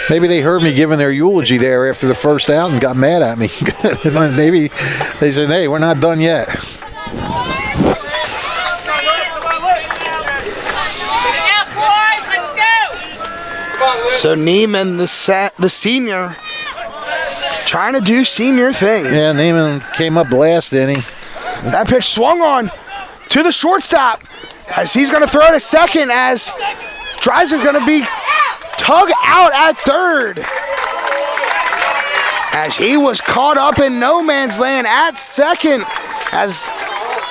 maybe they heard me giving their eulogy there after the first out and got mad at me. Maybe they said, hey, we're not done yet. So Neiman, the senior, trying to do senior things. Yeah, Neiman came up last inning. That pitch swung on to the shortstop as he's going to throw it a second as Dreisga's going to be tugged out at third. As he was caught up in no man's land at second, as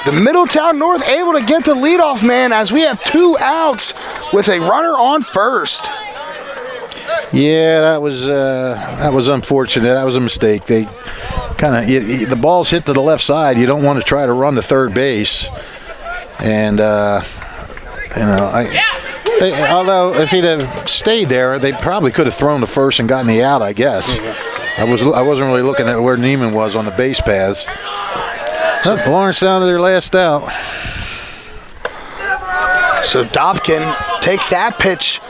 the Middletown North able to get the leadoff man as we have 2 outs with a runner on first. Yeah, that was unfortunate. That was a mistake. They kind of the ball's hit to the left side. You don't want to try to run to third base, and although if he'd have stayed there, they probably could have thrown to first and gotten the out, I guess. I wasn't really looking at where Neiman was on the base paths. Lawrence down to their last out. So Dobkin takes that pitch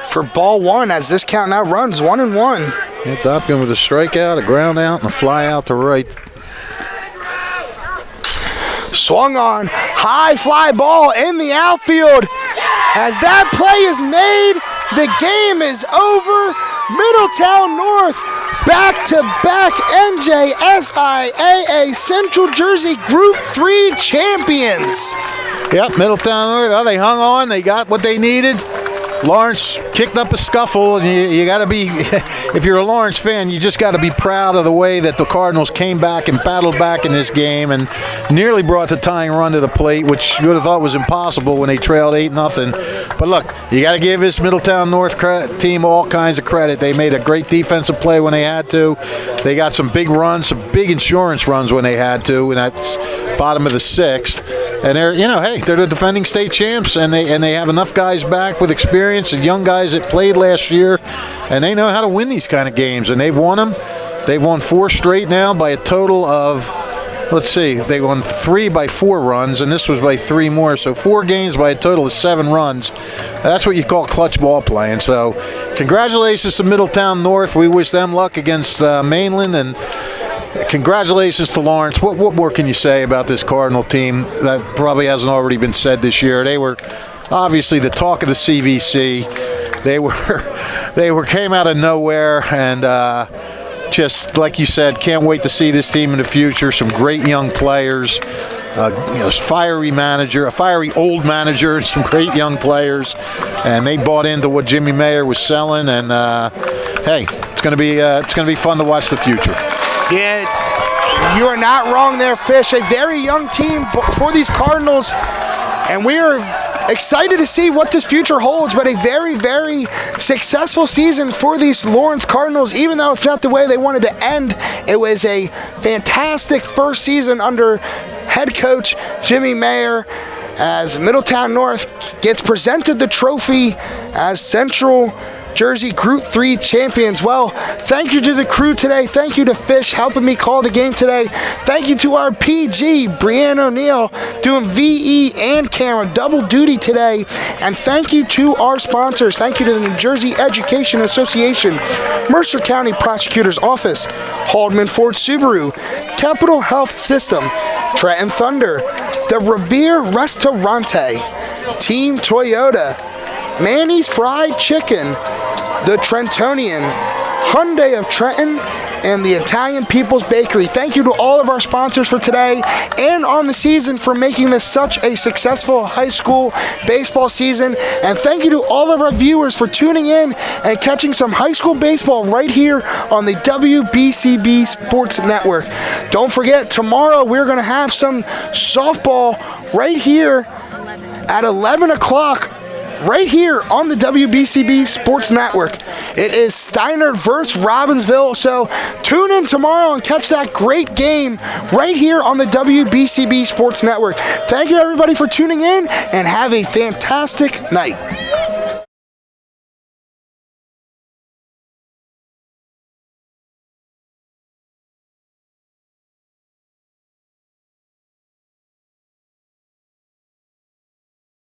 for ball 1 as this count now runs 1-1. Yeah, Dobkin with a strikeout, a ground out, and a fly out to right. Swung on, high fly ball in the outfield. As that play is made, the game is over. Middletown North back-to-back NJSIAA Central Jersey Group 3 champions. Yep, Middletown North, they hung on. They got what they needed. Lawrence kicked up a scuffle, and you got to be, if you're a Lawrence fan, you just got to be proud of the way that the Cardinals came back and battled back in this game and nearly brought the tying run to the plate, which you would have thought was impossible when they trailed 8-0. But look, you got to give this Middletown North team all kinds of credit. They made a great defensive play when they had to. They got some big runs, some big insurance runs when they had to, and that's bottom of the 6th. And they're, they're the defending state champs, and they have enough guys back with experience and young guys that played last year, and they know how to win these kind of games, and they've won them. They've won 4 straight now by a total of, let's see, they won 3 by 4 runs, and this was by 3 more, so 4 games by a total of 7 runs. That's what you call clutch ball playing. So congratulations to Middletown North. We wish them luck against Mainland, and Congratulations to Lawrence. What more can you say about this Cardinal team that probably hasn't already been said this year? They were obviously the talk of the CVC. They came out of nowhere, and just like you said, can't wait to see this team in the future. Some great young players, fiery old manager, and some great young players, and they bought into what Jimmy Mayer was selling. And hey, it's going to be fun to watch the future. Yeah, you are not wrong there, Fish. A very young team for these Cardinals, and we are excited to see what this future holds, but a very, very successful season for these Lawrence Cardinals. Even though it's not the way they wanted to end, it was a fantastic first season under head coach Jimmy Mayer, as Middletown North gets presented the trophy as Central Jersey Group 3 champions. Well, thank you to the crew today. Thank you to Fish helping me call the game today. Thank you to our PG, Brianne O'Neill, doing VE and camera, double duty today. And thank you to our sponsors. Thank you to the New Jersey Education Association, Mercer County Prosecutor's Office, Haldeman Ford Subaru, Capital Health System, Trenton Thunder, the Revere Restaurante, Team Toyota, Manny's Fried Chicken, the Trentonian, Hyundai of Trenton, and the Italian People's Bakery. Thank you to all of our sponsors for today and on the season for making this such a successful high school baseball season. And thank you to all of our viewers for tuning in and catching some high school baseball right here on the WBCB Sports Network. Don't forget, tomorrow we're going to have some softball right here at 11 o'clock. Right here on the WBCB Sports Network. It is Steiner versus Robbinsville, so tune in tomorrow and catch that great game right here on the WBCB Sports Network. Thank you everybody for tuning in, and have a fantastic night.